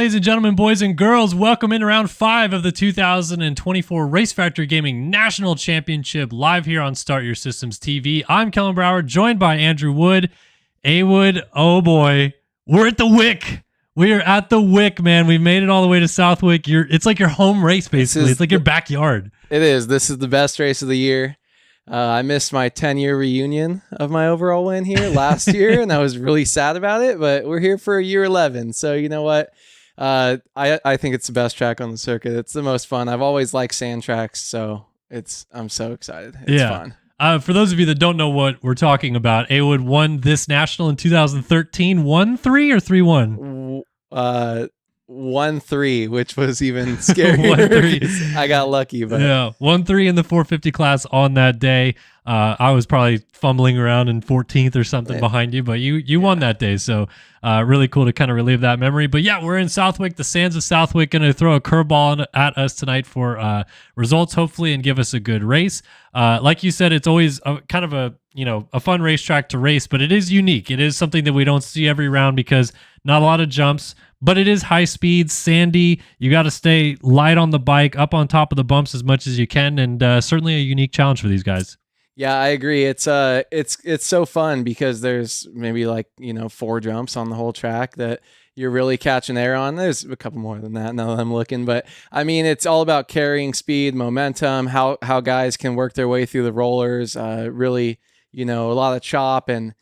ladies and gentlemen, boys and girls. Welcome in round 5 of the 2024 Race Factory Gaming National Championship live here on Start Your Systems TV. I'm Kellen Brower, joined by Andrew Wood. A-Wood, oh boy, we're at the Wick. We are at the Wick, man. We made it all the way to Southwick. It's like your home race, basically. It's like your backyard. It is. This is the best race of the year. I missed my 10-year reunion of my overall win here last year, and I was really sad about it, but we're here for year 11. So you know what? I think it's the best track on the circuit. It's the most fun. I've always liked sand tracks, so I'm so excited. It's fun. For those of you that don't know what we're talking about, A-Wood won this national in 2013. 1-3 or 3-1? 1-3, which was even scarier. I got lucky, but yeah, 1-3 in the 450 class on that day. I was probably fumbling around in 14th or something behind you, but you won that day. So really cool to kind of relive that memory. But yeah, we're in Southwick, the sands of Southwick, going to throw a curveball at us tonight for results, hopefully, and give us a good race. Like you said, it's always kind of a fun racetrack to race, but it is unique. It is something that we don't see every round because not a lot of jumps, but it is high speed, sandy. You got to stay light on the bike, up on top of the bumps as much as you can, and certainly a unique challenge for these guys. Yeah, I agree. It's so fun because there's maybe 4 jumps on the whole track that you're really catching air on. There's a couple more than that now that I'm looking, but I mean, it's all about carrying speed, momentum, how guys can work their way through the rollers. Really, a lot of chop and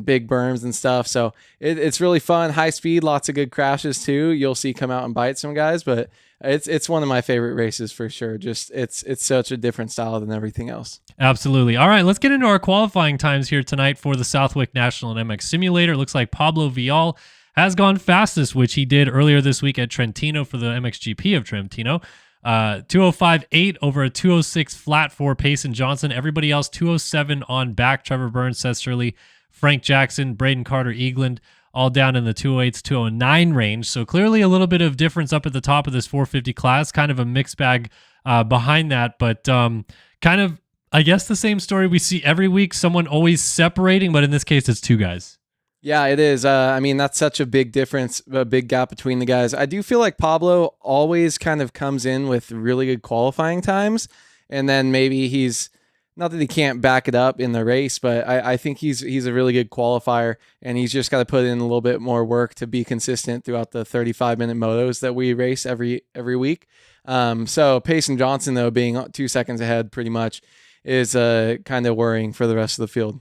big berms and stuff. So it's really fun, high speed, lots of good crashes too. You'll see come out and bite some guys, but it's one of my favorite races for sure. Just it's such a different style than everything else. Absolutely. All right, let's get into our qualifying times here tonight for the Southwick National and MX Simulator. It looks like Pablo Vial has gone fastest, which he did earlier this week at Trentino for the MXGP of Trentino. 205.8 over a 206 flat for Payson Johnson. Everybody else 207 on back. Trevor Burns, Seth Shirley, Frank Jackson, Braden Carter, Eagland, all down in the 208s, 209 range. So clearly a little bit of difference up at the top of this 450 class, kind of a mixed bag behind that, but kind of, I guess, the same story we see every week, someone always separating, but in this case, it's 2 guys. Yeah, it is. I mean, that's such a big difference, a big gap between the guys. I do feel like Pablo always kind of comes in with really good qualifying times, and then maybe he's, not that he can't back it up in the race, but I think he's a really good qualifier, and he's just got to put in a little bit more work to be consistent throughout the 35-minute motos that we race every week. So Payson Johnson, though, being 2 seconds ahead pretty much is kind of worrying for the rest of the field.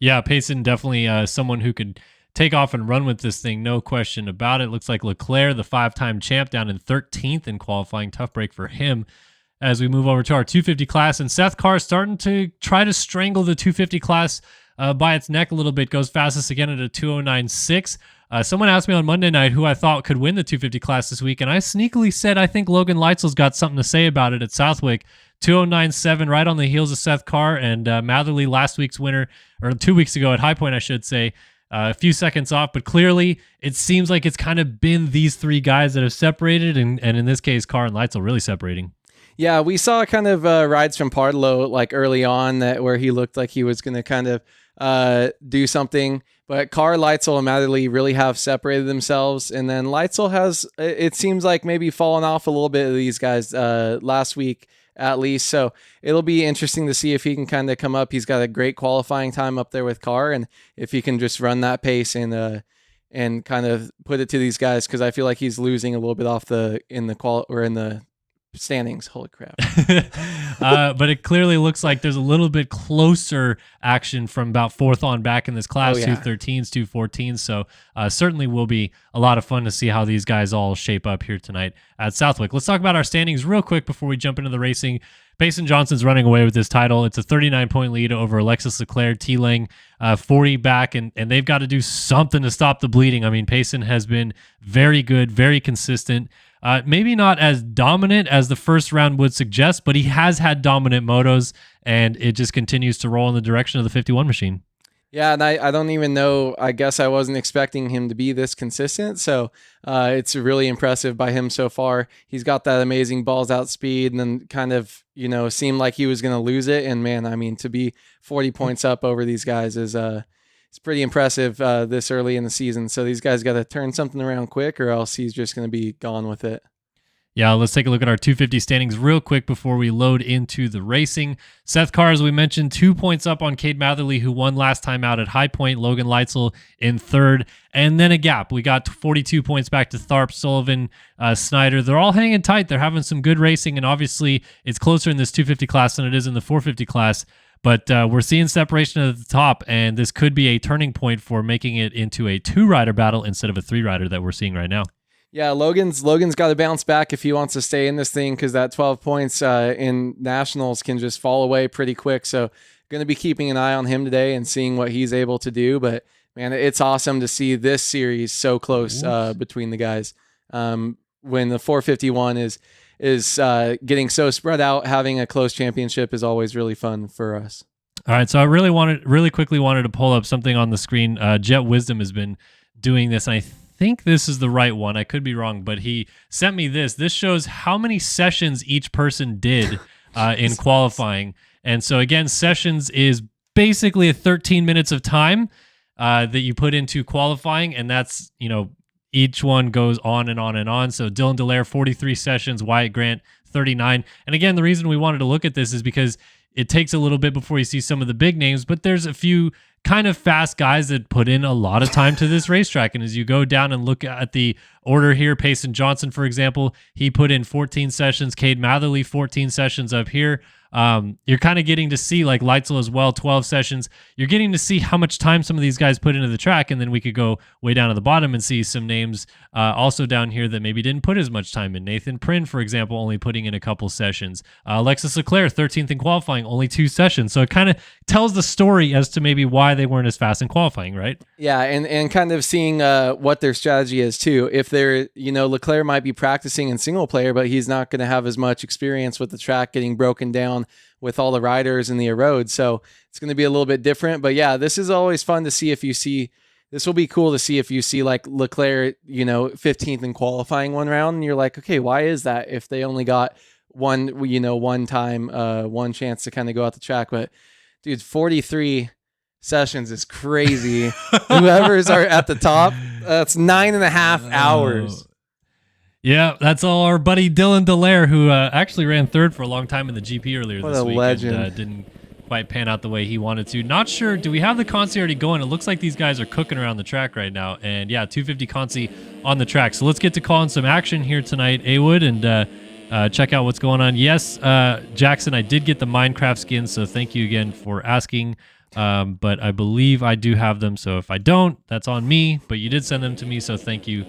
Yeah, Payson definitely someone who could take off and run with this thing, no question about it. Looks like Leclerc, the 5-time champ, down in 13th in qualifying. Tough break for him. As we move over to our 250 class, and Seth Carr starting to try to strangle the 250 class by its neck a little bit, goes fastest again at a 209.6. Someone asked me on Monday night who I thought could win the 250 class this week, and I sneakily said I think Logan Leitzel's got something to say about it at Southwick. 209.7, right on the heels of Seth Carr, and Matherly, last week's winner, or 2 weeks ago at High Point, I should say, a few seconds off, but clearly it seems like it's kind of been these 3 guys that have separated, and in this case, Carr and Leitzel really separating. Yeah, we saw kind of rides from Parlo early on where he looked like he was going to kind of do something. But Carr, Leitzel, and Matherly really have separated themselves. And then Leitzel has, it seems like, maybe fallen off a little bit of these guys last week at least. So it'll be interesting to see if he can kind of come up. He's got a great qualifying time up there with Carr. And if he can just run that pace and kind of put it to these guys, because I feel like he's losing a little bit off in the standings. Holy crap. But it clearly looks like there's a little bit closer action from about 4th on back in this class. 213s, 214s. So certainly will be a lot of fun to see how these guys all shape up here tonight at Southwick. Let's talk about our standings real quick before we jump into the racing. Payson Johnson's running away with this title. It's a 39-point lead over Alexis Leclerc, T-Lang 40 back, and they've got to do something to stop the bleeding. I mean, Payson has been very good, very consistent. Maybe not as dominant as the first round would suggest, but he has had dominant motos, and it just continues to roll in the direction of the 51 machine. Yeah, and I don't even know. I guess I wasn't expecting him to be this consistent, so it's really impressive by him so far. He's got that amazing balls out speed, and then kind of, seemed like he was going to lose it. And man, I mean, to be 40 points up over these guys is it's pretty impressive this early in the season. So these guys got to turn something around quick, or else he's just going to be gone with it. Yeah, let's take a look at our 250 standings real quick before we load into the racing. Seth Carr, as we mentioned, 2 points up on Cade Matherly, who won last time out at High Point. Logan Leitzel in third. And then a gap. We got 42 points back to Tharp, Sullivan, Snyder. They're all hanging tight. They're having some good racing, and obviously it's closer in this 250 class than it is in the 450 class. But we're seeing separation at the top, and this could be a turning point for making it into a 2-rider battle instead of a 3-rider that we're seeing right now. Yeah, Logan's got to bounce back if he wants to stay in this thing, because that 12 points in nationals can just fall away pretty quick. So going to be keeping an eye on him today and seeing what he's able to do. But man, it's awesome to see this series so close between the guys. When the 451 is getting so spread out, having a close championship is always really fun for us. All right, so I really quickly wanted to pull up something on the screen. Jet Wisdom has been doing this, and I think this is the right one. I could be wrong, but he sent me this. This shows how many sessions each person did in qualifying. And so again, sessions is basically 13 minutes of time that you put into qualifying, and that's, each one goes on and on and on. So Dylan Delaire, 43 sessions, Wyatt Grant, 39. And again, the reason we wanted to look at this is because it takes a little bit before you see some of the big names, but there's a few kind of fast guys that put in a lot of time to this racetrack. And as you go down and look at the order here, Payson Johnson, for example, he put in 14 sessions. Cade Matherly, 14 sessions up here. You're kind of getting to see, like Leitzel as well, 12 sessions. You're getting to see how much time some of these guys put into the track, and then we could go way down to the bottom and see some names also down here that maybe didn't put as much time in. Nathan Prynne, for example, only putting in a couple sessions. Alexis Leclerc, 13th in qualifying, only 2 sessions. So it kind of tells the story as to maybe why they weren't as fast in qualifying, right? Yeah, and kind of seeing what their strategy is too. If they're, Leclerc might be practicing in single player, but he's not going to have as much experience with the track getting broken down with all the riders and the road. So it's going to be a little bit different. But yeah, this is always fun to see this will be cool to see if you see like Leclerc, 15th in qualifying one round, and you're like, okay, why is that if they only got one time, one chance to kind of go out the track. But dude, 43 sessions is crazy. Whoever's are at the top, that's 9.5 hours. Yeah, that's all our buddy Dylan Delaire, who actually ran third for a long time in the GP earlier this week. What a legend. And, didn't quite pan out the way he wanted to. Not sure. Do we have the Consi already going? It looks like these guys are cooking around the track right now. And yeah, 250 Consi on the track. So let's get to calling some action here tonight, A-Wood, and check out what's going on. Yes, Jackson, I did get the Minecraft skins, so thank you again for asking. But I believe I do have them. So if I don't, that's on me. But you did send them to me, so thank you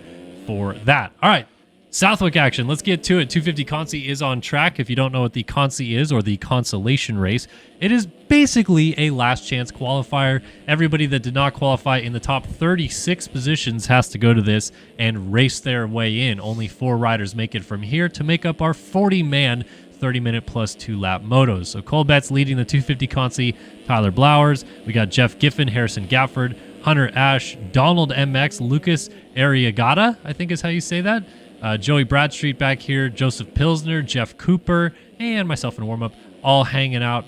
for that. All right. Southwick action. Let's get to it. 250 Consi is on track. If you don't know what the Consi is, or the Consolation Race, it is basically a last chance qualifier. Everybody that did not qualify in the top 36 positions has to go to this and race their way in. Only 4 riders make it from here to make up our 40-man 30-minute plus 2-lap motos. So Cole Betts leading the 250 Consi, Tyler Blowers. We got Jeff Giffen, Harrison Gafford, Hunter Ash, Donald MX, Lucas Arriagada, I think is how you say that. Joey Bradstreet back here, Joseph Pilsner, Jeff Cooper, and myself in warm-up, all hanging out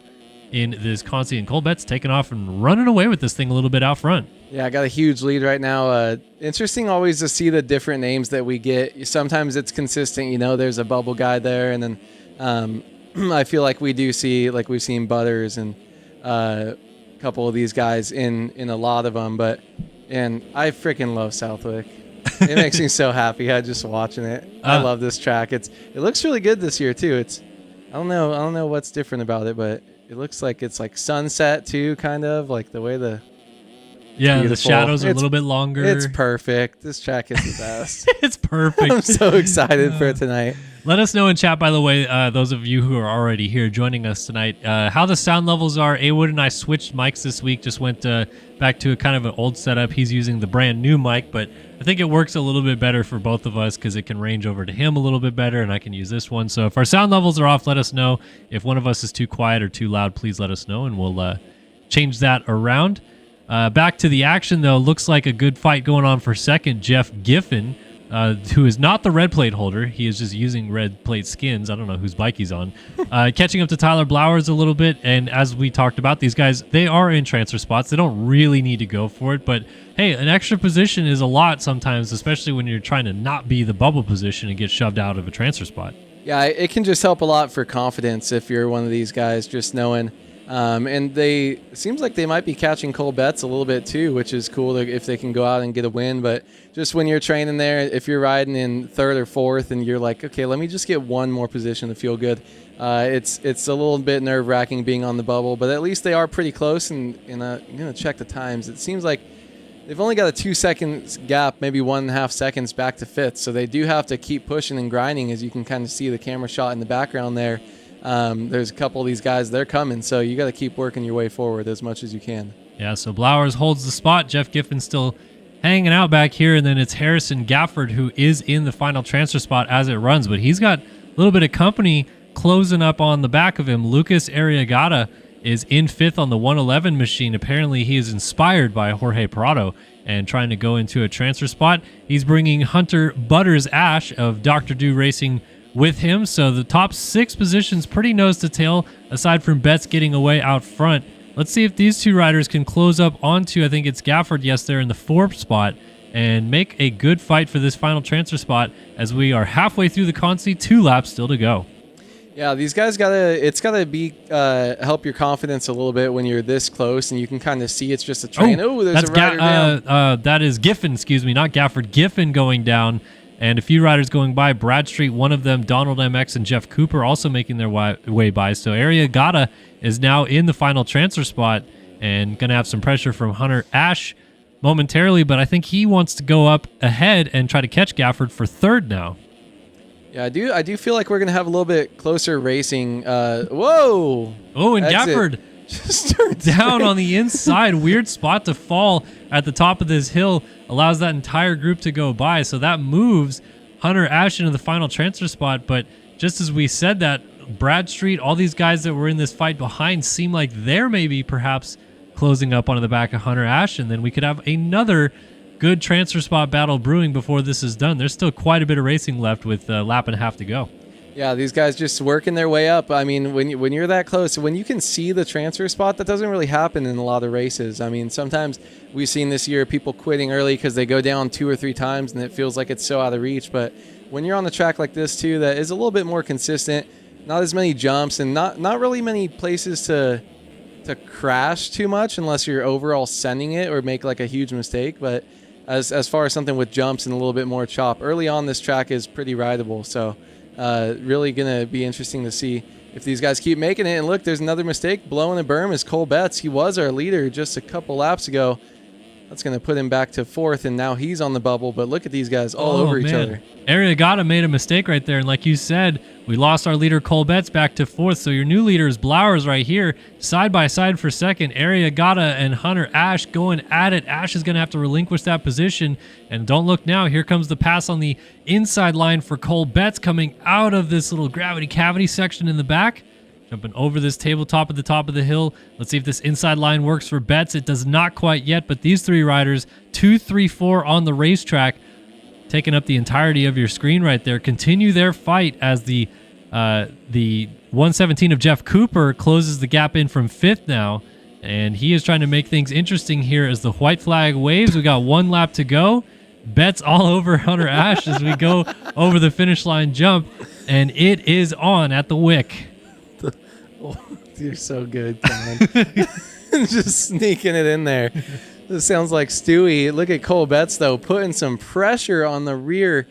in this Consi, and Cole Betts taking off and running away with this thing a little bit out front. Yeah, I got a huge lead right now. Interesting always to see the different names that we get. Sometimes it's consistent, there's a bubble guy there, and then I feel like we do see, like we've seen Butters and a couple of these guys in a lot of them, and I freaking love Southwick. It makes me so happy. I just watching it. I love this track. It looks really good this year too. I don't know what's different about it, but it looks like it's like sunset too, kind of like the way the shadows are a little bit longer. It's perfect. This track is the best. It's perfect. I'm so excited for tonight. Let us know in chat, by the way, those of you who are already here joining us tonight, how the sound levels are. A-Wood and I switched mics this week, just went back to a kind of an old setup. He's using the brand new mic, but I think it works a little bit better for both of us because it can range over to him a little bit better, and I can use this one. So if our sound levels are off, let us know. If one of us is too quiet or too loud, please let us know, and we'll change that around. Back to the action, though. Looks like a good fight going on for second. Jeff Giffen who is not the red plate holder. He is just using red plate skins. I don't know whose bike he's on. Catching up to Tyler Blowers a little bit. And as we talked about, these guys, they are in transfer spots. They don't really need to go for it. But hey, an extra position is a lot sometimes, especially when you're trying to not be the bubble position and get shoved out of a transfer spot. Yeah, it can just help a lot for confidence if you're one of these guys, just knowing. And it seems like they might be catching Cole Betts a little bit too, which is cool if they can go out and get a win. But just when you're training there, if you're riding in third or fourth and you're like, okay, let me just get one more position to feel good. It's a little bit nerve-wracking being on the bubble, but at least they are pretty close. And I'm going to check the times. It seems like they've only got a 2 seconds gap, maybe 1.5 seconds back to fifth. So they do have to keep pushing and grinding, as you can kind of see the camera shot in the background there. There's a couple of these guys, they're coming, so you got to keep working your way forward as much as you can. Yeah, so Blowers holds the spot. Jeff Giffen still hanging out back here, and then it's Harrison Gafford who is in the final transfer spot as it runs, but he's got a little bit of company closing up on the back of him. Lucas Arriagada is in fifth on the 111 machine. Apparently he is inspired by Jorge Parado and trying to go into a transfer spot. He's bringing Hunter Butters Ash of Dr. Do Racing with him. So the top 6 positions pretty nose to tail, aside from Betts getting away out front. Let's see if these two riders can close up onto, I think it's Gafford, yes, they're in the 4th spot, and make a good fight for this final transfer spot as we are halfway through the Consi, 2 laps still to go. Yeah, these guys it's gotta be help your confidence a little bit when you're this close and you can kind of see it's just a train. Oh, there's a rider down. That is Giffen, excuse me, not Gafford. Giffen going down. And a few riders going by. Bradstreet, one of them, Donald MX and Jeff Cooper also making their way by. So Arriagada is now in the final transfer spot and going to have some pressure from Hunter Ash momentarily, but I think he wants to go up ahead and try to catch Gafford for 3rd now. Yeah, I do feel like we're going to have a little bit closer racing. Whoa! Oh, and Gafford just down on the inside. Weird spot to fall at the top of this hill. Allows that entire group to go by. So that moves Hunter Ash into the final transfer spot. But just as we said that, Bradstreet, all these guys that were in this fight behind seem like they're maybe perhaps closing up onto the back of Hunter Ash. And then we could have another good transfer spot battle brewing before this is done. There's still quite a bit of racing left with a lap and a half to go. Yeah, these guys just working their way up. I mean, when you're that close, when you can see the transfer spot, that doesn't really happen in a lot of races. I mean, sometimes we've seen this year people quitting early because they go down 2 or 3 times and it feels like it's so out of reach. But when you're on the track like this too, that is a little bit more consistent, not as many jumps and not really many places to crash too much unless you're overall sending it or make like a huge mistake. But as far as something with jumps and a little bit more chop, early on this track is pretty rideable. So really going to be interesting to see if these guys keep making it. And look, there's another mistake. Blowing a berm is Cole Betts. He was our leader just a couple laps ago. That's going to put him back to 4th, and now he's on the bubble. But look at these guys all over each other. Arriagada made a mistake right there. And like you said, we lost our leader Cole Betts back to 4th. So your new leader is Blowers right here, side by side for 2nd. Arriagada and Hunter Ash going at it. Ash is going to have to relinquish that position. And don't look now. Here comes the pass on the inside line for Cole Betts coming out of this little gravity cavity section in the back. Jumping over this tabletop at the top of the hill. Let's see if this inside line works for Betts. It does not quite yet, but these 3 riders, 2, 3, 4 on the racetrack, taking up the entirety of your screen right there, continue their fight as the 117 of Jeff Cooper closes the gap in from 5th now, and he is trying to make things interesting here as the white flag waves. We got 1 lap to go. Betts all over Hunter Ash as we go over the finish line jump, and it is on at the Wick. You're so good, Colin. Just sneaking it in there. This sounds like Stewie. Look at Cole Betts, though, putting some pressure on the rear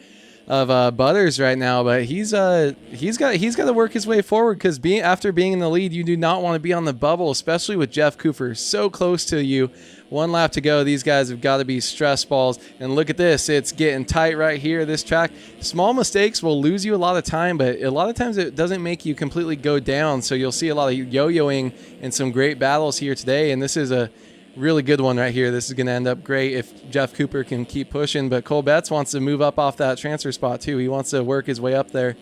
of Butters right now, but he's got to work his way forward because after being in the lead, you do not want to be on the bubble, especially with Jeff Cooper so close to you. 1 lap to go. These guys have got to be stress balls. And look at this. It's getting tight right here, this track. Small mistakes will lose you a lot of time, but a lot of times it doesn't make you completely go down. So you'll see a lot of yo-yoing and some great battles here today. And this is a really good one right here. This is going to end up great if Jeff Cooper can keep pushing. But Cole Betts wants to move up off that transfer spot too. He wants to work his way up there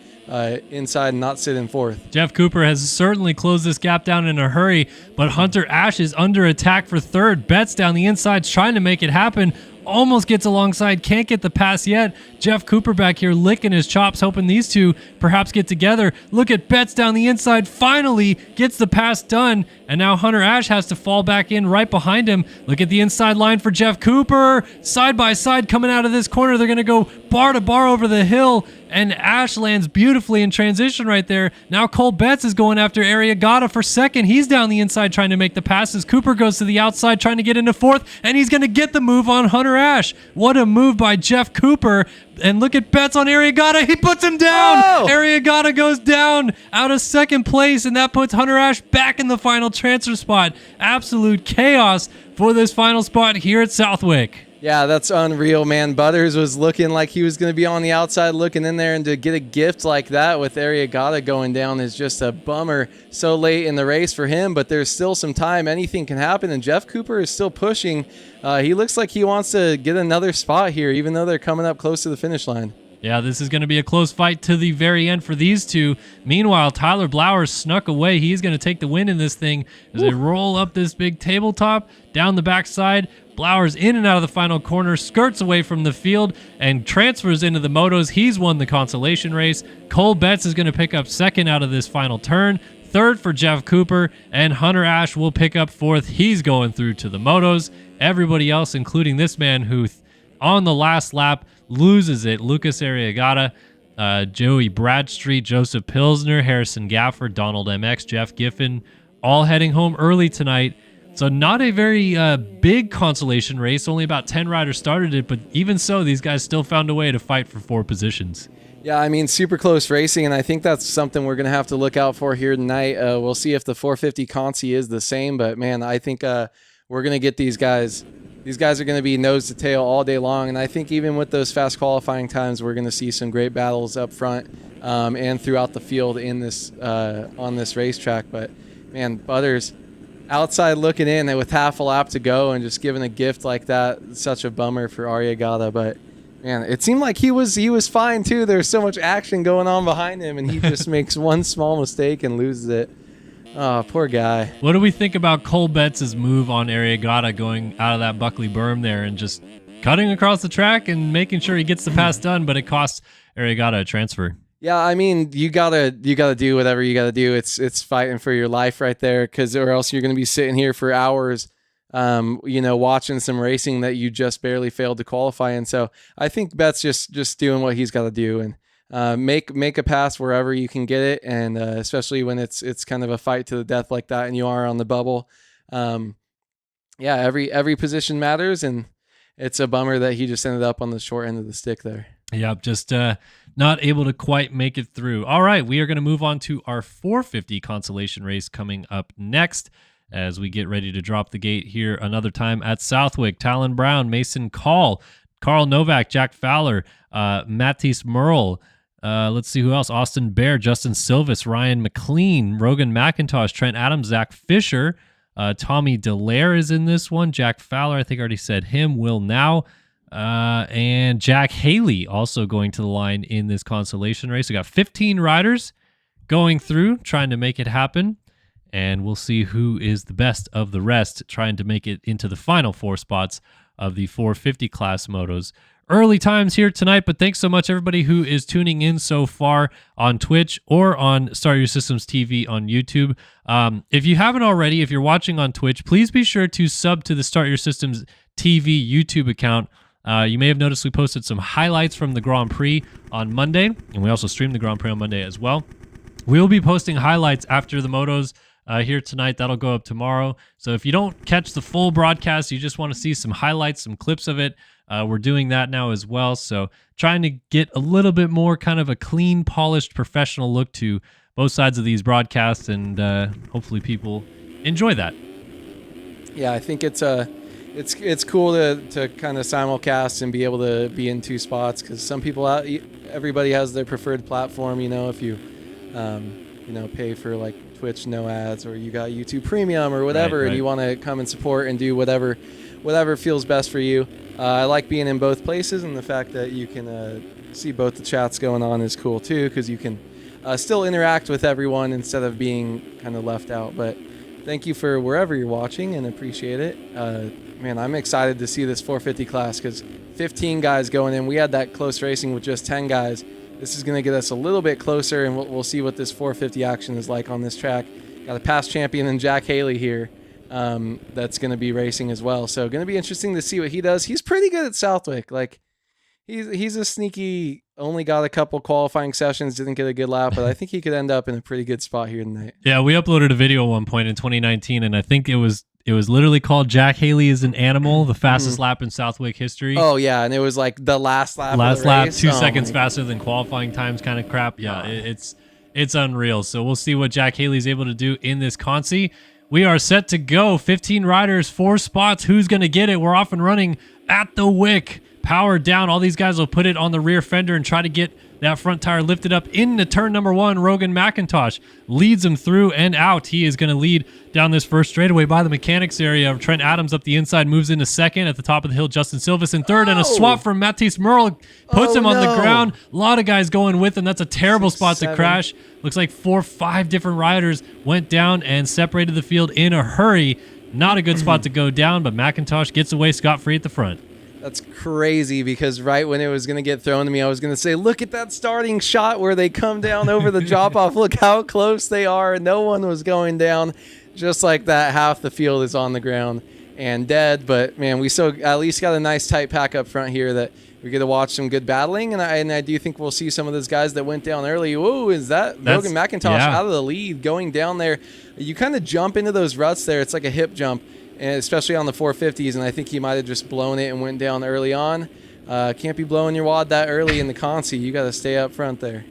inside and not sit in 4th. Jeff Cooper has certainly closed this gap down in a hurry, but Hunter Ash is under attack for 3rd. Betts down the inside trying to make it happen. almost gets alongside, can't get the pass yet. Jeff Cooper back here licking his chops, hoping these two perhaps get together. Look at Betts down the inside, finally gets the pass done, and now Hunter Ash has to fall back in right behind him. Look at the inside line for Jeff Cooper. Side by side coming out of this corner. They're going to go bar to bar over the hill, and Ash lands beautifully in transition right there. Now Cole Betts is going after Arriagada for second. He's down the inside trying to make the passes. Cooper goes to the outside trying to get into fourth, and he's going to get the move on Hunter Ash. What a move by Jeff Cooper. And look at Betts on Arriagada. He puts him down. Oh! Arriagada goes down out of second place, and that puts Hunter Ash back in the final transfer spot. Absolute chaos for this final spot here at Southwick. Yeah, that's unreal, man. Butters was looking like he was going to be on the outside looking in there, and to get a gift like that with Arriagada going down is just a bummer so late in the race for him, but there's still some time. Anything can happen, and Jeff Cooper is still pushing. He looks like he wants to get another spot here, even though they're coming up close to the finish line. Yeah, this is going to be a close fight to the very end for these two. Meanwhile, Tyler Blowers snuck away. He's going to take the win in this thing as they roll up this big tabletop down the backside. Blowers in and out of the final corner, skirts away from the field, and transfers into the motos. He's won the consolation race. Cole Betts is going to pick up second out of this final turn. Third for Jeff Cooper, and Hunter Ash will pick up fourth. He's going through to the motos. Everybody else, including this man who on the last lap loses it, Lucas Arriagada, Joey Bradstreet, Joseph Pilsner, Harrison Gafford, Donald MX, Jeff Giffen, all heading home early tonight. So not a very big consolation race. Only about 10 riders started it, but even so, these guys still found a way to fight for 4 positions. Yeah, I mean, super close racing, and I think that's something we're going to have to look out for here tonight. We'll see if the 450 Consi is the same, but man, I think we're going to get these guys. These guys are going to be nose to tail all day long, and I think even with those fast qualifying times, we're going to see some great battles up front and throughout the field in this on this racetrack. But man, Butters outside looking in and with half a lap to go and just giving a gift like that, such a bummer for Arriagada. But man, it seemed like he was fine too. There's so much action going on behind him, and he just makes one small mistake and loses it. Oh, poor guy. What do we think about Cole Betts' move on Arriagada going out of that Buckley berm there and just cutting across the track and making sure he gets the pass done, but it costs Arriagada a transfer? Yeah, I mean, you gotta do whatever you gotta do. It's fighting for your life right there, or else you're gonna be sitting here for hours, watching some racing that you just barely failed to qualify in. So I think Betts just doing what he's got to do and make a pass wherever you can get it, and especially when it's kind of a fight to the death like that, and you are on the bubble. Every position matters, and it's a bummer that he just ended up on the short end of the stick there. Yep, just not able to quite make it through. All right, we are going to move on to our 450 consolation race coming up next as we get ready to drop the gate here another time at Southwick. Talon Brown, Mason Call, Carl Novak, Jack Fowler, Matisse Merle, let's see who else, Austin Bear, Justin Silvis, Ryan McLean, Rogan McIntosh, Trent Adams, Zach Fisher, Tommy Delaire is in this one, Jack Fowler, I think I already said him, Will Now, and Jack Haley also going to the line in this consolation race. We got 15 riders going through, trying to make it happen, and we'll see who is the best of the rest, trying to make it into the final 4 spots of the 450 class motos. Early times here tonight, but thanks so much everybody who is tuning in so far on Twitch or on Start Your Systems TV on YouTube. If you haven't already, if you're watching on Twitch, please be sure to sub to the Start Your Systems TV YouTube account. You may have noticed we posted some highlights from the Grand Prix on Monday, and we also streamed the Grand Prix on Monday as well. We'll be posting highlights after the motos here tonight. That'll go up tomorrow. So if you don't catch the full broadcast, you just want to see some highlights, some clips of it, we're doing that now as well. So trying to get a little bit more kind of a clean, polished, professional look to both sides of these broadcasts, and hopefully people enjoy that. Yeah, I think it's cool to kind of simulcast and be able to be in 2 spots, because some people everybody has their preferred platform. If you pay for like Twitch no ads, or you got YouTube Premium or whatever, right. And you want to come and support and do whatever feels best for you. I like being in both places, and the fact that you can see both the chats going on is cool too, because you can still interact with everyone instead of being kind of left out. But thank you for wherever you're watching, and appreciate it. man, I'm excited to see this 450 class because 15 guys going in. We had that close racing with just 10 guys. This is going to get us a little bit closer, and we'll see what this 450 action is like on this track. Got a past champion in Jack Haley here that's going to be racing as well. So going to be interesting to see what he does. He's pretty good at Southwick. Like, he's a sneaky, only got a couple qualifying sessions, didn't get a good lap, but I think he could end up in a pretty good spot here tonight. Yeah, we uploaded a video at one point in 2019, and I think it was literally called Jack Haley is an Animal, the fastest lap in Southwick history. Oh, yeah, and it was like the last lap Last of the lap, race. 2 seconds faster than qualifying times kind of crap. Yeah, it's unreal. So we'll see what Jack Haley's able to do in this Consi. We are set to go. 15 riders, 4 spots. Who's going to get it? We're off and running at the Wick. Power down. All these guys will put it on the rear fender and try to get that front tire lifted up into turn number 1. Rogan McIntosh leads him through and out. He is going to lead down this first straightaway by the mechanics area. Trent Adams up the inside moves into second. At the top of the hill, Justin Silvis in third. And a swap from Matisse Merle puts him on the ground. A lot of guys going with him. That's a terrible spot to crash. Looks like 4 or 5 different riders went down and separated the field in a hurry. Not a good spot to go down, but McIntosh gets away scot-free at the front. That's crazy because right when it was going to get thrown to me, I was going to say, look at that starting shot where they come down over the drop-off. Look how close they are. No one was going down. Just like that, half the field is on the ground and dead. But, man, we still at least got a nice tight pack up front here that we get to watch some good battling. And I do think we'll see some of those guys that went down early. Whoa, is that Rogan McIntosh out of the lead going down there? You kind of jump into those ruts there. It's like a hip jump. And especially on the 450s, and I think he might have just blown it and went down early on. Can't be blowing your wad that early in the Consi. You got to stay up front there.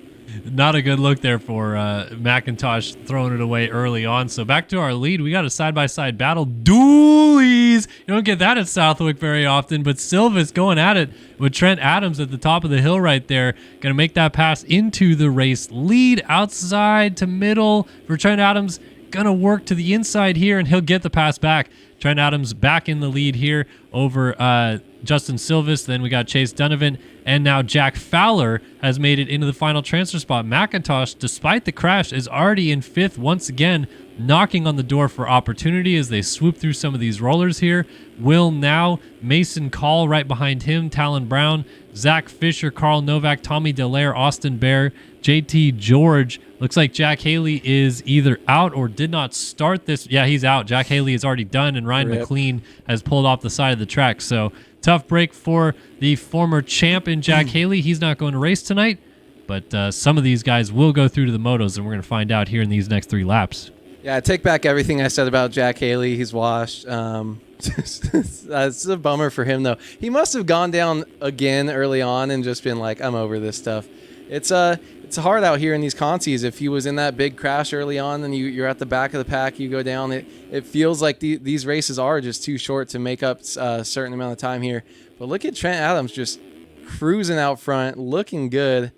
Not a good look there for McIntosh throwing it away early on. So back to our lead. We got a side-by-side battle. Dualies! You don't get that at Southwick very often, but Silvis going at it with Trent Adams at the top of the hill right there. Going to make that pass into the race lead. Outside to middle for Trent Adams. Going to work to the inside here, and he'll get the pass back. Trent Adams back in the lead here over Justin Silvis. Then we got Chase Donovan, and now Jack Fowler has made it into the final transfer spot. McIntosh, despite the crash, is already in 5th once again, knocking on the door for opportunity as they swoop through some of these rollers here. Will now, Mason Call right behind him, Talon Brown, Zach Fisher, Carl Novak, Tommy Dallaire, Austin Bear, JT George. Looks like Jack Haley is either out or did not start this. Yeah, he's out. Jack Haley is already done, and Ryan McLean has pulled off the side of the track. So tough break for the former champ in Jack Haley. He's not going to race tonight, but some of these guys will go through to the motos, and we're going to find out here in these next 3 laps. Yeah, I take back everything I said about Jack Haley. He's washed. That's a bummer for him, though. He must have gone down again early on and just been like, I'm over this stuff. It's hard out here in these Consis. If he was in that big crash early on and you're at the back of the pack, you go down, it feels like these races are just too short to make up a certain amount of time here. But look at Trent Adams just cruising out front, looking good.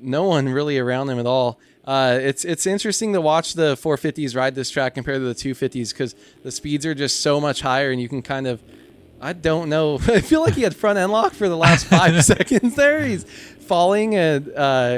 No one really around him at all. It's interesting to watch the 450s ride this track compared to the 250s because the speeds are just so much higher, and you can kind of, I don't know. I feel like he had front end lock for the last 5 seconds there. He's falling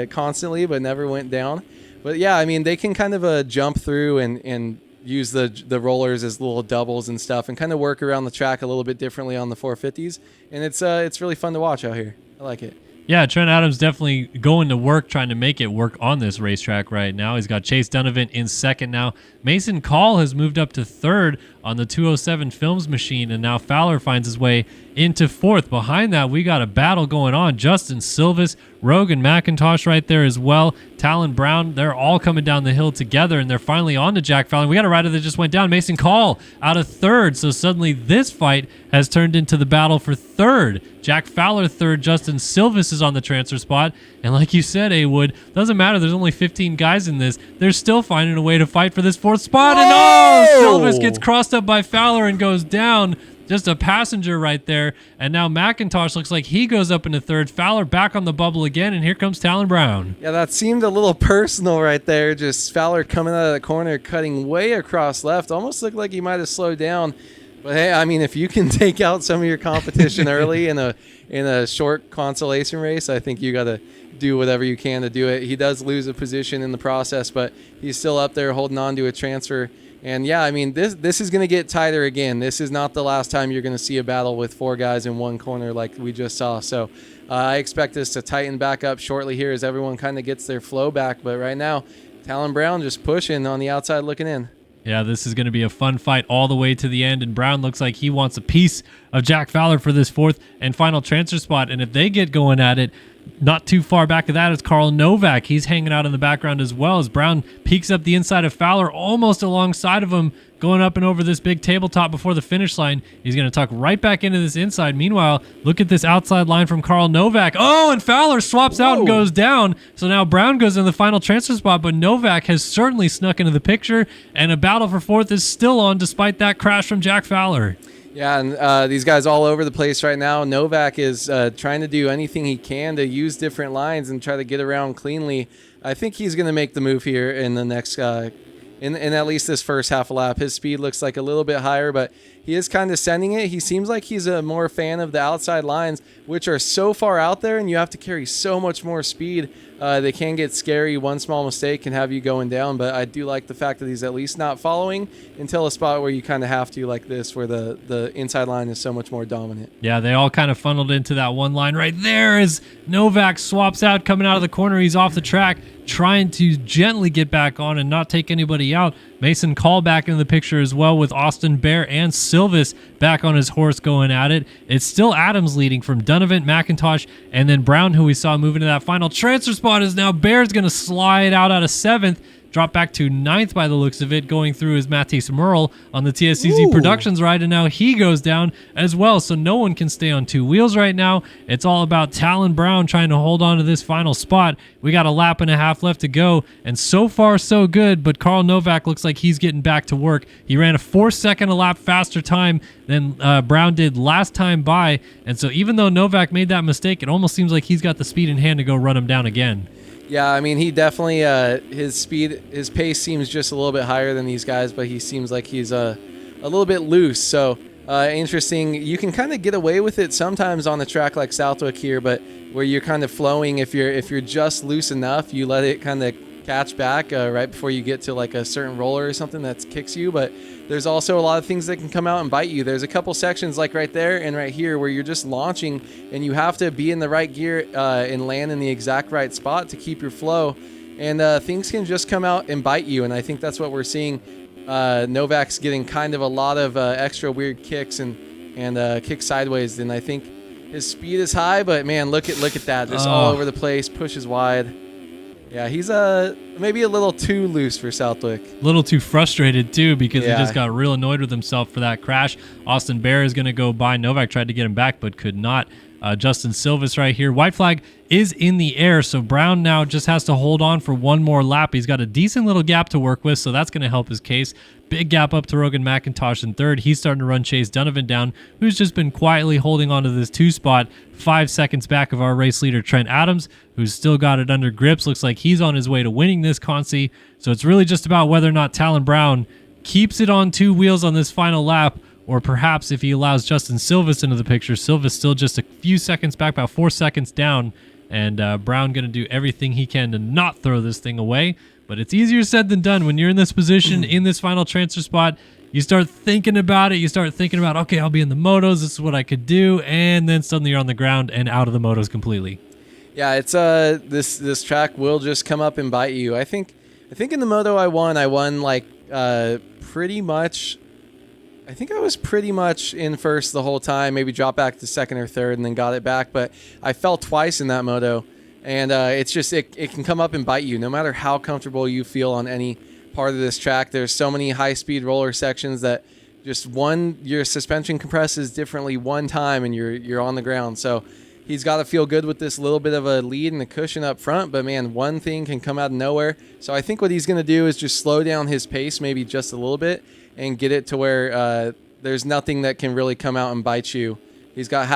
constantly, but never went down. But yeah, I mean, they can kind of jump through and use the rollers as little doubles and stuff, and kind of work around the track a little bit differently on the 450s. And it's really fun to watch out here. I like it. Yeah, Trent Adams definitely going to work, trying to make it work on this racetrack right now. He's got Chase Donovan in second now. Mason Call has moved up to third on the 207 Films machine, and now Fowler finds his way into fourth. Behind that, we got a battle going on. Justin Silvis, Rogan McIntosh right there as well. Talon Brown, they're all coming down the hill together, and they're finally on to Jack Fowler. We got a rider that just went down, Mason Call, out of third. So suddenly this fight has turned into the battle for third. Jack Fowler third, Justin Silvis is on the transfer spot. And like you said, A-Wood, doesn't matter. There's only 15 guys in this. They're still finding a way to fight for this fourth spot. And Silvis gets crossed up by Fowler and goes down. Just a passenger right there. And now McIntosh looks like he goes up into third. Fowler back on the bubble again, and here comes Talon Brown. Yeah, that seemed a little personal right there. Just Fowler coming out of the corner, cutting way across left. Almost looked like he might have slowed down. But hey, I mean, if you can take out some of your competition early in a short consolation race, I think you got to do whatever you can to do it. He does lose a position in the process, but he's still up there holding on to a transfer And yeah, I mean, this is going to get tighter again. This is not the last time you're going to see a battle with 4 guys in one corner like we just saw. So I expect this to tighten back up shortly here as everyone kind of gets their flow back. But right now, Talon Brown just pushing on the outside looking in. Yeah, this is going to be a fun fight all the way to the end, and Brown looks like he wants a piece of Jack Fowler for this 4th and final transfer spot, and if they get going at it, not too far back of that is Carl Novak. He's hanging out in the background as well as Brown peeks up the inside of Fowler almost alongside of him, going up and over this big tabletop before the finish line. He's going to tuck right back into this inside. Meanwhile, look at this outside line from Carl Novak. Oh, and Fowler swaps out and goes down. So now Brown goes in the final transfer spot, but Novak has certainly snuck into the picture, and a battle for 4th is still on despite that crash from Jack Fowler. Yeah, and these guys all over the place right now. Novak is trying to do anything he can to use different lines and try to get around cleanly. I think he's going to make the move here in the next in at least this first half a lap. His speed looks like a little bit higher, but he is kind of sending it. He seems like he's a more fan of the outside lines, which are so far out there, and you have to carry so much more speed. They can get scary. One small mistake can have you going down, but I do like the fact that he's at least not following until a spot where you kind of have to, like this, where the inside line is so much more dominant. Yeah, they all kind of funneled into that one line right there as Novak swaps out, coming out of the corner. He's off the track, trying to gently get back on and not take anybody out. Mason Call back into the picture as well, with Austin Bear and Silvis back on his horse going at it. It's still Adams leading from Donovan, McIntosh, and then Brown, who we saw moving to that final transfer spot, is now Bear's going to slide out of 7th. Drop back to 9th by the looks of it, going through is Matisse Merle on the TSCZ Productions ride, and now he goes down as well, so no one can stay on 2 wheels right now. It's all about Talon Brown trying to hold on to this final spot. We got a lap and a half left to go, and so far so good, but Carl Novak looks like he's getting back to work. He ran a 4-second a lap faster time than Brown did last time by, and so even though Novak made that mistake, it almost seems like he's got the speed in hand to go run him down again. Yeah, I mean, he definitely, his pace seems just a little bit higher than these guys, but he seems like he's a little bit loose. So interesting. You can kind of get away with it sometimes on a track like Southwick here, but where you're kind of flowing, if you're just loose enough, you let it kind of catch back right before you get to like a certain roller or something that kicks you. But there's also a lot of things that can come out and bite you. There's a couple sections like right there and right here where you're just launching and you have to be in the right gear and land in the exact right spot to keep your flow. And things can just come out and bite you. And I think that's what we're seeing. Novak's getting kind of a lot of extra weird kicks and kicks sideways. And I think his speed is high, but man, look at that. Just all over the place, pushes wide. Yeah, he's maybe a little too loose for Southwick. A little too frustrated, too, because he just got real annoyed with himself for that crash. Austin Bear is going to go by. Novak tried to get him back, but could not. Justin Silvis right here. White flag is in the air, so Brown now just has to hold on for one more lap. He's got a decent little gap to work with, so that's going to help his case. Big gap up to Rogan McIntosh in 3rd. He's starting to run Chase Donovan down, who's just been quietly holding on to this 2 spot, 5 seconds back of our race leader, Trent Adams, who's still got it under grips. Looks like he's on his way to winning this Consi. So it's really just about whether or not Talon Brown keeps it on 2 wheels on this final lap, or perhaps if he allows Justin Silvis into the picture. Silvis still just a few seconds back, about 4 seconds down, and Brown going to do everything he can to not throw this thing away. But it's easier said than done when you're in this position, in this final transfer spot. You start thinking about it. You start thinking about, okay, I'll be in the motos. This is what I could do. And then suddenly you're on the ground and out of the motos completely. Yeah, it's this track will just come up and bite you. I think in the moto I won like pretty much. I think I was pretty much in first the whole time, maybe dropped back to 2nd or 3rd and then got it back. But I fell twice in that moto. And it's just, it can come up and bite you no matter how comfortable you feel on any part of this track. There's so many high-speed roller sections that just your suspension compresses differently one time and you're on the ground. So he's got to feel good with this little bit of a lead and a cushion up front. But, man, one thing can come out of nowhere. So I think what he's going to do is just slow down his pace maybe just a little bit and get it to where there's nothing that can really come out and bite you. He's got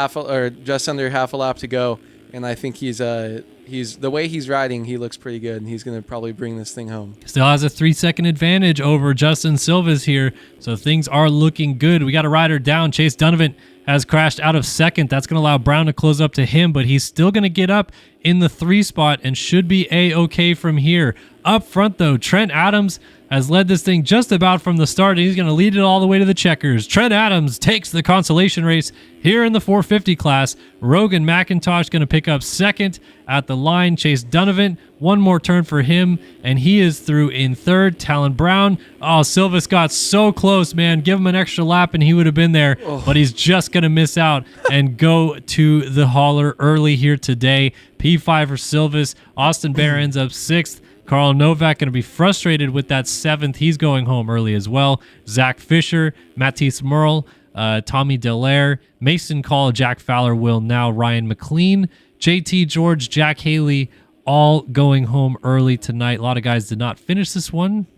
just under half a lap to go. And I think he's the way he's riding, he looks pretty good, and he's going to probably bring this thing home. Still has a 3-second advantage over Justin Silvis here, so things are looking good. We got a rider down. Chase Donovan has crashed out of 2nd. That's going to allow Brown to close up to him, but he's still going to get up in the 3 spot and should be A-okay from here. Up front, though, Trent Adams has led this thing just about from the start, and he's going to lead it all the way to the checkers. Trent Adams takes the consolation race here in the 450 class. Rogan McIntosh going to pick up second at the line. Chase Donovan, one more turn for him, and he is through in third. Talon Brown, oh, Silvis got so close, man. Give him an extra lap, and he would have been there, but he's just going to miss out and go to the hauler early here today. P5 for Silvis. Austin Bear ends up 6th. Carl Novak going to be frustrated with that 7th. He's going home early as well. Zach Fisher, Matisse Merle, Tommy Delaire, Mason Call, Jack Fowler, Will Now, Ryan McLean, JT George, Jack Haley, all going home early tonight. A lot of guys did not finish this one.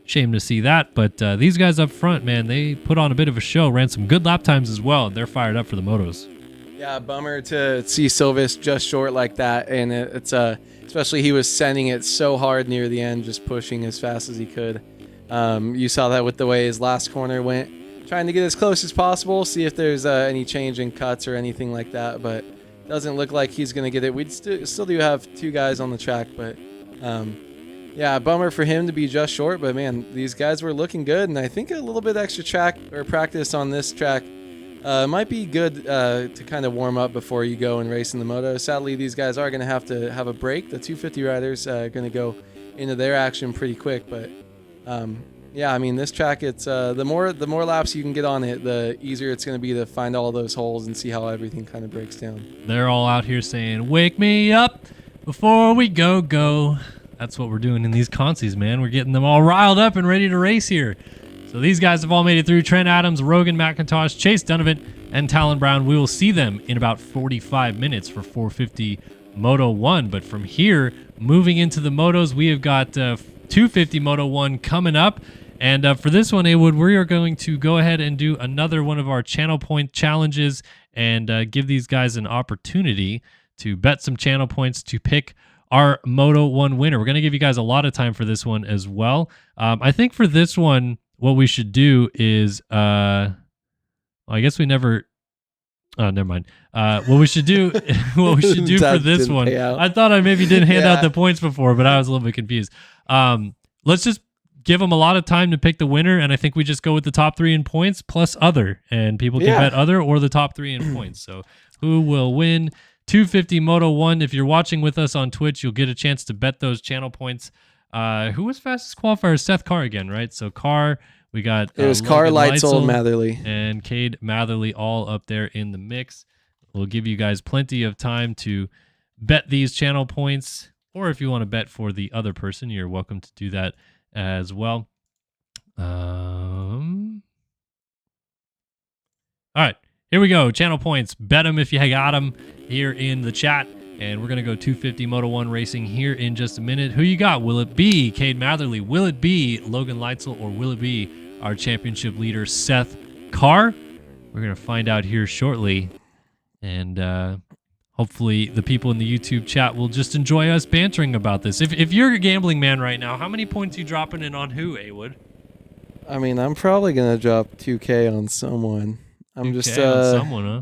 Shame to see that, but these guys up front, man, they put on a bit of a show, ran some good lap times as well. They're fired up for the motos. Yeah, bummer to see Silvis just short like that, and it's especially he was sending it so hard near the end, just pushing as fast as he could. You saw that with the way his last corner went, trying to get as close as possible, see if there's any change in cuts or anything like that, but doesn't look like he's going to get it. We still do have 2 guys on the track, but yeah, bummer for him to be just short, but man, these guys were looking good, and I think a little bit extra track or practice on this track might be good to kind of warm up before you go and race in the moto. Sadly, these guys are going to have a break. The 250 riders are going to go into their action pretty quick, but yeah, I mean, this track, it's the more laps you can get on it, the easier it's going to be to find all those holes and see how everything kind of breaks down. They're all out here saying, "Wake me up before we go." That's what we're doing in these consies, man. We're getting them all riled up and ready to race here. So these guys have all made it through. Trent Adams, Rogan McIntosh, Chase Donovan, and Talon Brown. We will see them in about 45 minutes for 450 Moto 1. But from here, moving into the motos, we have got 250 Moto 1 coming up. And for this one, Awood, we are going to go ahead and do another one of our channel point challenges and give these guys an opportunity to bet some channel points to pick our Moto 1 winner. We're going to give you guys a lot of time for this one as well. I think for this one, what we should do is, I guess we never. Oh, never mind. What we should do, for this one, I thought I maybe did hand out the points before, but I was a little bit confused. Let's just give them a lot of time to pick the winner, and I think we just go with the top 3 in points plus other, and people can bet other or the top 3 in points. So who will win 250 Moto 1? If you're watching with us on Twitch, you'll get a chance to bet those channel points. Who was fastest qualifier? Seth Carr again, right? So Carr, we got it was Carr, Leitzel, Matherly, and Cade Matherly all up there in the mix. We'll give you guys plenty of time to bet these channel points, or if you want to bet for the other person, you're welcome to do that as well. All right, here we go. Channel points. Bet them if you got them here in the chat. And we're going to go 250 Moto 1 racing here in just a minute. Who you got? Will it be Cade Matherly? Will it be Logan Leitzel? Or will it be our championship leader, Seth Carr? We're going to find out here shortly. And hopefully the people in the YouTube chat will just enjoy us bantering about this. If you're a gambling man right now, how many points are you dropping in on who, Awood? I mean, I'm probably going to drop 2K on someone. I'm just on someone, huh?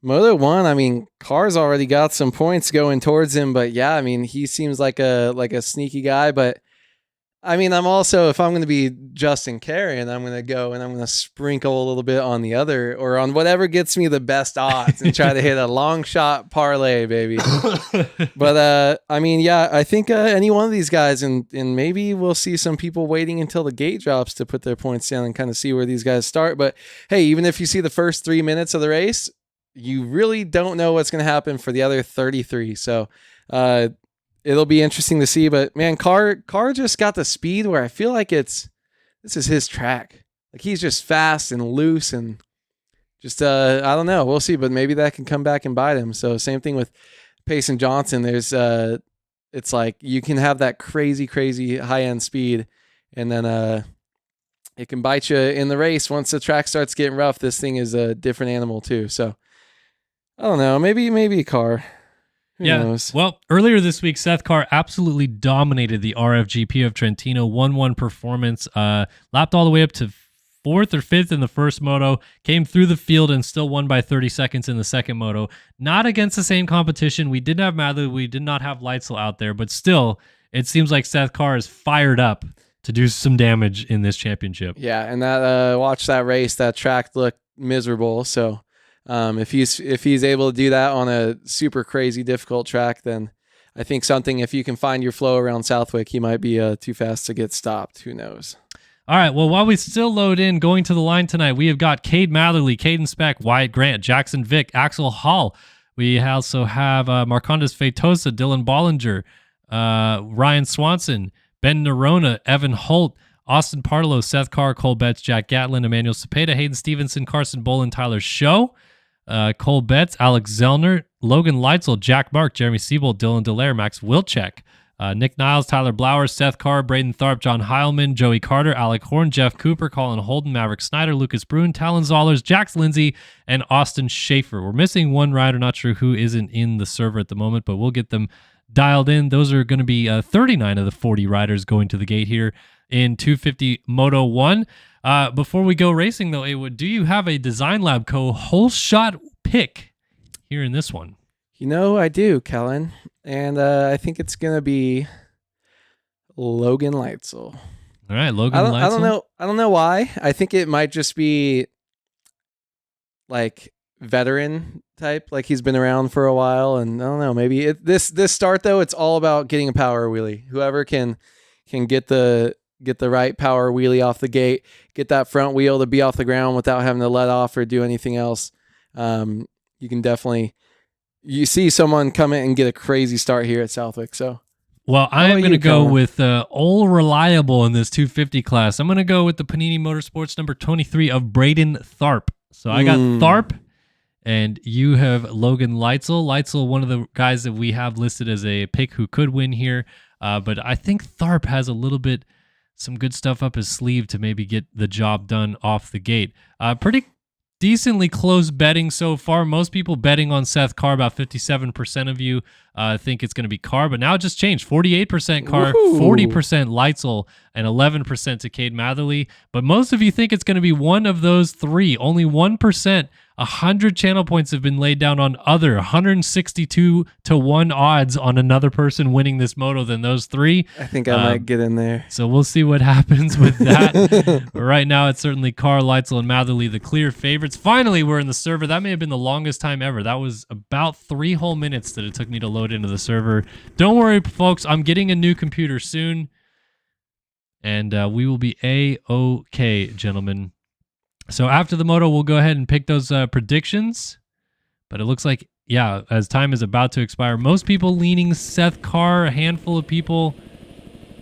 Moto 1, I mean, Carr's already got some points going towards him, but yeah, I mean, he seems like a sneaky guy, but I mean, I'm also, if I'm going to be Justin Carrion, I'm going to go and I'm going to sprinkle a little bit on the other, or on whatever gets me the best odds and try to hit a long shot parlay, baby. But, I mean, yeah, I think any one of these guys, and maybe we'll see some people waiting until the gate drops to put their points down and kind of see where these guys start. But hey, even if you see the first 3 minutes of the race, you really don't know what's going to happen for the other 33. So, it'll be interesting to see, but man, Carr just got the speed where I feel like this is his track. Like he's just fast and loose and just, I don't know. We'll see, but maybe that can come back and bite him. So same thing with Payson Johnson. There's, it's like you can have that crazy high end speed and then, it can bite you in the race. Once the track starts getting rough, this thing is a different animal too. So I don't know, maybe a Carr. Who knows? Well, earlier this week, Seth Carr absolutely dominated the RFGP of Trentino, 1-1 performance, lapped all the way up to 4th or 5th in the first moto, came through the field and still won by 30 seconds in the second moto. Not against the same competition. We didn't have Matherly, we did not have Leitzel out there, but still, it seems like Seth Carr is fired up to do some damage in this championship. Yeah, and that watch that race, that track looked miserable. So if he's able to do that on a super crazy difficult track, then I think if you can find your flow around Southwick, he might be too fast to get stopped. Who knows? All right, well, while we still load in, going to the line tonight, we have got Cade Matherly, Caden Speck, Wyatt Grant, Jackson Vick, Axel Hall. We also have Marcondes Feitosa, Dylan Bollinger, Ryan Swanson, Ben Nerona, Evan Holt, Austin Partlow, Seth Carr, Cole Betts, Jack Gatlin, Emmanuel Cepeda, Hayden Stevenson, Carson Bolin, Tyler Show, Cole Betts, Alex Zellner, Logan Leitzel, Jack Mark, Jeremy Siebold, Dylan Delaire, Max Wilczek, Nick Niles, Tyler Blauer, Seth Carr, Braden Tharp, John Heilman, Joey Carter, Alec Horn, Jeff Cooper, Colin Holden, Maverick Snyder, Lucas Bruin, Talon Zollers, Jax Lindsay, and Austin Schaefer. We're missing one rider, not sure who isn't in the server at the moment, but we'll get them dialed in. Those are going to be 39 of the 40 riders going to the gate here in 250 Moto 1. Before we go racing, though, Awood, do you have a Design Lab Co. whole shot pick here in this one? I do, Kellen. And I think it's going to be Logan Leitzel. All right, Logan Leitzel. I don't know why. I think it might just be like veteran type, like he's been around for a while, and I don't know, maybe this start though, it's all about getting a power wheelie. Whoever can get the right power wheelie off the gate, get that front wheel to be off the ground without having to let off or do anything else. You can definitely see someone come in and get a crazy start here at Southwick. So, well, I am going to go with all reliable in this 250 class. I'm going to go with the Panini Motorsports number 23 of Braden Tharp. So I got Tharp, and you have Logan Leitzel. Leitzel, one of the guys that we have listed as a pick who could win here. But I think Tharp has some good stuff up his sleeve to maybe get the job done off the gate. Pretty decently close betting so far. Most people betting on Seth Carr. About 57% of you think it's going to be Carr, but now it just changed. 48% Carr, 40% Leitzel, and 11% to Cade Matherly. But most of you think it's going to be one of those three. Only 1%. 100 channel points have been laid down on other 162 to 1 odds on another person winning this moto than those three. I think I might get in there. So we'll see what happens with that. But right now, it's certainly Carr, Leitzel, and Matherly, the clear favorites. Finally, we're in the server. That may have been the longest time ever. That was about 3 whole minutes that it took me to load into the server. Don't worry, folks. I'm getting a new computer soon, and we will be A-OK, gentlemen. So after the moto, we'll go ahead and pick those predictions. But it looks like, yeah, as time is about to expire, most people leaning Seth Carr, a handful of people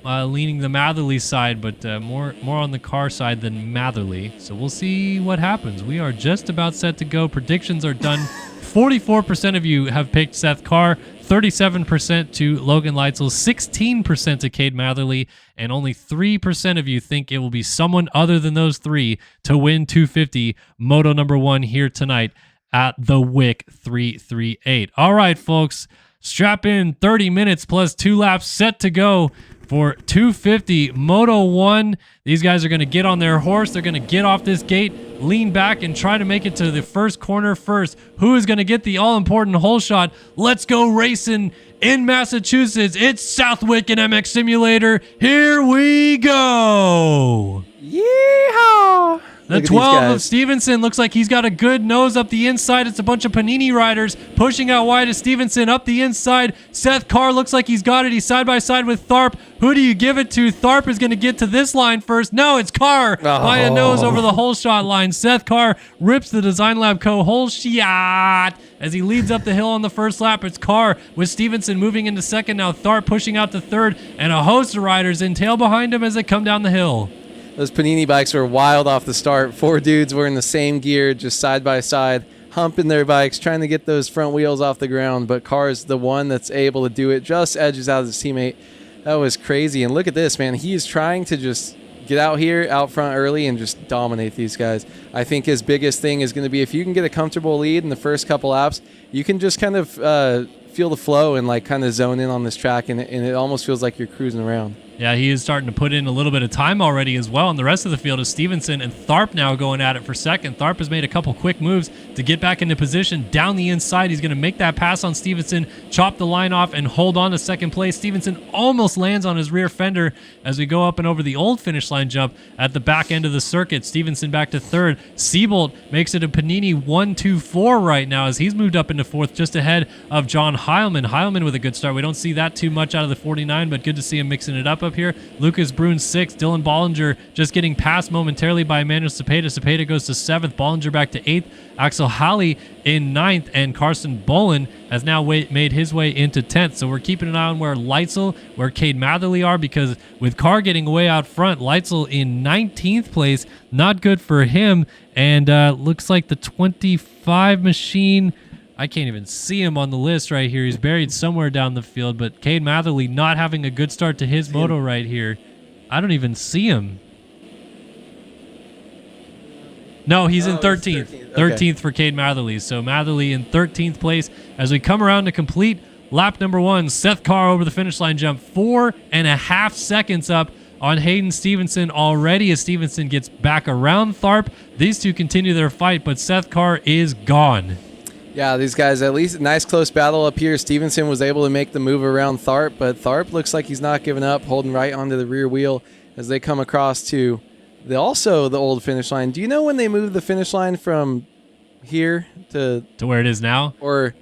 leaning the Matherly side, but more on the Carr side than Matherly. So we'll see what happens. We are just about set to go. Predictions are done. 44% of you have picked Seth Carr, 37% to Logan Leitzel, 16% to Cade Matherly, and only 3% of you think it will be someone other than those three to win 250 Moto number 1 here tonight at the Wick 338. All right, folks, strap in. 30 minutes plus 2 laps set to go for 250 Moto 1. These guys are going to get on their horse. They're going to get off this gate, lean back, and try to make it to the first corner first. Who is going to get the all-important hole shot? Let's go racing in Massachusetts. It's Southwick and MX Simulator. Here we go. Yeehaw! The 12 of Stevenson looks like he's got a good nose up the inside. It's a bunch of Panini riders pushing out wide of Stevenson up the inside. Seth Carr looks like he's got it. He's side by side with Tharp. Who do you give it to? Tharp is going to get to this line first. No, it's Carr by a nose over the hole shot line. Seth Carr rips the Design Lab Co. hole shot as he leads up the hill on the first lap. It's Carr with Stevenson moving into second. Now Tharp pushing out to third, and a host of riders in tail behind him as they come down the hill. Those Panini bikes were wild off the start. 4 dudes were in the same gear, just side by side, humping their bikes, trying to get those front wheels off the ground. But Carr's the one that's able to do it, just edges out his teammate. That was crazy. And look at this, man. He is trying to just get out here, out front early, and just dominate these guys. I think his biggest thing is going to be if you can get a comfortable lead in the first couple laps, you can just kind of feel the flow and like kind of zone in on this track, and it almost feels like you're cruising around. Yeah, he is starting to put in a little bit of time already as well. And the rest of the field is Stevenson and Tharp now going at it for second. Tharp has made a couple quick moves to get back into position down the inside. He's going to make that pass on Stevenson, chop the line off, and hold on to second place. Stevenson almost lands on his rear fender as we go up and over the old finish line jump at the back end of the circuit. Stevenson back to third. Siebold makes it a Panini 1-2-4 right now as he's moved up into fourth just ahead of John Heilman. Heilman with a good start. We don't see that too much out of the 49, but good to see him mixing it up here. Lucas Brune 6th. Dylan Bollinger just getting passed momentarily by Emmanuel Cepeda. Cepeda goes to 7th. Bollinger back to 8th. Axel Halley in 9th. And Carson Bolin has now made his way into 10th. So we're keeping an eye on where Leitzel, where Cade Matherly are, because with Carr getting way out front, Leitzel in 19th place. Not good for him. And looks like the 25 machine, I can't even see him on the list right here. He's buried somewhere down the field, but Cade Matherly not having a good start to his moto right here. I don't even see him. No, he's in 13th. 13th for Cade Matherly. So Matherly in 13th place as we come around to complete lap number 1. Seth Carr over the finish line jump 4.5 seconds up on Hayden Stevenson already as Stevenson gets back around Tharp. These two continue their fight, but Seth Carr is gone. Yeah, these guys, at least a nice close battle up here. Stevenson was able to make the move around Tharp, but Tharp looks like he's not giving up, holding right onto the rear wheel as they come across to the old finish line. Do you know when they moved the finish line from here to where it is now? Or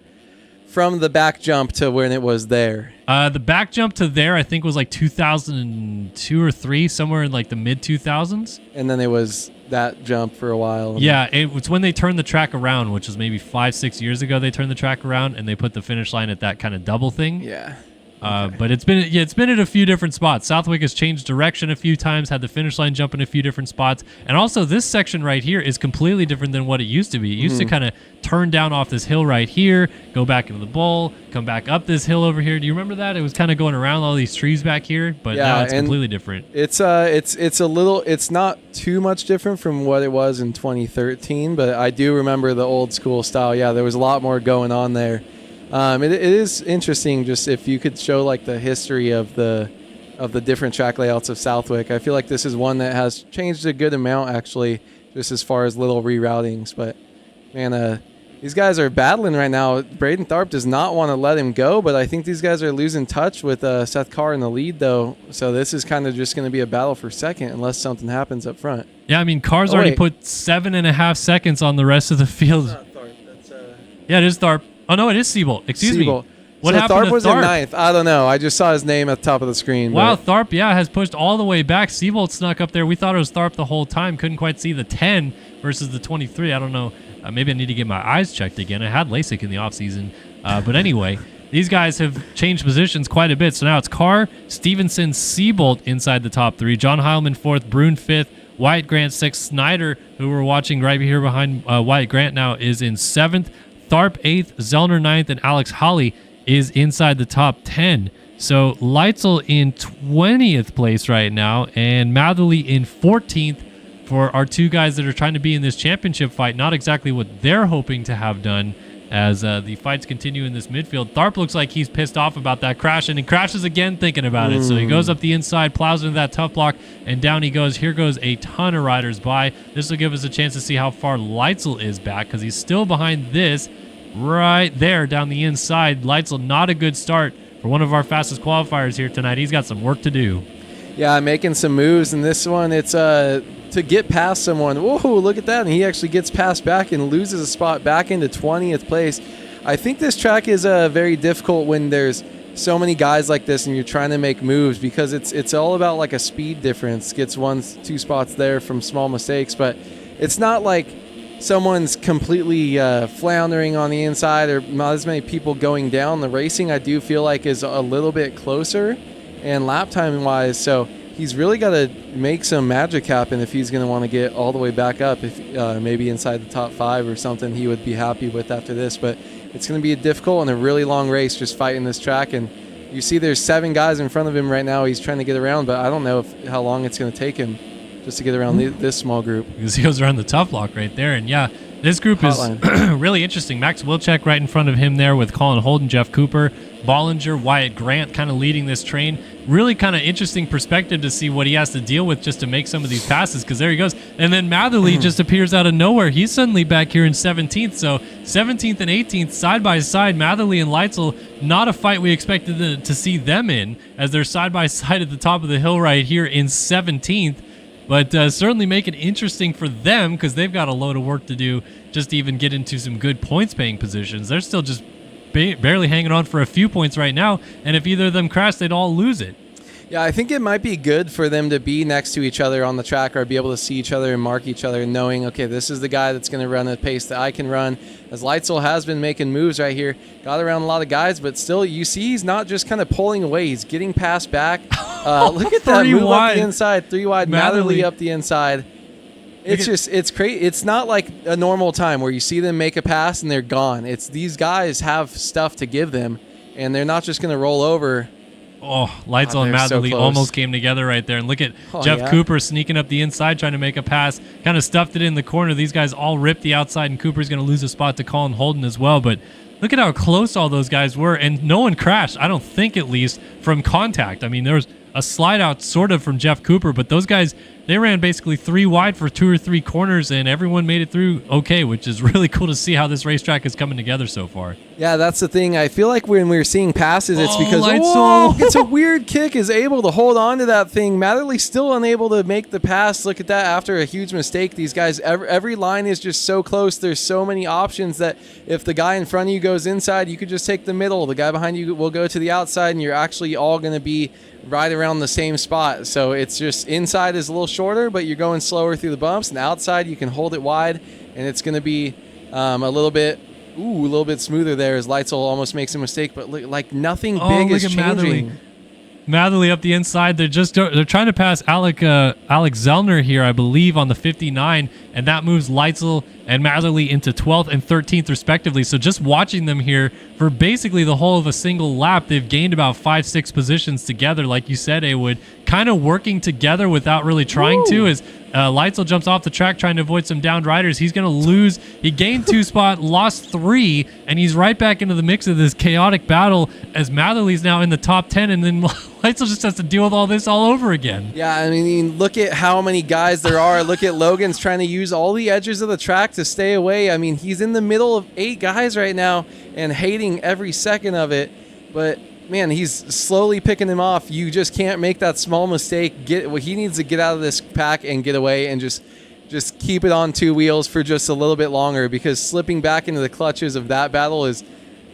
from the back jump to when it was there? The back jump to there, I think, was like 2002 or 3, somewhere in like the mid-2000s. And then it was that jump for a while. Yeah, it was when they turned the track around, which was maybe 5-6 years ago. They turned the track around and they put the finish line at that kind of double thing. Yeah. Okay. But it's been at a few different spots. Southwick has changed direction a few times, had the finish line jump in a few different spots, and also this section right here is completely different than what it used to be. It used to kind of turn down off this hill right here, go back into the bowl, come back up this hill over here. Do you remember that? It was kind of going around all these trees back here, but now it's completely different. It's not too much different from what it was in 2013, but I do remember the old school style. Yeah, there was a lot more going on there. It is interesting just if you could show like the history of the different track layouts of Southwick. I feel like this is one that has changed a good amount actually, just as far as little reroutings. But man, these guys are battling right now. Braden Tharp does not want to let him go, but I think these guys are losing touch with Seth Carr in the lead though. So this is kind of just going to be a battle for second unless something happens up front. Yeah, I mean Carr's already put 7.5 seconds on the rest of the field. That's not Tharp. That's yeah, it is Tharp. Oh, no, it is Siebold. Excuse me. What so happened Tharp to was Tharp? in 9th. I don't know. I just saw his name at the top of the screen. Wow, Tharp, has pushed all the way back. Siebold snuck up there. We thought it was Tharp the whole time. Couldn't quite see the 10 versus the 23. I don't know. Maybe I need to get my eyes checked again. I had LASIK in the offseason. But anyway, these guys have changed positions quite a bit. So now it's Carr, Stevenson, Siebold inside the top 3. John Heilman 4th, Brune 5th, Wyatt Grant 6th. Snyder, who we're watching right here behind Wyatt Grant now, is in 7th. Tharp 8th, Zellner 9th, and Alex Holly is inside the top 10. So Leitzel in 20th place right now, and Matherly in 14th for our two guys that are trying to be in this championship fight. Not exactly what they're hoping to have done as the fights continue in this midfield. Tharp looks like he's pissed off about that crash, and he crashes again thinking about it. So he goes up the inside, plows into that tough block, and down he goes. Here goes a ton of riders by. This will give us a chance to see how far Leitzel is back because he's still behind this right there down the inside. Leitzel, not a good start for one of our fastest qualifiers here tonight. He's got some work to do. Yeah, making some moves in this one. It's to get past someone. Whoa, look at that. And he actually gets passed back and loses a spot back into 20th place. I think this track is very difficult when there's so many guys like this and you're trying to make moves because it's all about like a speed difference. Gets 1-2 spots there from small mistakes, but it's not like someone's completely floundering on the inside or not as many people going down. The racing I do feel like is a little bit closer and lap time wise, so he's really got to make some magic happen if he's going to want to get all the way back up. If maybe inside the top 5 or something he would be happy with after this, but it's going to be a difficult and a really long race just fighting this track. And you see there's 7 guys in front of him right now. He's trying to get around, but I don't know how long it's going to take him just to get around this small group. Because he goes around the tough block right there. And yeah, This group Hotline. is really interesting. Max Wilczek right in front of him there with Colin Holden, Jeff Cooper, Bollinger, Wyatt Grant kind of leading this train. Really kind of interesting perspective to see what he has to deal with just to make some of these passes, because there he goes. And then Matherly just appears out of nowhere. He's suddenly back here in 17th. So 17th and 18th side by side, Matherly and Leitzel, not a fight we expected to see them in, as they're side by side at the top of the hill right here in 17th. But certainly make it interesting for them, because they've got a load of work to do just to even get into some good points-paying positions. They're still just barely hanging on for a few points right now, and if either of them crash, they'd all lose it. Yeah, I think it might be good for them to be next to each other on the track, or be able to see each other and mark each other, knowing, okay, this is the guy that's going to run a pace that I can run. As Leitzel has been making moves right here, got around a lot of guys, but still, you see he's not just kind of pulling away. He's getting passed back. Look at that move up the inside, 3 wide, Matherly up the inside. It's crazy. It's not like a normal time where you see them make a pass and they're gone. It's these guys have stuff to give them, and they're not just going to roll over. Oh, Leitzel and Matherly almost came together right there. And look at Jeff Cooper sneaking up the inside, trying to make a pass. Kind of stuffed it in the corner. These guys all ripped the outside, and Cooper's going to lose a spot to Colin Holden as well. But look at how close all those guys were, and no one crashed, I don't think, at least, from contact. I mean, there was a slide out sort of from Jeff Cooper, but those guys, they ran basically 3 wide for 2 or 3 corners, and everyone made it through okay, which is really cool to see how this racetrack is coming together so far. Yeah, that's the thing. I feel like when we're seeing passes, it's because it's a weird kick, is able to hold on to that thing. Matherly's still unable to make the pass. Look at that after a huge mistake. These guys, every line is just so close. There's so many options that if the guy in front of you goes inside, you could just take the middle. The guy behind you will go to the outside, and you're actually all going to be right around the same spot. So it's just inside is a little shorter, but you're going slower through the bumps, and outside you can hold it wide, and it's going to be a little bit smoother there, as Leitzel almost makes a mistake, but look, like nothing big is changing. Matherly up the inside. They're trying to pass Alex Zellner here, I believe, on the 59, and that moves Leitzel and Matherly into 12th and 13th respectively. So just watching them here for basically the whole of a single lap, they've gained about 5-6 positions together, like you said, Awood, kind of working together without really trying to, as Leitzel jumps off the track trying to avoid some downed riders. He's going to lose. He gained 2 spots, lost 3, and he's right back into the mix of this chaotic battle, as Matherly's now in the top 10, and then Leitzel just has to deal with all this all over again. Yeah, I mean, look at how many guys there are. Look at Logan's trying to use all the edges of the track to stay away. I mean, he's in the middle of 8 guys right now and hating every second of it. But, man, he's slowly picking him off. You just can't make that small mistake. He needs to get out of this pack and get away and just keep it on 2 wheels for just a little bit longer, because slipping back into the clutches of that battle is,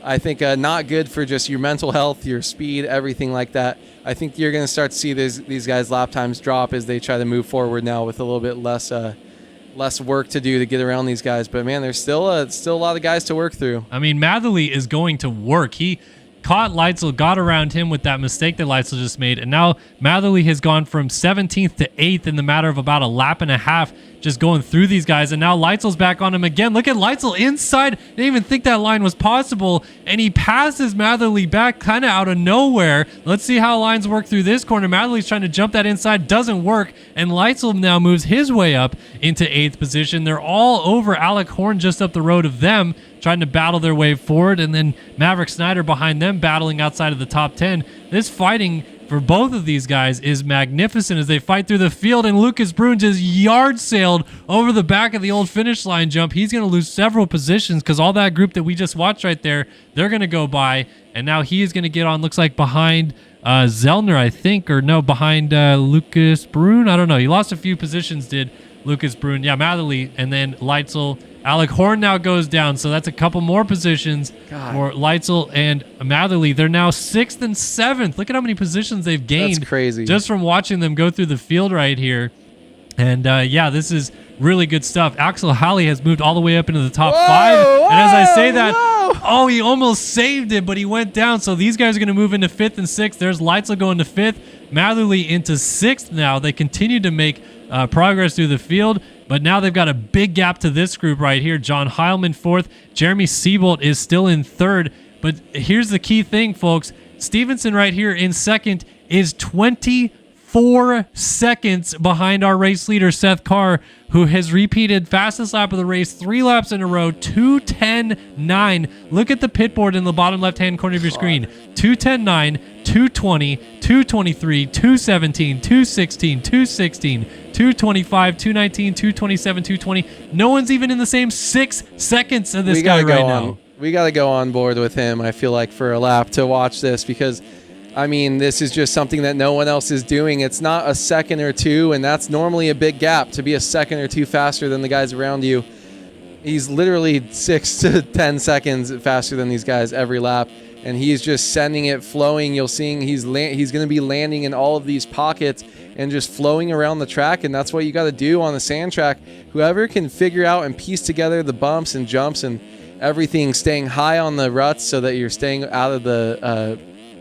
I think, not good for just your mental health, your speed, everything like that. I think you're going to start to see these guys' lap times drop as they try to move forward now with a little bit less work to do to get around these guys. But, man, there's still a lot of guys to work through. I mean, Matherly is going to work. He caught Leitzel, got around him with that mistake that Leitzel just made, and now Matherly has gone from 17th to 8th in the matter of about a lap and a half, just going through these guys, and now Leitzel's back on him again. Look at Leitzel inside. Didn't even think that line was possible, and he passes Matherly back kind of out of nowhere. Let's see how lines work through this corner. Matherly's trying to jump that inside, doesn't work, and Leitzel now moves his way up into 8th position. They're all over Alec Horn just up the road of them, trying to battle their way forward, and then Maverick Snyder behind them battling outside of the top 10. This fighting for both of these guys is magnificent as they fight through the field, and Lucas Bruin just yard sailed over the back of the old finish line jump. He's going to lose several positions because all that group that we just watched right there, they're going to go by, and now he is going to get on, looks like behind Zellner, I think, or no, behind Lucas Bruin. I don't know. He lost a few positions, did Lucas Bruin. Yeah, Matherly, and then Leitzel. Alec Horn now goes down, so that's a couple more positions for Leitzel and Matherly. They're now 6th and 7th. Look at how many positions they've gained. That's crazy. Just from watching them go through the field right here. And, yeah, this is really good stuff. Axel Halley has moved all the way up into the top 5. And as I say that, he almost saved it, but he went down. So these guys are going to move into 5th and 6th. There's Leitzel going to 5th. Matherly into 6th now. They continue to make progress through the field, but now they've got a big gap to this group right here. John Heilman 4th. Jeremy Siebold is still in 3rd. But here's the key thing, folks. Stevenson right here in 2nd is 24 4 seconds behind our race leader, Seth Carr, who has repeated fastest lap of the race 3 laps in a row, 2:10.9. Look at the pit board in the bottom left-hand corner of your screen. 2:10.9, 2:20, 2:23, 2:17, 2:16, 2:16, 2:25, 2:19, 2:27, 2:20. No one's even in the same 6 seconds of this guy right now. We got to go on board with him, I feel like, for a lap to watch this, because I mean, this is just something that no one else is doing. It's not a second or two, and that's normally a big gap to be a second or two faster than the guys around you. He's literally 6 to 10 seconds faster than these guys every lap, and he's just sending it flowing. You'll see he's going to be landing in all of these pockets and just flowing around the track, and that's what you got to do on the sand track. Whoever can figure out and piece together the bumps and jumps and everything, staying high on the ruts so that you're staying out of the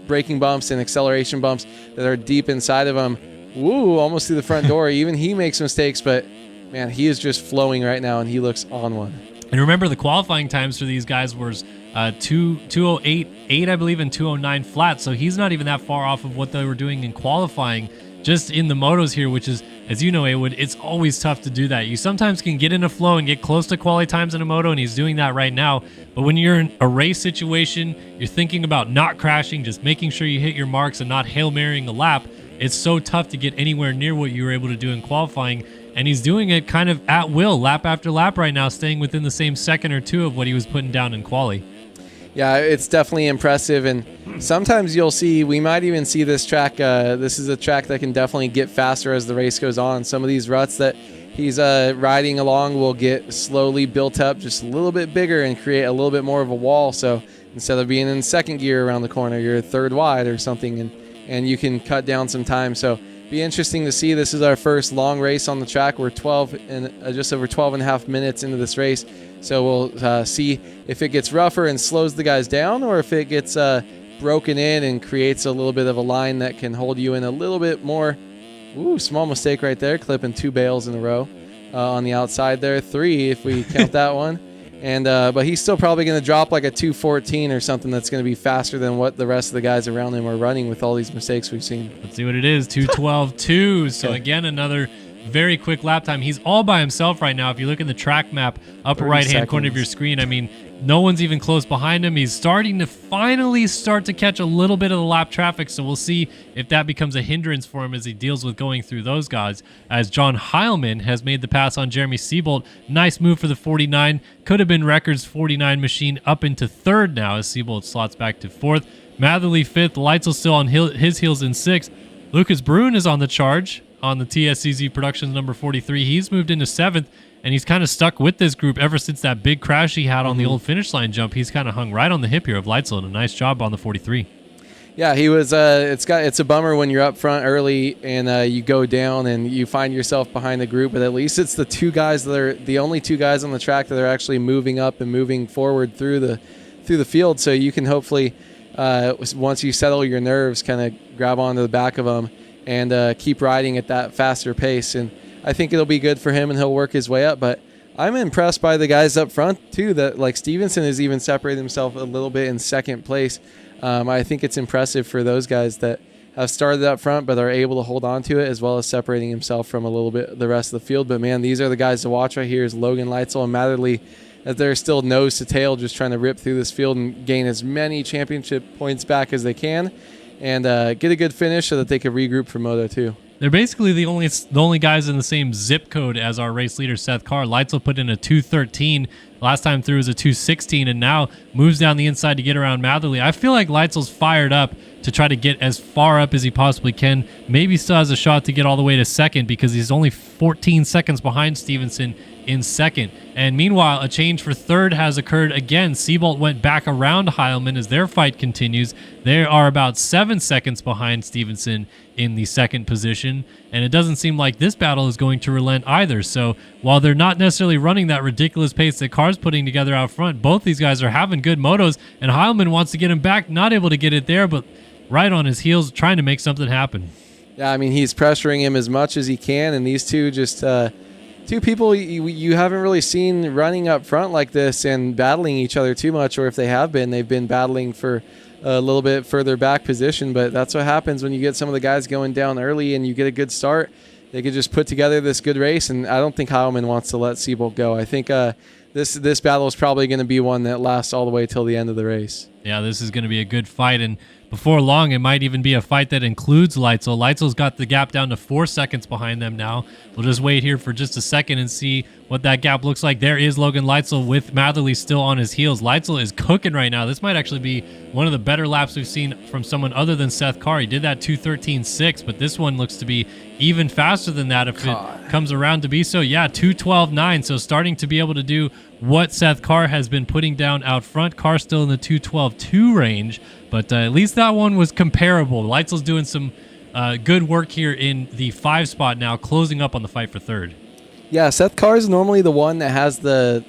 braking bumps and acceleration bumps that are deep inside of him. Woo, almost through the front door. Even he makes mistakes, but man, he is just flowing right now, and he looks on one. And remember, the qualifying times for these guys was 2:08.8, I believe, and 2:09 flat. So he's not even that far off of what they were doing in qualifying. Just in the motos here, which is, as you know, Awood, it's always tough to do that. You sometimes can get in a flow and get close to quality times in a moto, and he's doing that right now. But when you're in a race situation, you're thinking about not crashing, just making sure you hit your marks and not Hail Marying a lap. It's so tough to get anywhere near what you were able to do in qualifying, and he's doing it kind of at will, lap after lap right now, staying within the same second or two of what he was putting down in quali. Yeah, it's definitely impressive, and sometimes you'll see, we might even see this track, this is a track that can definitely get faster as the race goes on. Some of these ruts that he's riding along will get slowly built up just a little bit bigger and create a little bit more of a wall. So instead of being in second gear around the corner, you're third wide or something, and you can cut down some time. So be interesting to see. This is our first long race on the track. We're just over 12 and a half minutes into this race. So we'll see if it gets rougher and slows the guys down, or if it gets broken in and creates a little bit of a line that can hold you in a little bit more. Ooh, small mistake right there, clipping 2 bales in a row on the outside there. 3 if we count that one. And but he's still probably going to drop like a 2:14 or something that's going to be faster than what the rest of the guys around him are running with all these mistakes we've seen. Let's see what it is, 2:12.2. So again, another very quick lap time. He's all by himself right now. If you look in the track map, upper right-hand corner of your screen, I mean, no one's even close behind him. He's starting to finally to catch a little bit of the lap traffic, so we'll see if that becomes a hindrance for him as he deals with going through those guys. As John Heilman has made the pass on Jeremy Seabolt. Nice move for the 49. Could have been Record's 49 machine up into third now as Seabolt slots back to fourth. Matherly fifth. Leitzel still on his heels in sixth. Lucas Bruin is on the charge on the TSCZ Productions number 43. He's moved into seventh, and he's kind of stuck with this group ever since that big crash he had on the old finish line jump. He's kind of hung right on the hip here of Leitzel, and a nice job on the 43. Yeah, he was. It's a bummer when you're up front early and you go down and you find yourself behind the group. But at least it's the two guys that are the only two guys on the track that are actually moving up and moving forward through the field. So you can hopefully, once you settle your nerves, kind of grab onto the back of them and keep riding at that faster pace. And I think it'll be good for him, and he'll work his way up. But I'm impressed by the guys up front too. That like Stevenson has even separated himself a little bit in second place. I think it's impressive for those guys that have started up front but are able to hold on to it, as well as separating himself from a little bit the rest of the field. But man, these are the guys to watch right here, is Logan Leitzel and Matherly, as they're still nose to tail just trying to rip through this field and gain as many championship points back as they can and get a good finish so that they can regroup for Moto 2. They're basically the only guys in the same zip code as our race leader, Seth Carr. Leitzel put in a 2:13. Last time through was a 2:16, and now moves down the inside to get around Matherly. I feel like Leitzel's fired up to try to get as far up as he possibly can. Maybe still has a shot to get all the way to second because he's only 14 seconds behind Stevenson in second. And meanwhile, a change for third has occurred again. Seabolt went back around Heilman as their fight continues. They are about 7 seconds behind Stevenson in the second position, and it doesn't seem like this battle is going to relent either. So while they're not necessarily running that ridiculous pace that Carr's putting together out front, both these guys are having good motos, and Heilman wants to get him back, not able to get it there, but right on his heels trying to make something happen. Yeah, I mean, he's pressuring him as much as he can, and these two just two people you haven't really seen running up front like this and battling each other too much, or if they have been, they've been battling for a little bit further back position. But that's what happens when you get some of the guys going down early and you get a good start. They could just put together this good race, and I don't think Heilman wants to let Seabolt go. I think this battle is probably going to be one that lasts all the way till the end of the race. Yeah, this is going to be a good fight, and before long, it might even be a fight that includes Leitzel. Leitzel's got the gap down to 4 seconds behind them now. We'll just wait here for just a second and see what that gap looks like. There is Logan Leitzel with Matherly still on his heels. Leitzel is cooking right now. This might actually be one of the better laps we've seen from someone other than Seth Carr. He did that 2:13.6, but this one looks to be even faster than that if it comes around to be so. Yeah, 2:12.9, so starting to be able to do what Seth Carr has been putting down out front. Carr still in the 2:12.2 range, but at least that one was comparable. Leitzel's doing some good work here in the 5 spot now, closing up on the fight for third. Yeah, Seth Carr is normally the one that has the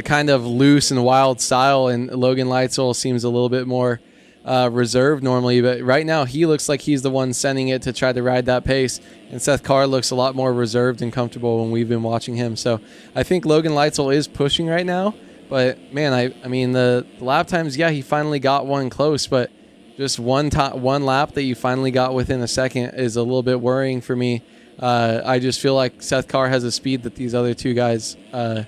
kind of loose and wild style, and Logan Leitzel seems a little bit more reserved normally. But right now, he looks like he's the one sending it to try to ride that pace, and Seth Carr looks a lot more reserved and comfortable when we've been watching him. So I think Logan Leitzel is pushing right now. But man, I mean the lap times, yeah, he finally got one close, but just one lap that you finally got within a second is a little bit worrying for me. I just feel like Seth Carr has a speed that these other two guys that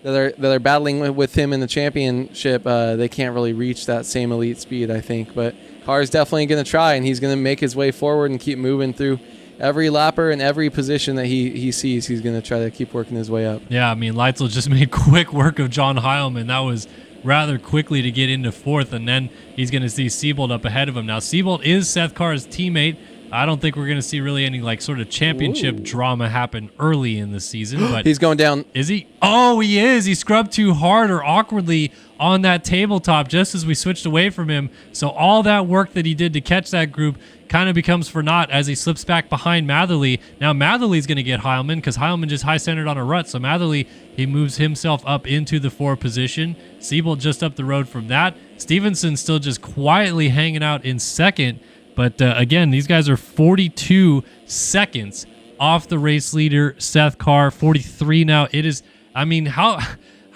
are battling with him in the championship, they can't really reach that same elite speed, I think. But Carr's definitely going to try, and he's going to make his way forward and keep moving through every lapper and every position that he sees. He's going to try to keep working his way up. Yeah, I mean, Leitzel just made quick work of John Heilman. That was rather quickly to get into fourth, and then he's going to see Seabolt up ahead of him. Now, Seabolt is Seth Carr's teammate. I don't think we're going to see really any like sort of championship drama happen early in the season. But he's going down. Is he? Oh, he is. He scrubbed too hard or awkwardly on that tabletop just as we switched away from him. So all that work that he did to catch that group kind of becomes for naught as he slips back behind Matherly. Now Matherly's going to get Heilman because Heilman just high-centered on a rut. So Matherly, he moves himself up into the 4 position. Seabolt just up the road from that. Stevenson still just quietly hanging out in second. But again, these guys are 42 seconds off the race leader, Seth Carr, 43 now. It is, I mean, how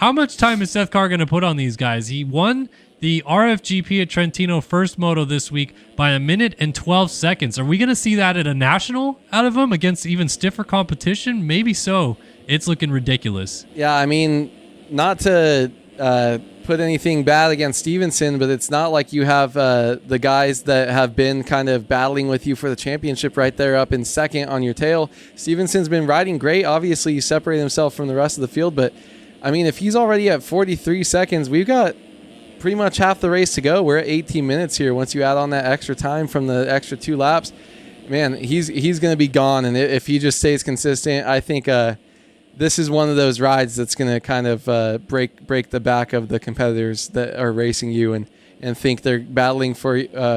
much time is Seth Carr going to put on these guys? He won the RFGP at Trentino first moto this week by 1 minute and 12 seconds. Are we going to see that at a national out of him against even stiffer competition? Maybe so. It's looking ridiculous. Yeah, I mean, not to put anything bad against Stevenson, but it's not like you have the guys that have been kind of battling with you for the championship right there up in second on your tail. Stevenson's been riding great. Obviously, he separated himself from the rest of the field, but I mean, if he's already at 43 seconds, we've got pretty much half the race to go. We're at 18 minutes here. Once you add on that extra time from the extra 2 laps, man, he's going to be gone. And if he just stays consistent, I think this is one of those rides that's going to kind of break the back of the competitors that are racing you and think they're battling for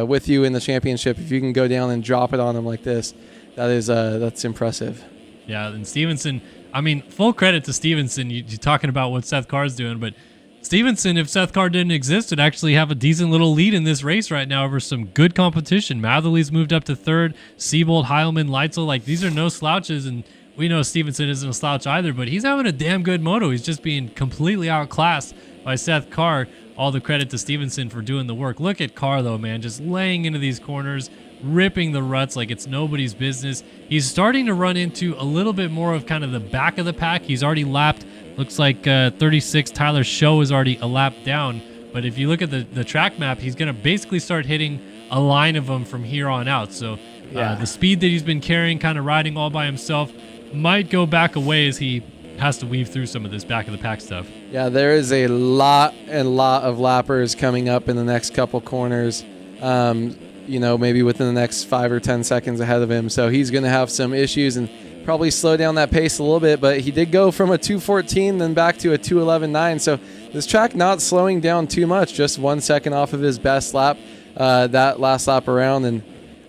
with you in the championship. If you can go down and drop it on them like this, that's impressive. Yeah, and Stevenson, I mean, full credit to Stevenson. You're talking about what Seth Carr's doing, but Stevenson, if Seth Carr didn't exist, would actually have a decent little lead in this race right now over some good competition. Matherly's moved up to third. Seabolt, Heilman, Leitzel, like these are no slouches, and we know Stevenson isn't a slouch either, but he's having a damn good moto. He's just being completely outclassed by Seth Carr. All the credit to Stevenson for doing the work. Look at Carr, though, man, just laying into these corners, ripping the ruts like it's nobody's business. He's starting to run into a little bit more of kind of the back of the pack. He's already lapped, looks like 36. Tyler Show is already a lap down. But if you look at the track map, he's going to basically start hitting a line of them from here on out. So the speed that he's been carrying, kind of riding all by himself, might go back away as he has to weave through some of this back of the pack stuff. Yeah, there is a lot of lappers coming up in the next couple corners. Maybe within the next 5 or 10 seconds ahead of him. So he's going to have some issues and probably slow down that pace a little bit. But he did go from a 2:14 then back to a 2:11.9. So this track not slowing down too much, just 1 second off of his best lap, that last lap around. And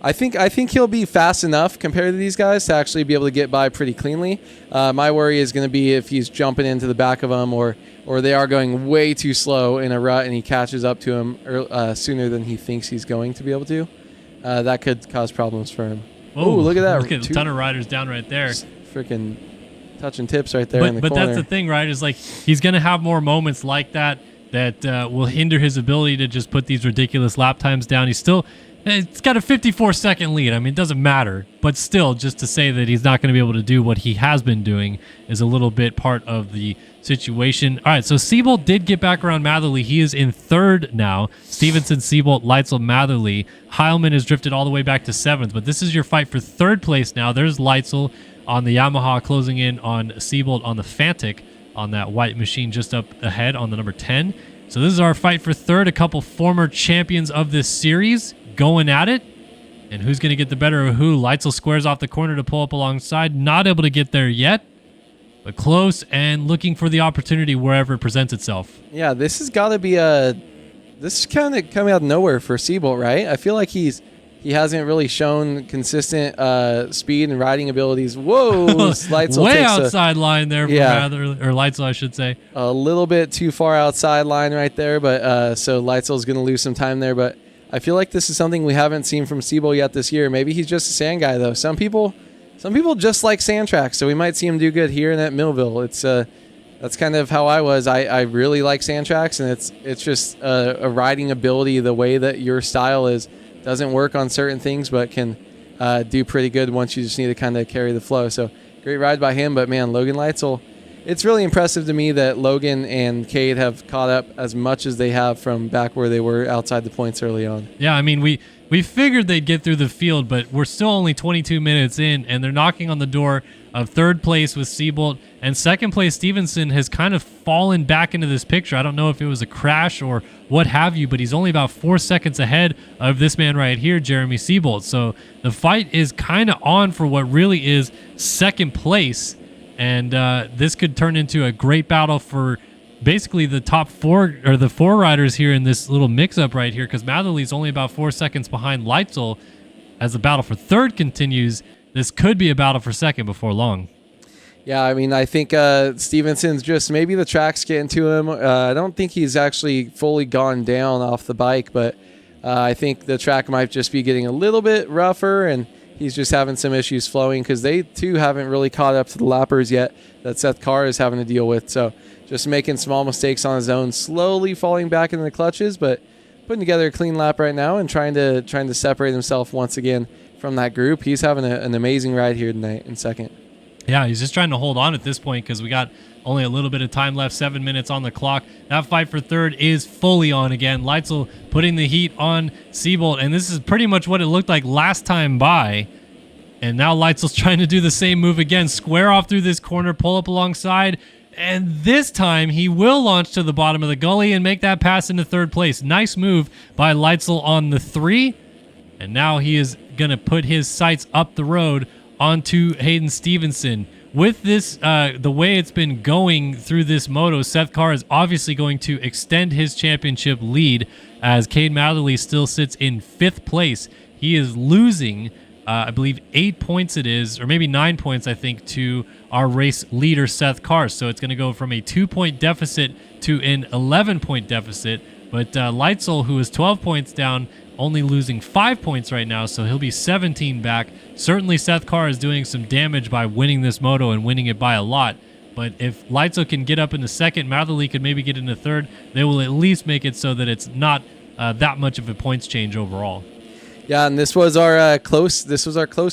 I think he'll be fast enough compared to these guys to actually be able to get by pretty cleanly. My worry is going to be if he's jumping into the back of them or they are going way too slow in a rut and he catches up to him sooner than he thinks he's going to be able to. That could cause problems for him. Oh, look at that. Look at a ton of riders down right there. Freaking touching tips right there in the corner. But that's the thing, right, is like he's going to have more moments like that that will hinder his ability to just put these ridiculous lap times down. It's got a 54-second lead. I mean, it doesn't matter, but still, just to say that he's not going to be able to do what he has been doing is a little bit part of the situation. All right, so Seabolt did get back around Matherly. He is in third now. Stevenson, Seabolt, Leitzel, Matherly. Heilman has drifted all the way back to seventh, but this is your fight for third place now. There's Leitzel on the Yamaha closing in on Seabolt on the Fantic on that white machine just up ahead on the number 10. So this is our fight for third. A couple former champions of this series going at it. And who's going to get the better of who? Leitzel squares off the corner to pull up alongside. Not able to get there yet, but close and looking for the opportunity wherever it presents itself. Yeah, this has got to be this is kind of coming out of nowhere for Seabolt, right? I feel like he hasn't really shown consistent speed and riding abilities. Whoa, Leitzel way outside line there for Leitzel, I should say. A little bit too far outside line right there, but so Leitzel's going to lose some time there, but I feel like this is something we haven't seen from Seabolt yet this year. Maybe he's just a sand guy, though. Some people just like sand tracks, so we might see him do good here and at Millville. That's kind of how I was. I really like sand tracks, and it's just a riding ability. The way that your style is doesn't work on certain things, but can do pretty good once you just need to kind of carry the flow. So great ride by him, but man, Logan Leitzel. It's really impressive to me that Logan and Cade have caught up as much as they have from back where they were outside the points early on. Yeah, I mean, we figured they'd get through the field, but we're still only 22 minutes in, and they're knocking on the door of third place with Seabolt. And second place, Stevenson has kind of fallen back into this picture. I don't know if it was a crash or what have you, but he's only about 4 seconds ahead of this man right here, Jeremy Seabolt. So the fight is kind of on for what really is second place. And this could turn into a great battle for basically the top four, or the four riders here in this little mix-up right here, because Matherly's only about 4 seconds behind Leitzel. As the battle for third continues, this could be a battle for second before long. Yeah, I mean, I think Stevenson's just maybe the track's getting to him. I don't think he's actually fully gone down off the bike, but I think the track might just be getting a little bit rougher, and he's just having some issues flowing because they, too, haven't really caught up to the lappers yet that Seth Carr is having to deal with. So just making small mistakes on his own, slowly falling back into the clutches, but putting together a clean lap right now and trying to separate himself once again from that group. He's having an amazing ride here tonight in second. Yeah, he's just trying to hold on at this point because we got only a little bit of time left, 7 minutes on the clock. That fight for third is fully on again. Leitzel putting the heat on Seabolt, and this is pretty much what it looked like last time by. And now Leitzel's trying to do the same move again, square off through this corner, pull up alongside, and this time he will launch to the bottom of the gully and make that pass into third place. Nice move by Leitzel on the 3, and now he is going to put his sights up the road onto Hayden Stevenson. With this, the way it's been going through this moto, Seth Carr is obviously going to extend his championship lead as Cade Matherly still sits in 5th place. He is losing, I believe, 8 points it is, or maybe 9 points, I think, to our race leader, Seth Carr. So it's going to go from a 2-point deficit to an 11-point deficit. But Leitzel, who is 12 points down, only losing 5 points right now, so he'll be 17 back. Certainly Seth Carr is doing some damage by winning this moto and winning it by a lot. But if Leitzel can get up into second, Matherly could maybe get into third, they will at least make it so that it's not that much of a points change overall. Yeah, and this was our close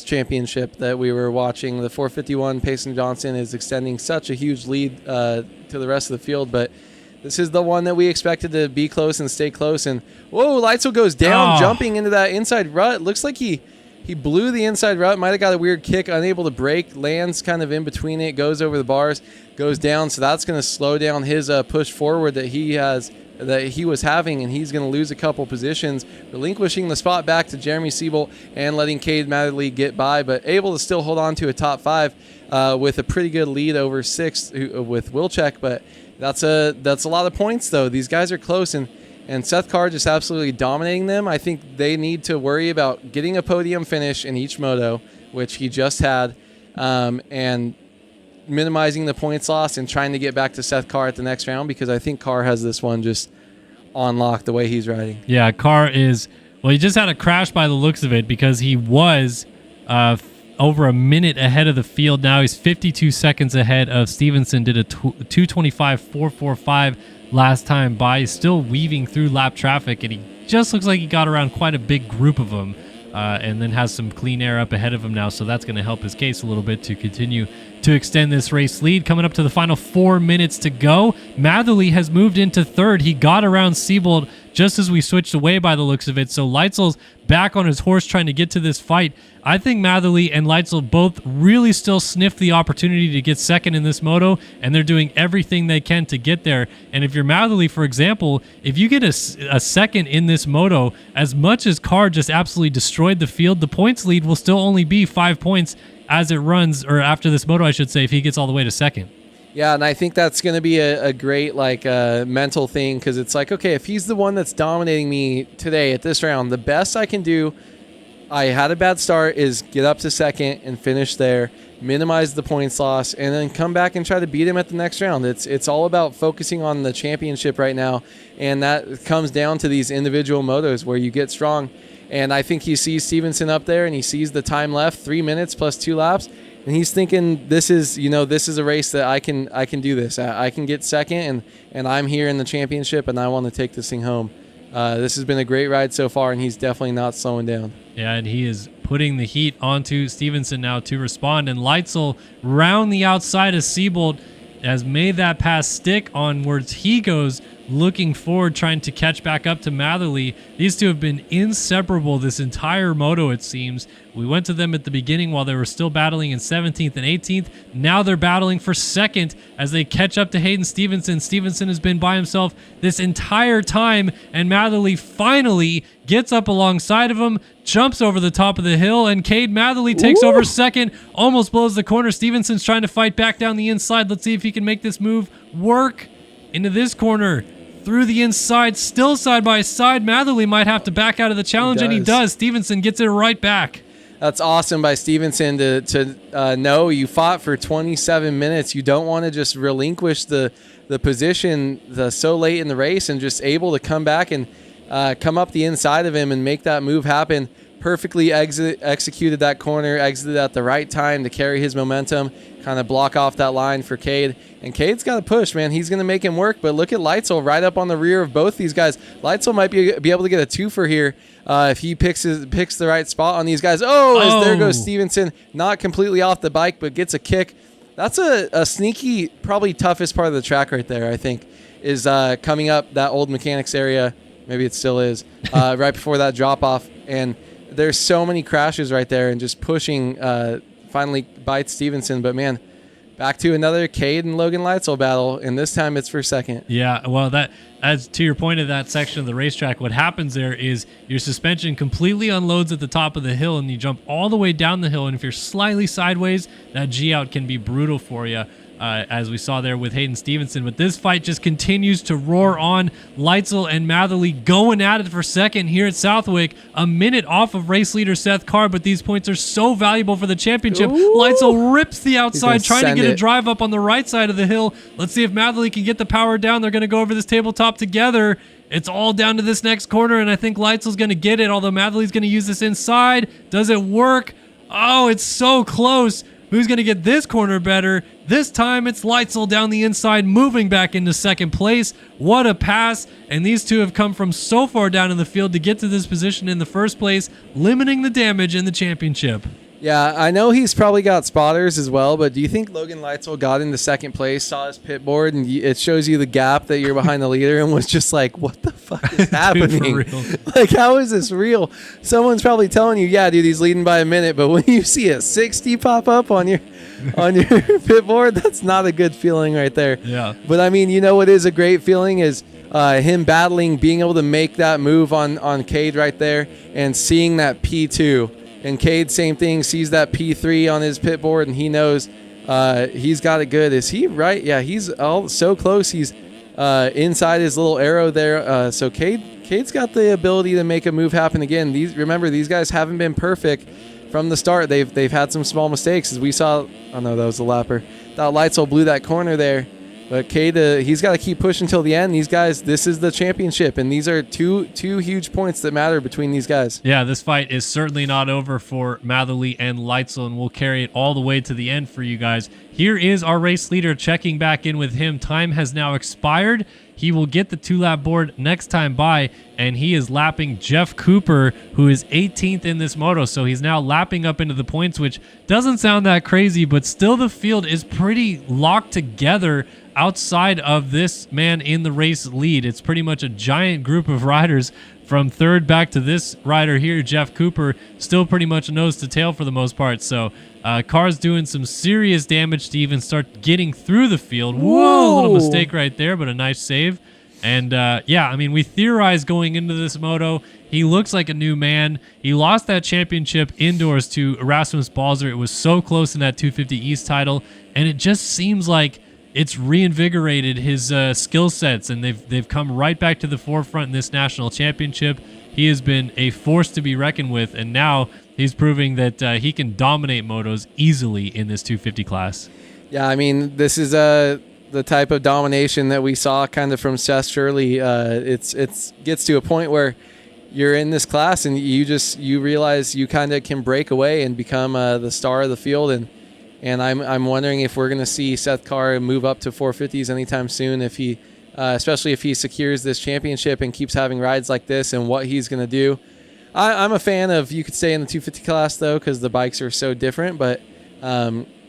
championship that we were watching. The 451 Payson Johnson is extending such a huge lead to the rest of the field, but this is the one that we expected to be close and stay close. And whoa, Leitzel goes down, jumping into that inside rut. Looks like he blew the inside rut. Might have got a weird kick, unable to brake, lands kind of in between it, goes over the bars, goes down. So that's going to slow down his push forward that he was having, and he's going to lose a couple positions, relinquishing the spot back to Jeremy Seabolt and letting Cade Matherly get by, but able to still hold on to a top 5 with a pretty good lead over 6th with Wilczek. But that's a lot of points, though. These guys are close, and Seth Carr just absolutely dominating them. I think they need to worry about getting a podium finish in each moto, which he just had, and minimizing the points loss and trying to get back to Seth Carr at the next round, because I think Carr has this one just on lock the way he's riding. Yeah, Carr is, well, he just had a crash by the looks of it because he was over a minute ahead of the field. Now he's 52 seconds ahead of Stevenson, did a 2:25.445 last time by, still weaving through lap traffic, and he just looks like he got around quite a big group of them, and then has some clean air up ahead of him now, so that's going to help his case a little bit to continue to extend this race lead. Coming up to the final 4 minutes to go, Matherly has moved into third. He got around Siebold just as we switched away by the looks of it, so Leitzel's back on his horse trying to get to this fight. I think Matherly and Leitzel both really still sniff the opportunity to get second in this moto, and they're doing everything they can to get there. And if you're Matherly, for example, if you get a second in this moto, as much as Carr just absolutely destroyed the field, the points lead will still only be 5 points as it runs, or after this moto, I should say, if he gets all the way to second. Yeah, and I think that's going to be a great mental thing, because it's like, okay, if he's the one that's dominating me today at this round, the best I can do, I had a bad start, is get up to second and finish there, minimize the points loss, and then come back and try to beat him at the next round. It's all about focusing on the championship right now, and that comes down to these individual motos where you get strong. And I think he sees Stevenson up there, and he sees the time left, 3 minutes plus 2 laps, and he's thinking, this is a race that I can do this. I can get second, and I'm here in the championship, and I want to take this thing home. This has been a great ride so far, and he's definitely not slowing down. Yeah, and he is putting the heat onto Stevenson now to respond. And Leitzel, round the outside of Siebold, has made that pass stick onwards. He goes looking forward, trying to catch back up to Matherly. These two have been inseparable this entire moto, it seems. We went to them at the beginning while they were still battling in 17th and 18th. Now they're battling for second as they catch up to Hayden Stevenson. Stevenson has been by himself this entire time, and Matherly finally gets up alongside of him, jumps over the top of the hill, and Cade Matherly takes over second, almost blows the corner. Stevenson's trying to fight back down the inside. Let's see if he can make this move work into this corner. Through the inside, still side by side. Matherly might have to back out of the challenge, and he does. Stevenson gets it right back. That's awesome by Stevenson to know you fought for 27 minutes. You don't want to just relinquish the position so late in the race, and just able to come back and come up the inside of him and make that move happen. Perfectly executed that corner, exited at the right time to carry his momentum, kind of block off that line for Cade. And Cade's got to push, man. He's going to make him work. But look at Leitzel right up on the rear of both these guys. Leitzel might be able to get a twofer here if he picks the right spot on these guys. As there goes Stevenson, not completely off the bike, but gets a kick. That's a sneaky, probably toughest part of the track right there, I think, is coming up that old mechanics area. Maybe it still is, right before that drop-off. And there's so many crashes right there, and just pushing finally bites Stevenson. But, man, back to another Cade and Logan Leitzel battle, and this time it's for second. Yeah, well, that, as to your point of that section of the racetrack, what happens there is your suspension completely unloads at the top of the hill, and you jump all the way down the hill, and if you're slightly sideways, that G-out can be brutal for you. As we saw there with Hayden Stevenson. But this fight just continues to roar on. Leitzel and Matherly going at it for second here at Southwick. A minute off of race leader Seth Carr, but these points are so valuable for the championship. Ooh. Leitzel rips the outside, trying to get a it. drive up on the right side of the hill. Let's see if Matherly can get the power down. They're going to go over this tabletop together. It's all down to this next corner, and I think Leitzel's going to get it, although Matherly's going to use this inside. Does it work? Oh, it's so close. Who's going to get this corner better? This time it's Leitzel down the inside, moving back into second place. What a pass. And these two have come from so far down in the field to get to this position in the first place, limiting the damage in the championship. Yeah, I know he's probably got spotters as well, but do you think Logan Leitzel got into second place, saw his pit board, and it shows you the gap that you're behind the leader, and was just like, what the fuck is happening? Dude, for real. Like, how is this real? Someone's probably telling you, yeah, dude, he's leading by a minute, but when you see a 60 pop up on your pit board, that's not a good feeling right there. Yeah. But, I mean, you know what is a great feeling is him battling, being able to make that move on Cade right there, and seeing that P2. And Cade, same thing, sees that P3 on his pit board, and he knows he's got it good. Is he right? Yeah, he's all so close. He's inside his little arrow there. So Cade's got the ability to make a move happen again. Remember, these guys haven't been perfect from the start. They've had some small mistakes, as we saw. Oh, no, that was the lapper. Thought Leitzel blew that corner there. But Cade, he's got to keep pushing till the end. These guys, this is the championship, and these are two huge points that matter between these guys. Yeah, this fight is certainly not over for Matherly and Leitzel, and we'll carry it all the way to the end for you guys here. here is our race leader checking back in with him. Time has now expired. He will get the 2-lap board next time by, and he is lapping Jeff Cooper, who is 18th in this moto. So he's now lapping up into the points, which doesn't sound that crazy, but still the field is pretty locked together outside of this man in the race lead. It's pretty much a giant group of riders from third back to this rider here, Jeff Cooper, still pretty much nose to tail for the most part. So car's doing some serious damage to even start getting through the field. Whoa, a little mistake right there, but a nice save. And yeah, I mean, we theorized going into this moto, he looks like a new man. He lost that championship indoors to Erasmus Balzer. It was so close in that 250 East title, and it just seems like it's reinvigorated his skill sets, and they've come right back to the forefront in this national championship. He has been a force to be reckoned with, and now he's proving that he can dominate motos easily in this 250 class. Yeah, I mean, this is the type of domination that we saw kind of from Seth Shirley. It's gets to a point where you're in this class and you realize you kind of can break away and become the star of the field. And I'm wondering if we're going to see Seth Carr move up to 450s anytime soon, if he, especially if he secures this championship and keeps having rides like this, and what he's going to do. I'm a fan of, you could stay in the 250 class though, because the bikes are so different. But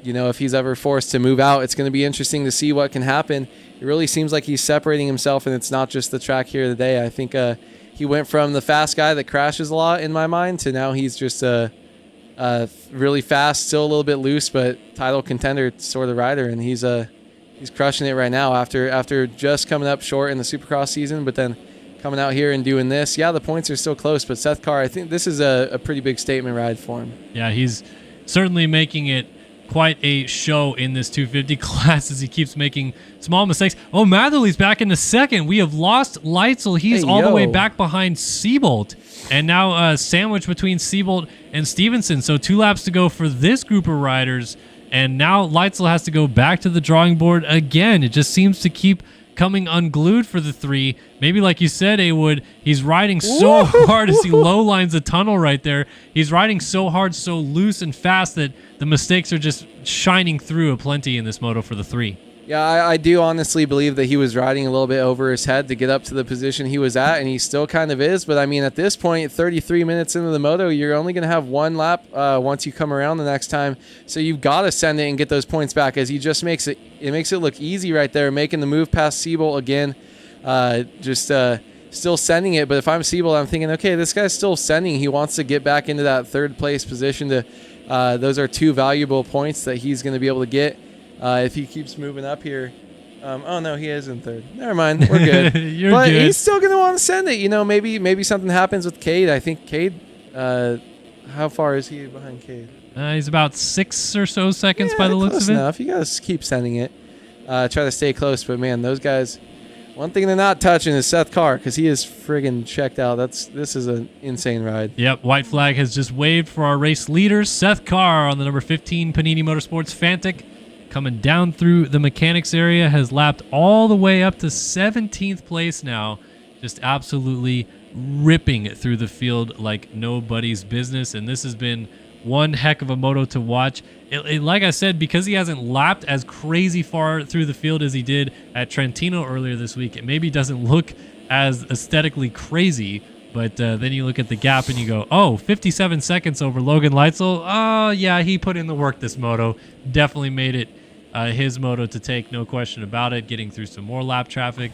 you know, if he's ever forced to move out, it's going to be interesting to see what can happen. It really seems like he's separating himself, and it's not just the track here today. I think he went from the fast guy that crashes a lot in my mind to now he's just really fast, still a little bit loose, but title contender sort of rider, and he's crushing it right now after just coming up short in the Supercross season, but then coming out here and doing this. Yeah, the points are still close, but Seth Carr, I think this is a pretty big statement ride for him. Yeah, he's certainly making it quite a show in this 250 class as he keeps making small mistakes. Oh, Matherly's back into second. We have lost Leitzel. He's all the way back behind Seabolt. And now sandwiched between Seabolt and Stevenson. So 2 laps to go for this group of riders. And now Leitzel has to go back to the drawing board again. It just seems to keep coming unglued for the 3. Maybe like you said, Awood, he's riding so hard as he low lines the tunnel right there. He's riding so hard, so loose and fast that the mistakes are just shining through aplenty in this moto for the 3. Yeah, I do honestly believe that he was riding a little bit over his head to get up to the position he was at, and he still kind of is. But I mean, at this point, 33 minutes into the moto, you're only going to have 1 lap once you come around the next time. So you've got to send it and get those points back, as he just makes it look easy right there, making the move past Seabolt again, still sending it. But if I'm Seabolt, I'm thinking, okay, this guy's still sending. He wants to get back into that 3rd place position. Those are 2 valuable points that he's going to be able to get. If he keeps moving up here. Oh, no, he is in 3rd. Never mind. We're good. But good. He's still going to want to send it. You know, maybe something happens with Cade. I think Cade, how far is he behind Cade? He's about 6 or so seconds by the looks of it. Enough. You got to keep sending it. Try to stay close. But, man, those guys, one thing they're not touching is Seth Carr, because he is friggin' checked out. This is an insane ride. Yep, white flag has just waved for our race leader, Seth Carr, on the number 15 Panini Motorsports Fantic. Coming down through the mechanics area, has lapped all the way up to 17th place now. Just absolutely ripping through the field like nobody's business. And this has been one heck of a moto to watch. Like I said, because he hasn't lapped as crazy far through the field as he did at Trentino earlier this week, it maybe doesn't look as aesthetically crazy. But then you look at the gap and you go, oh, 57 seconds over Logan Leitzel. Oh, yeah, he put in the work this moto. Definitely made it his moto to take, no question about it, getting through some more lap traffic.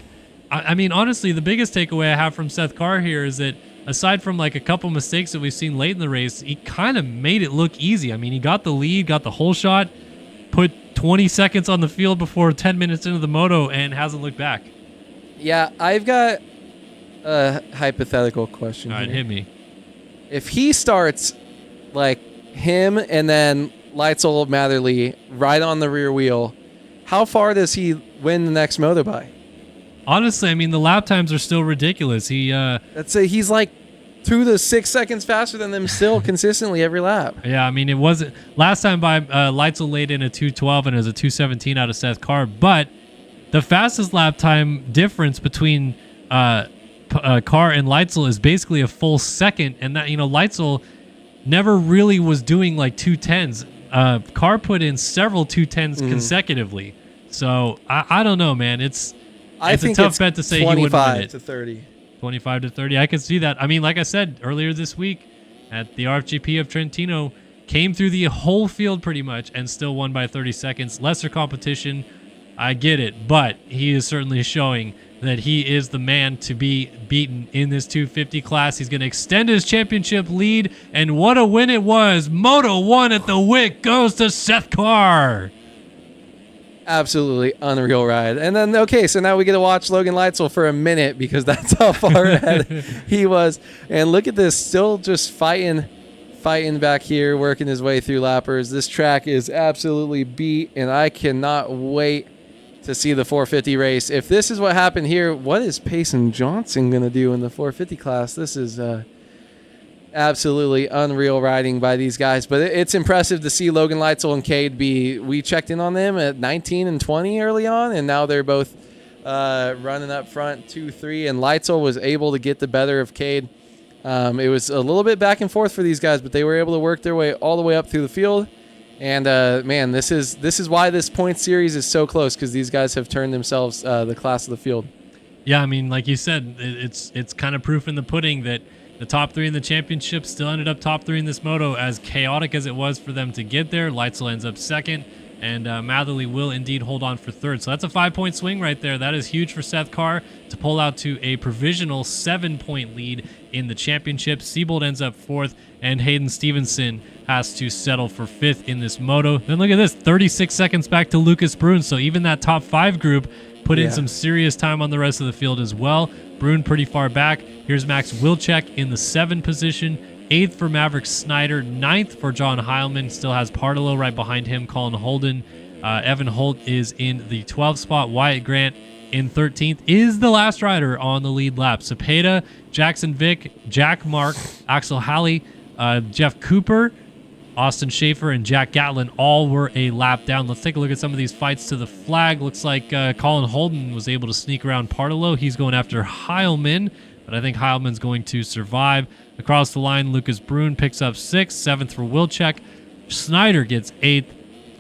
I mean, honestly, the biggest takeaway I have from Seth Carr here is that aside from like a couple mistakes that we've seen late in the race, he kind of made it look easy. I mean, he got the lead, got the whole shot, put 20 seconds on the field before 10 minutes into the moto, and hasn't looked back. Yeah, I've got a hypothetical question. All right, hit me. If he starts like him and then Leitzel Matherly right on the rear wheel, how far does he win the next moto by? Honestly, I mean, the lap times are still ridiculous. He's like 2 to 6 seconds faster than them still consistently every lap. Yeah, I mean, it wasn't last time by Leitzel laid in a 2:12 and it was a 2:17 out of Seth Carr, but the fastest lap time difference between Carr and Leitzel is basically a full second, and that, you know, Leitzel never really was doing like 2:10s. Carr put in several 210s consecutively. So I don't know, man. It's a tough bet to say he wouldn't win it. 25 to 30. 25 to 30. I could see that. I mean, like I said earlier this week at the RFGP of Trentino, came through the whole field pretty much and still won by 30 seconds. Lesser competition. I get it, but he is certainly showing that he is the man to be beaten in this 250 class. He's going to extend his championship lead, and what a win it was. Moto 1 at the Wick goes to Seth Carr. Absolutely unreal ride. And then, okay, so now we get to watch Logan Leitzel for a minute because that's how far ahead he was. And look at this, still just fighting back here, working his way through lappers. This track is absolutely beat, and I cannot wait to see the 450 race. If this is what happened here, what is Payson Johnson going to do in the 450 class? This is absolutely unreal riding by these guys. But it's impressive to see Logan Leitzel and Cade we checked in on them at 19 and 20 early on, and now they're both running up front 2-3, and Leitzel was able to get the better of Cade. It was a little bit back and forth for these guys, but they were able to work their way all the way up through the field. And man, this is why this point series is so close, because these guys have turned themselves the class of the field. Yeah, I mean, like you said, it's kind of proof in the pudding that the top three in the championship still ended up top three in this moto. As chaotic as it was for them to get there, Leitzel ends up second, and Matherly will indeed hold on for third. So that's a 5-point swing right there. That is huge for Seth Carr to pull out to a provisional 7-point lead in the championship. Siebold ends up fourth, and Hayden Stevenson has to settle for fifth in this moto. Then look at this, 36 seconds back to Lucas Brun. So even that top 5 group put in some serious time on the rest of the field as well. Brun pretty far back. Here's Max Wilczek in the 7th position. 8th for Maverick Snyder. 9th for John Heilman. Still has Partillo right behind him. Colin Holden. Evan Holt is in the 12th spot. Wyatt Grant in 13th is the last rider on the lead lap. Cepeda, Jackson Vick, Jack Mark, Axel Halley, Jeff Cooper, Austin Schaefer, and Jack Gatlin all were a lap down. Let's take a look at some of these fights to the flag. Looks like Colin Holden was able to sneak around Partillo. He's going after Heilman, but I think Heilman's going to survive. Across the line, Lucas Brun picks up 6th, 7th for Wilczek. Snyder gets 8th.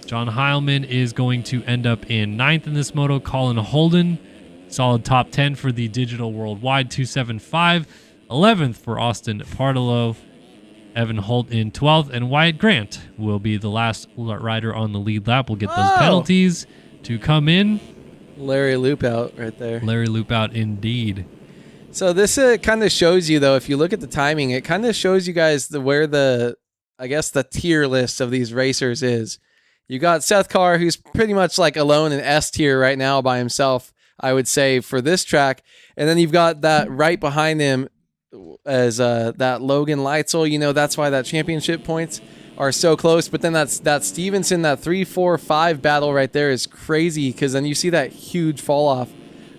John Heilman is going to end up in 9th in this moto. Colin Holden, solid top 10 for the Digital Worldwide, 275. 11th for Austin Partillo. Evan Holt in 12th, and Wyatt Grant will be the last rider on the lead lap. We'll get those penalties to come in. Larry Loop out right there. Larry Loop out indeed. So this kind of shows you, though, if you look at the timing, it kind of shows you guys where the tier list of these racers is. You got Seth Carr, who's pretty much like alone in S tier right now by himself, I would say, for this track. And then you've got that right behind him as that Logan Leitzel. You know, that's why that championship points are so close. But then that Stevenson, that 3-4-5 battle right there is crazy, because then you see that huge fall off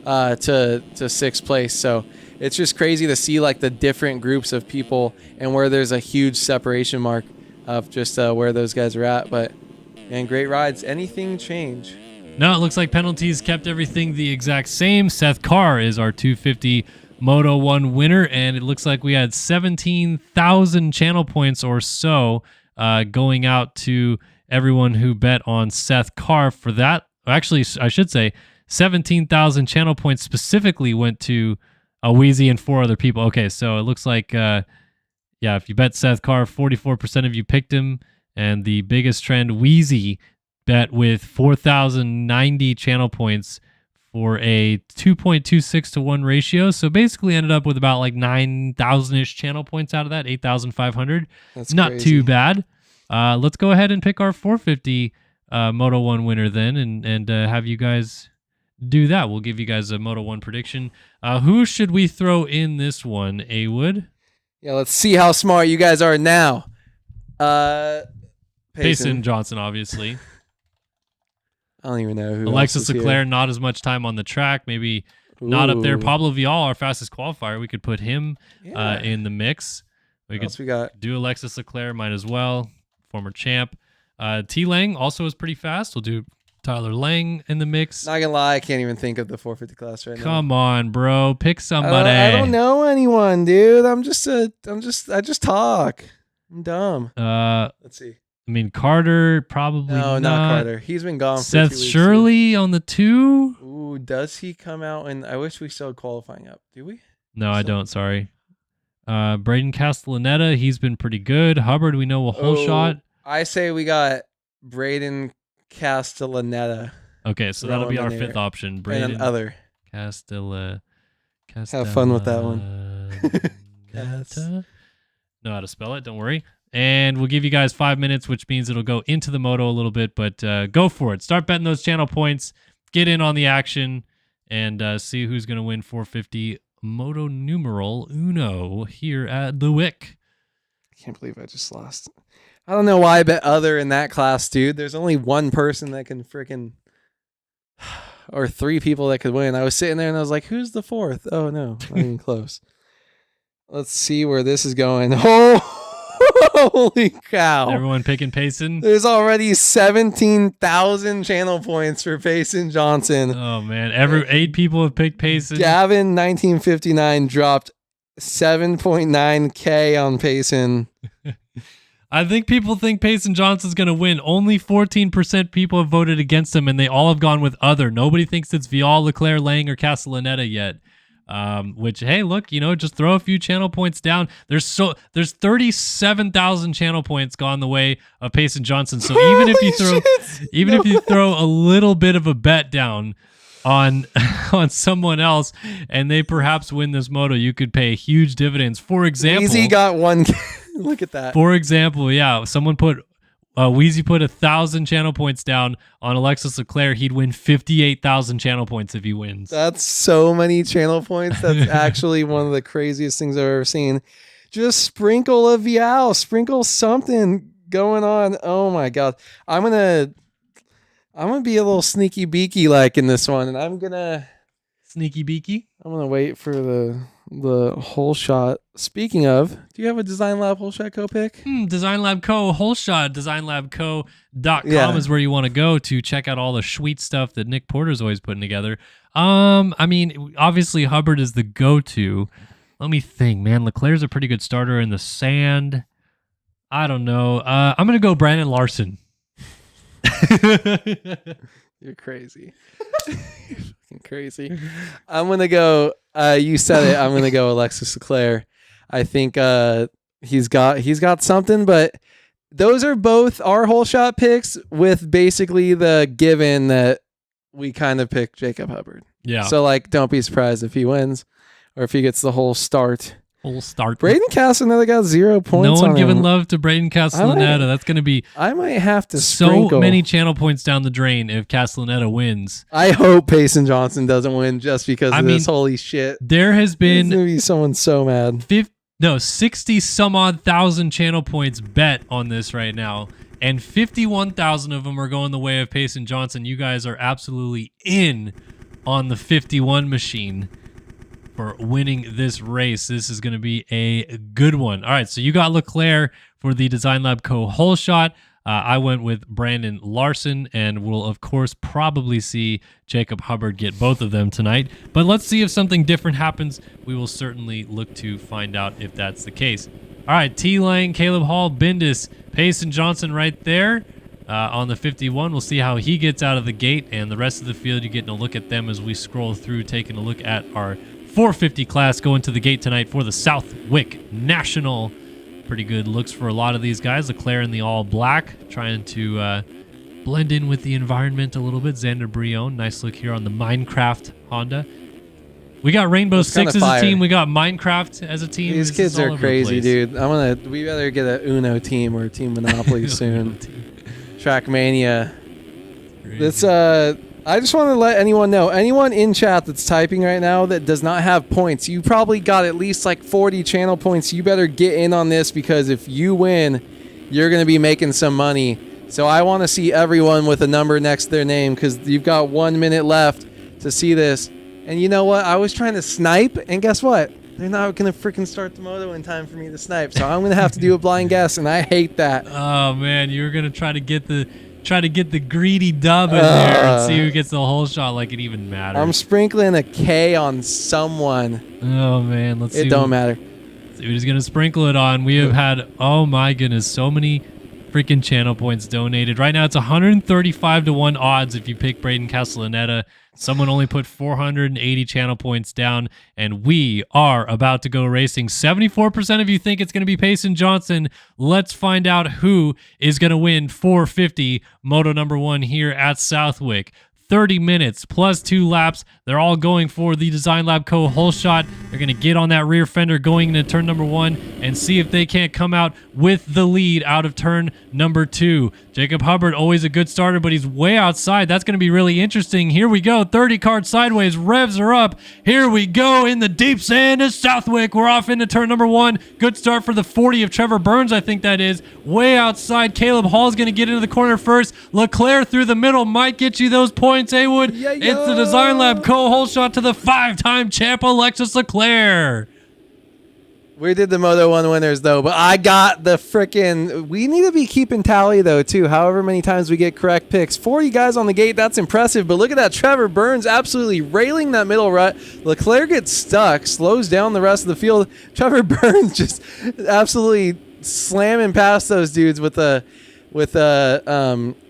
to 6th place. So it's just crazy to see like the different groups of people and where there's a huge separation mark of just where those guys are at. But man, great rides. Anything change? No, it looks like penalties kept everything the exact same. Seth Carr is our 250 Moto 1 winner, and it looks like we had 17,000 channel points or so going out to everyone who bet on Seth Carr for that. Actually, I should say 17,000 channel points specifically went to Wheezy and 4 other people. Okay, so it looks like, if you bet Seth Carr, 44% of you picked him, and the biggest trend, Wheezy, bet with 4,090 channel points for a 2.26 to 1 ratio. So basically ended up with about like 9,000-ish channel points out of that, 8,500. That's not crazy. too bad. Let's go ahead and pick our 450 Moto 1 winner then, and have you guys do that. We'll give you guys a Moto 1 prediction. Who should we throw in this one, A-Wood? Yeah, let's see how smart you guys are now. Payson Johnson, obviously. I don't even know who. Alexis else is Leclerc, here. not as much time on the track. Maybe not up there. Ooh. Pablo Vial, our fastest qualifier. We could put him in the mix. What else we got? Do Alexis Leclerc, might as well. Former champ. T. Lang also is pretty fast. We'll do Tyler Lang in the mix. Not gonna lie, I can't even think of the 450 class right now. Come on, bro. Pick somebody. I don't know anyone, dude. I just talk. I'm dumb. Let's see. I mean, Carter probably No, not Carter. He's been gone for Seth 2 weeks. Shirley on the 2. Ooh, does he come out? And I wish we still had qualifying up. Do we? No, I don't. Sorry. Braden Castellaneta, he's been pretty good. Hubbard, we know a whole shot. I say we got Braden Castellaneta. Okay, so that'll be our 5th option. Braden and other. Castella. Have fun with that one. Know how to spell it, don't worry. And we'll give you guys 5 minutes, which means it'll go into the moto a little bit, but go for it. Start betting those channel points, get in on the action, and see who's going to win 450 Moto numeral uno here at the Wick. I can't believe I just lost. I don't know why I bet other in that class, dude. There's only one person that can freaking, or 3 people that could win. I was sitting there and I was like, who's the 4th? Oh, no, not even close. Let's see where this is going. Oh, holy cow. Everyone picking Payson? There's already 17,000 channel points for Payson Johnson. Oh, man. 8 people have picked Payson. Gavin, 1959, dropped 7.9K on Payson. I think people think Payson Johnson's going to win. Only 14% people have voted against him, and they all have gone with other. Nobody thinks it's Vial, Leclerc, Lang, or Castellaneta yet. Which, hey, look, just throw a few channel points down. There's 37,000 channel points gone the way of Payson Johnson. So even if you throw a little bit of a bet down on someone else and they perhaps win this moto, you could pay huge dividends. For example, Easy got one. Look at that. For example, yeah, someone put Wheezy put 1,000 channel points down on Alexis Leclerc. He'd win 58,000 channel points if he wins. That's so many channel points. That's actually one of the craziest things I've ever seen. Just sprinkle a Vial, sprinkle something going on. Oh my God. I'm gonna be a little sneaky beaky like in this one, and I'm gonna wait for the whole shot. Speaking of, do you have a Design Lab Whole Shot Co pick? Design Lab Co. Whole Shot. DesignLabCo.com is where you want to go to check out all the sweet stuff that Nick Porter's always putting together. I mean, obviously Hubbard is the go-to. Let me think, man. Leclerc's a pretty good starter in the sand. I don't know. I'm gonna go Brandon Larson. You're crazy. You're fucking crazy. I'm gonna go. You said it. I'm gonna go Alexis Leclerc. I think he's got something, but those are both our whole shot picks with basically the given that we kind of picked Jacob Hubbard. Yeah. So don't be surprised if he wins or if he gets the whole start. Braden Castellaneta got 0 points. No one on giving him. love to Braden Castellaneta. That's going to be. I might have to so sprinkle many channel points down the drain if Castellaneta wins. I hope Payson Johnson doesn't win just because of this. Holy shit! There has been going to be someone so mad. 60 some odd thousand channel points bet on this right now, and 51,000 of them are going the way of Payson Johnson. You guys are absolutely in on the 51 machine for winning this race. This is going to be a good one. All right, so you got Leclerc for the Design Lab Co. whole shot. I went with Brandon Larson, and we'll, of course, probably see Jacob Hubbard get both of them tonight. But let's see if something different happens. We will certainly look to find out if that's the case. All right, T. Lang, Caleb Hall, Bindis, Payson Johnson right there on the 51. We'll see how he gets out of the gate, and the rest of the field, you're getting a look at them as we scroll through, taking a look at our 450 class going to the gate tonight for the Southwick National. Pretty good looks for a lot of these guys. Leclerc in the all black, trying to blend in with the environment a little bit. Xander Brion, nice look here on the Minecraft Honda. We got Rainbow Six as a team. We got Minecraft as a team. These kids are crazy, dude. We better get an Uno team or a Team Monopoly soon. Trackmania. This I just want to let anyone know, anyone in chat that's typing right now that does not have points, you probably got at least 40 channel points. You better get in on this, because if you win, you're going to be making some money. So I want to see everyone with a number next to their name, because you've got 1 minute left to see this. And you know what? I was trying to snipe, and guess what? They're not going to freaking start the moto in time for me to snipe. So I'm going to have to do a blind guess, and I hate that. Oh, man. You're going to try to get the greedy dub in there and see who gets the whole shot like it even matters. I'm sprinkling a K on someone. Oh, man. Let's see. It don't matter. See who's going to sprinkle it on. We have had, oh, my goodness, so many freaking channel points donated. Right now, it's 135 to 1 odds if you pick Braden Castellaneta. Someone only put 480 channel points down, and we are about to go racing. 74% of you think it's going to be Payson Johnson. Let's find out who is going to win 450 Moto number 1 here at Southwick. 30 minutes plus 2 laps. They're all going for the Design Lab Co. hole shot. They're going to get on that rear fender going into turn number 1 and see if they can't come out with the lead out of turn number 2. Jacob Hubbard, always a good starter, but he's way outside. That's going to be really interesting. Here we go. 30 card sideways. Revs are up. Here we go in the deep sand of Southwick. We're off into turn number 1. Good start for the 40 of Trevor Burns, I think that is. Way outside. Caleb Hall is going to get into the corner first. Leclerc through the middle might get you those points. Haywood. Yeah. It's the Design Lab Co. hole shot to the 5-time champ Alexis Leclerc. We did the Moto 1 winners, though, but I got the frickin'... We need to be keeping tally, though, too. However many times we get correct picks. 40 guys on the gate, that's impressive, but look at that. Trevor Burns absolutely railing that middle rut. Leclerc gets stuck, slows down the rest of the field. Trevor Burns just absolutely slamming past those dudes with a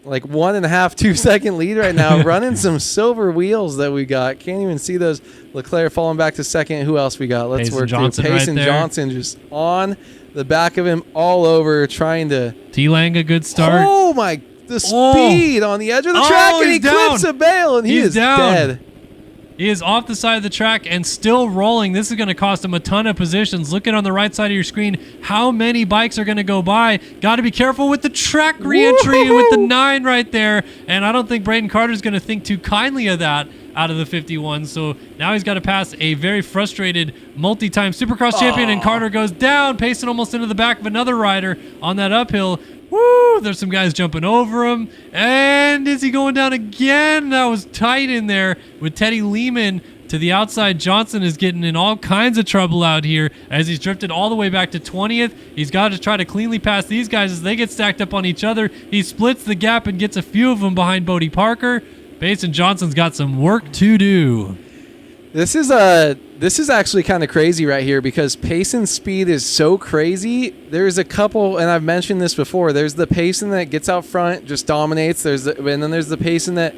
like 1.5, 2 second lead right now, running some silver wheels that we got. Can't even see those. Leclerc falling back to second. Who else we got? Let's work through. Payson Johnson just on the back of him, all over, trying to... T-Lang a good start. Oh my, the speed on the edge of the track, and he clips a bale, and he is dead. He is off the side of the track and still rolling. This is going to cost him a ton of positions. Look at on the right side of your screen how many bikes are going to go by. Got to be careful with the track re-entry with the 9 right there. And I don't think Braden Carter is going to think too kindly of that out of the 51. So now he's got to pass a very frustrated multi-time Supercross champion, and Carter goes down, pacing almost into the back of another rider on that uphill. Woo! There's some guys jumping over him. And is he going down again? That was tight in there with Teddy Lehman to the outside. Johnson is getting in all kinds of trouble out here as he's drifted all the way back to 20th. He's got to try to cleanly pass these guys as they get stacked up on each other. He splits the gap and gets a few of them behind Bodie Parker. Payson Johnson's got some work to do. This is actually kind of crazy right here because Payson's speed is so crazy. There's a couple, and I've mentioned this before. There's the Payson that gets out front, just dominates. And then there's the Payson that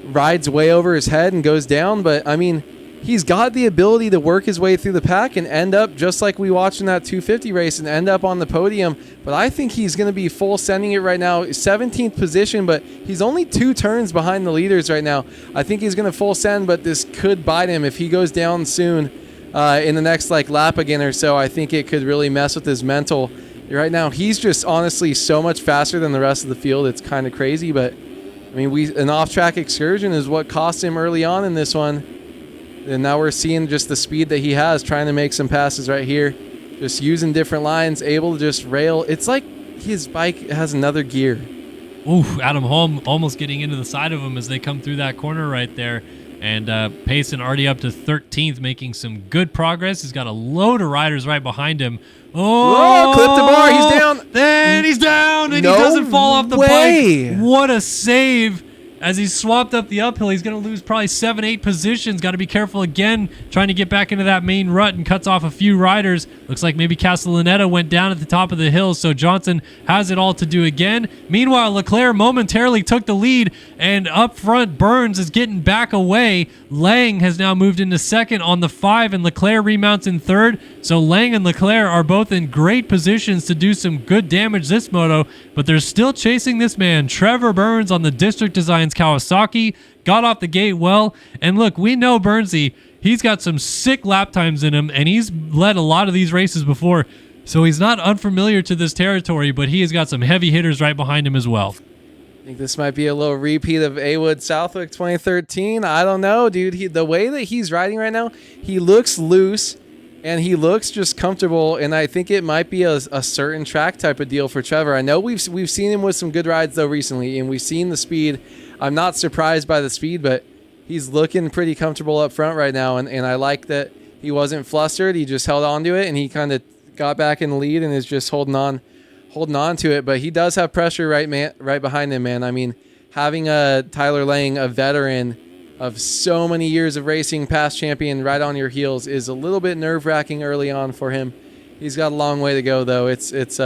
rides way over his head and goes down. But I mean, he's got the ability to work his way through the pack and end up just like we watched in that 250 race and end up on the podium. But I think he's going to be full sending it right now. 17th position, but he's only 2 turns behind the leaders right now. I think he's going to full send, but this could bite him if he goes down soon in the next lap again or so. I think it could really mess with his mental. Right now, he's just honestly so much faster than the rest of the field. It's kind of crazy, but I mean, an off-track excursion is what cost him early on in this one. And now we're seeing just the speed that he has, trying to make some passes right here. Just using different lines, able to just rail. It's like his bike has another gear. Ooh, Adam Holm almost getting into the side of him as they come through that corner right there. And Payson already up to 13th, making some good progress. He's got a load of riders right behind him. Oh, clip the bar. He's down. Then he's down, and no he doesn't fall off the way. bike. What a save. As he's swapped up the uphill, he's going to lose probably 7-8 positions. Got to be careful again, trying to get back into that main rut, and cuts off a few riders. Looks like maybe Castellaneta went down at the top of the hill, so Johnson has it all to do again. Meanwhile, Leclerc momentarily took the lead, and up front, Burns is getting back away. Lang has now moved into second on the 5, and Leclerc remounts in third. So Lang and Leclerc are both in great positions to do some good damage this moto, but they're still chasing this man, Trevor Burns, on the District Designs Kawasaki. Got off the gate well, and look, we know Burnsy, he's got some sick lap times in him, and he's led a lot of these races before, so he's not unfamiliar to this territory, but he has got some heavy hitters right behind him as well. I think this might be a little repeat of A-Wood Southwick 2013. I don't know, dude. The way that he's riding right now, he looks loose, and he looks just comfortable, and I think it might be a certain track type of deal for Trevor. I know we've seen him with some good rides, though, recently, and we've seen the speed. I'm not surprised by the speed, but he's looking pretty comfortable up front right now, and I like that he wasn't flustered. He just held on to it, and he kind of got back in the lead and is just holding on to it. But he does have pressure right behind him, man. I mean, having Tyler Lang, a veteran of so many years of racing, past champion, right on your heels is a little bit nerve-wracking early on for him. He's got a long way to go, though. It's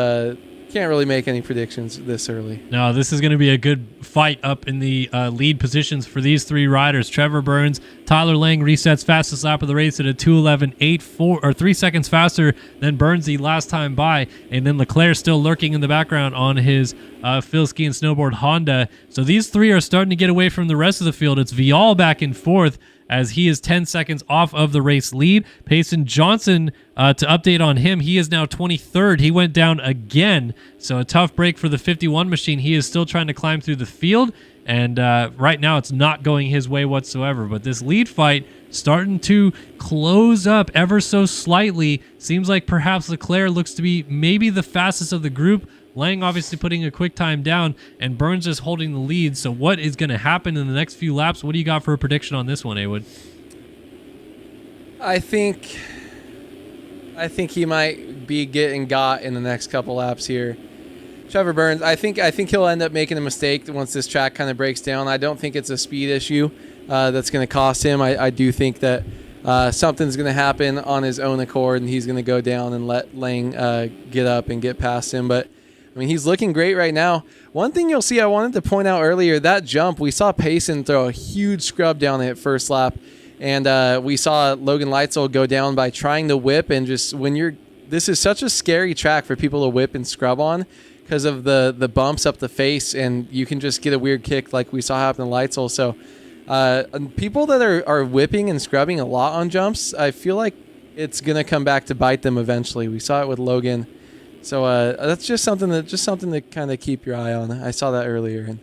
can't really make any predictions this early. No, this is going to be a good fight up in the lead positions for these three riders. Trevor Burns, Tyler Lang resets fastest lap of the race at a 2:11.84, or 3 seconds faster than Burns the last time by. And then Leclerc still lurking in the background on his Phil Ski and Snowboard Honda. So these three are starting to get away from the rest of the field. It's Vial back and forth, as he is 10 seconds off of the race lead. Payson Johnson, to update on him, he is now 23rd. He went down again, so a tough break for the 51 machine. He is still trying to climb through the field, and right now it's not going his way whatsoever. But this lead fight starting to close up ever so slightly. Seems like perhaps Leclerc looks to be maybe the fastest of the group. Lang obviously putting a quick time down, and Burns is holding the lead. So what is going to happen in the next few laps? What do you got for a prediction on this one, Awood? I think he might be getting got in the next couple laps here. Trevor Burns, I think he'll end up making a mistake once this track kind of breaks down. I don't think it's a speed issue that's going to cost him. I do think that something's going to happen on his own accord, and he's going to go down and let Lang get up and get past him. But I mean, he's looking great right now. One thing you'll see, I wanted to point out earlier, that jump, we saw Payson throw a huge scrub down it first lap, and we saw Logan Leitzel go down by trying to whip, and just this is such a scary track for people to whip and scrub on because of the bumps up the face, and you can just get a weird kick like we saw happen to Leitzel. So people that are whipping and scrubbing a lot on jumps, I feel like it's going to come back to bite them eventually. We saw it with Logan. So that's just something to kind of keep your eye on. I saw that earlier and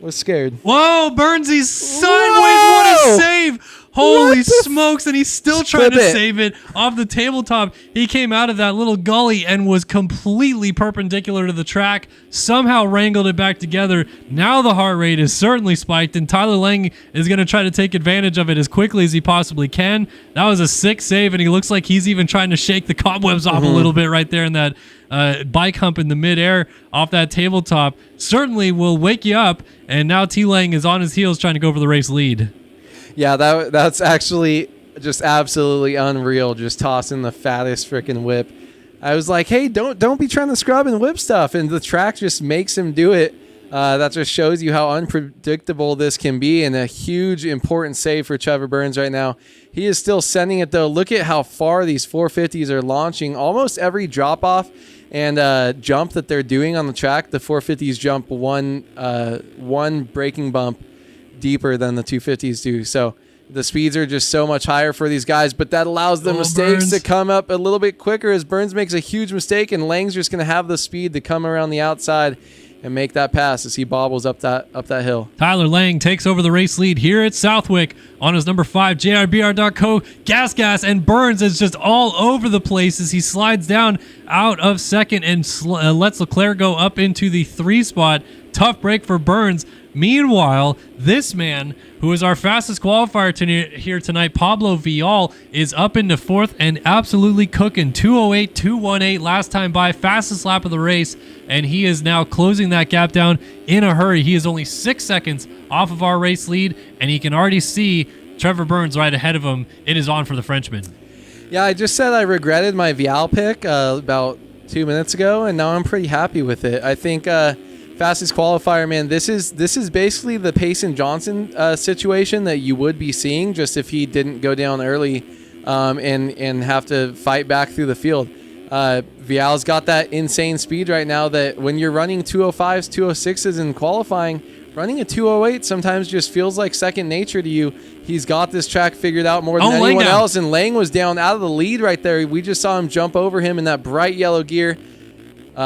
was scared. Whoa, Burnsy's sideways. What a save. Holy smokes, and he's still trying to save it off the tabletop. He came out of that little gully and was completely perpendicular to the track, somehow wrangled it back together. Now the heart rate is certainly spiked, and Tyler Lang is going to try to take advantage of it as quickly as he possibly can. That was a sick save, and he looks like he's even trying to shake the cobwebs off a little bit right there in that bike hump in the midair off that tabletop. Certainly will wake you up, and now T Lang is on his heels trying to go for the race lead. Yeah, that's actually just absolutely unreal, just tossing the fattest freaking whip. I was like, hey, don't be trying to scrub and whip stuff, and the track just makes him do it. That just shows you how unpredictable this can be, and a huge important save for Trevor Burns right now. He is still sending it, though. Look at how far these 450s are launching. Almost every drop-off and jump that they're doing on the track, the 450s jump one braking bump deeper than the 250s do. So the speeds are just so much higher for these guys, but that allows the mistakes to come up a little bit quicker as Burns makes a huge mistake, and Lang's just going to have the speed to come around the outside and make that pass as he bobbles up that hill. Tyler Lang takes over the race lead here at Southwick on his number 5 JRBR.co gas, and Burns is just all over the place as he slides down out of second and lets Leclerc go up into the 3 spot. Tough break for Burns. Meanwhile, this man, who is our fastest qualifier here tonight, Pablo Vial, is up into 4th and absolutely cooking. 2:08.218 last time by, fastest lap of the race, and he is now closing that gap down in a hurry. He is only 6 seconds off of our race lead, and he can already see Trevor Burns right ahead of him. It is on for the Frenchman. Yeah, I just said I regretted my Vial pick about 2 minutes ago, and now I'm pretty happy with it. I think fastest qualifier, man, this is basically the Payson Johnson situation that you would be seeing just if he didn't go down early and have to fight back through the field. Vial's got that insane speed right now that when you're running 205s, 206s in qualifying, running a 208 sometimes just feels like second nature to you. He's got this track figured out more than anyone else, and Lang was down out of the lead right there. We just saw him jump over him in that bright yellow gear. He's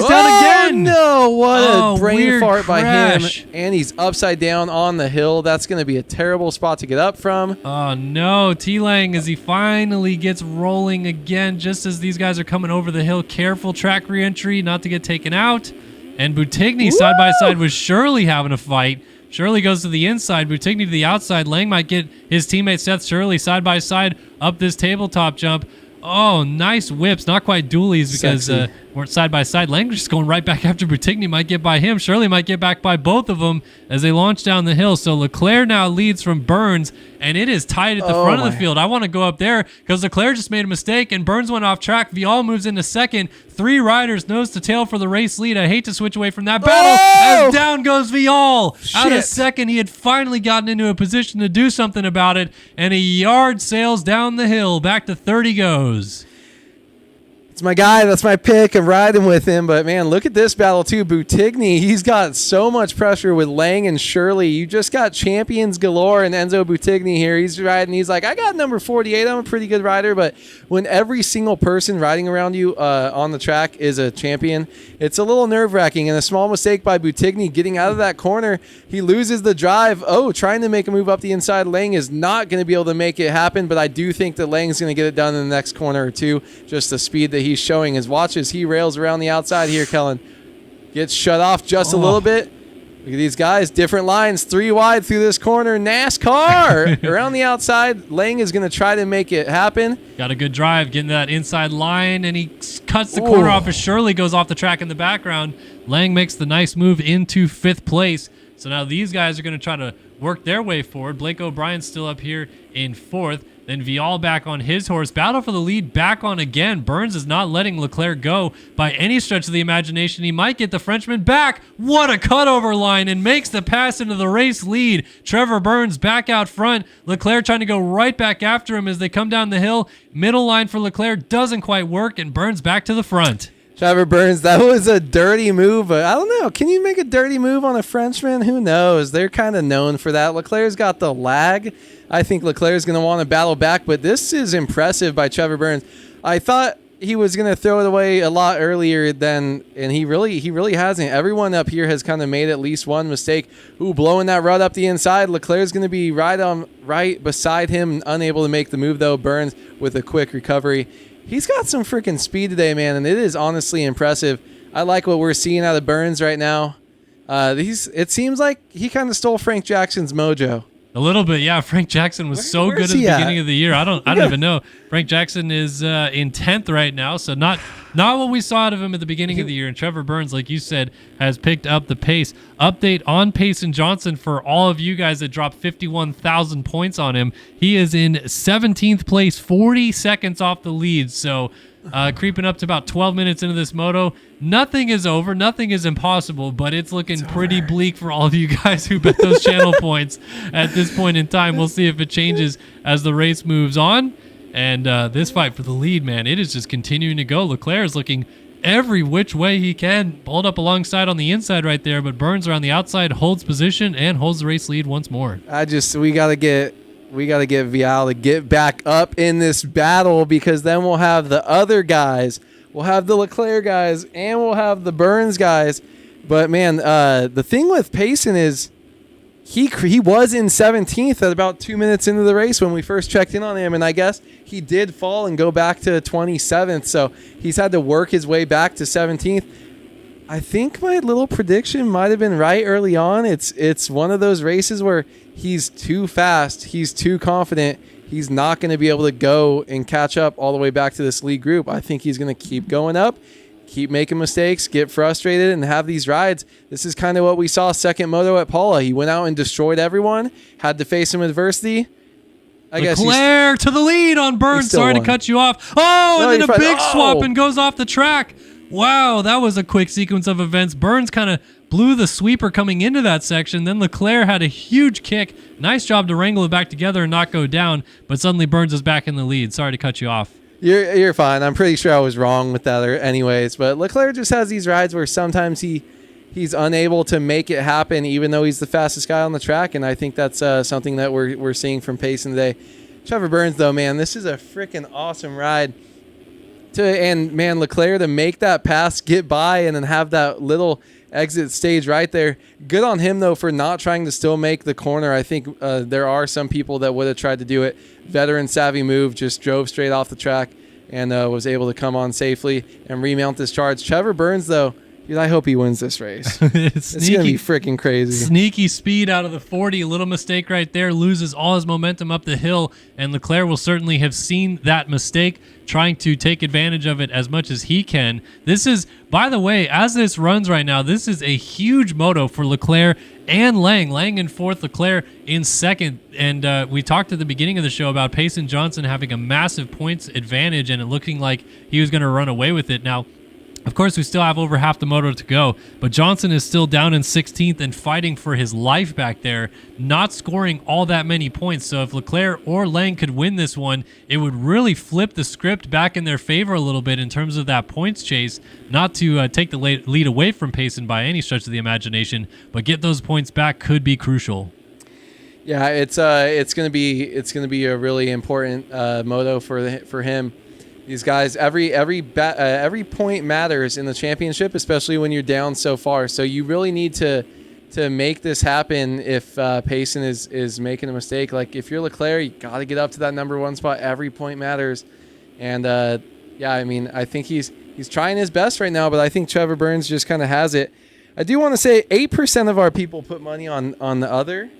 down again. No, what a brain fart by crash. him. And he's upside down on the hill. That's going to be a terrible spot to get up from. Oh, no. T-Lang, as he finally gets rolling again, just as these guys are coming over the hill. Careful track reentry, not to get taken out. And Boutigny side by side with Shirley having a fight. Shirley goes to the inside, Boutigny to the outside. Lang might get his teammate Seth Shirley side by side up this tabletop jump. Oh, nice whips. Not quite dualies because We're side by side. Lang just going right back after Boutigny. Might get by him. Shirley might get back by both of them as they launch down the hill. So Leclerc now leads from Burns, and it is tight at the front of the field. I want to go up there because Leclerc just made a mistake, and Burns went off track. Vial moves into second. 3 riders nose to tail for the race lead. I hate to switch away from that battle as down goes Vial. Out of second, he had finally gotten into a position to do something about it, and a yard sails down the hill. Back to 30 goes. It's my guy. That's my pick. I'm riding with him. But, man, look at this battle, too. Boutigny, he's got so much pressure with Lang and Shirley. You just got champions galore and Enzo Boutigny here. He's riding. He's like, I got number 48. I'm a pretty good rider. But when every single person riding around you on the track is a champion, it's a little nerve-wracking. And a small mistake by Boutigny getting out of that corner, he loses the drive. Trying to make a move up the inside. Lang is not going to be able to make it happen. But I do think that Lang's going to get it done in the next corner or two. Just the speed that he's showing. His watches, he rails around the outside here, Kellen. Gets shut off just a little bit. Look at these guys, different lines, 3 wide through this corner. NASCAR around the outside. Lang is going to try to make it happen. Got a good drive, getting that inside line, and he cuts the corner off as Shirley goes off the track in the background. Lang makes the nice move into 5th place. So now these guys are going to try to work their way forward. Blake O'Brien's still up here in 4th. Then Vial back on his horse. Battle for the lead back on again. Burns is not letting Leclerc go by any stretch of the imagination. He might get the Frenchman back. What a cutover line, and makes the pass into the race lead. Trevor Burns back out front. Leclerc trying to go right back after him as they come down the hill. Middle line for Leclerc doesn't quite work, and Burns back to the front. Trevor Burns, that was a dirty move. But I don't know. Can you make a dirty move on a Frenchman? Who knows? They're kind of known for that. Leclerc's got the lag. I think Leclerc's going to want to battle back, but this is impressive by Trevor Burns. I thought he was going to throw it away a lot earlier than, and he really hasn't. Everyone up here has kind of made at least one mistake. Blowing that rut up the inside. Leclerc's going to be right beside him, unable to make the move though. Burns with a quick recovery. He's got some freaking speed today, man, and it is honestly impressive. I like what we're seeing out of Burns right now. It seems like he kind of stole Frank Jackson's mojo. A little bit, yeah. Frank Jackson was so good at the beginning of the year. I don't even know. Frank Jackson is in 10th right now, so not what we saw out of him at the beginning of the year. And Trevor Burns, like you said, has picked up the pace. Update on Payson Johnson for all of you guys that dropped 51,000 points on him. He is in 17th place, 40 seconds off the lead. So creeping up to about 12 minutes into this moto. Nothing is over. Nothing is impossible, but it's looking pretty bleak for all of you guys who bet those channel points at this point in time. We'll see if it changes as the race moves on. And this fight for the lead, man, it is just continuing to go. Leclerc is looking every which way he can. Pulled up alongside on the inside right there, but Burns around the outside holds position and holds the race lead once more. We got to get Vial to get back up in this battle, because then we'll have the other guys. We'll have the Leclerc guys, and we'll have the Burns guys. But, man, the thing with Payson is he was in 17th at about 2 minutes into the race when we first checked in on him, and I guess he did fall and go back to 27th. So he's had to work his way back to 17th. I think my little prediction might have been right early on. It's one of those races where he's too fast, he's too confident, he's not going to be able to go and catch up all the way back to this lead group. I think he's going to keep going up, keep making mistakes, get frustrated, and have these rides. This is kind of what we saw second moto at Paula. He went out and destroyed everyone, had to face some adversity. Leclerc to the lead on Burns. Sorry to cut you off. And then a big swap and goes off the track. Wow, that was a quick sequence of events. Burns kind of blew the sweeper coming into that section. Then Leclerc had a huge kick. Nice job to wrangle it back together and not go down. But suddenly Burns is back in the lead. Sorry to cut you off. You're fine. I'm pretty sure I was wrong with that anyways. But Leclerc just has these rides where sometimes he's unable to make it happen, even though he's the fastest guy on the track. And I think that's something that we're seeing from Payson today. Trevor Burns, though, man, this is a freaking awesome ride. Leclerc to make that pass, get by, and then have that little exit stage right there. Good on him, though, for not trying to still make the corner. I think there are some people that would have tried to do it. Veteran savvy move, just drove straight off the track and was able to come on safely and remount this charge. Trevor Burns, though, Dude, I hope he wins this race. It's going to be freaking crazy. Sneaky speed out of the 40. A little mistake right there. Loses all his momentum up the hill. And Leclerc will certainly have seen that mistake, trying to take advantage of it as much as he can. This is, by the way, as this runs right now, this is a huge moto for Leclerc and Lang. Lang in fourth, Leclerc in second. And we talked at the beginning of the show about Payson Johnson having a massive points advantage and it looking like he was going to run away with it. Now, of course, we still have over half the moto to go, but Johnson is still down in 16th and fighting for his life back there, not scoring all that many points. So if Leclerc or Lang could win this one, it would really flip the script back in their favor a little bit in terms of that points chase, not to take the lead away from Payson by any stretch of the imagination, but get those points back could be crucial. Yeah, it's gonna be a really important moto for him. These guys, every point matters in the championship, especially when you're down so far. So you really need to make this happen. If Payson is making a mistake, like if you're Leclerc, you got to get up to that number one spot. Every point matters, and yeah, I mean, I think he's trying his best right now, but I think Trevor Burns just kind of has it. I do want to say 8% of our people put money on the other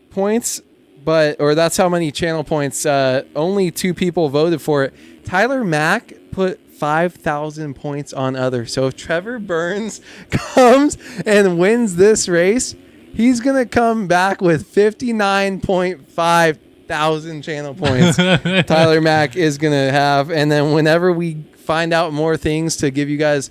points. Or that's how many channel points. Only 2 people voted for it. Tyler Mack put 5,000 points on other. So if Trevor Burns comes and wins this race, he's going to come back with 59.5 thousand channel points. Tyler Mack is going to have. And then whenever we find out more things to give you guys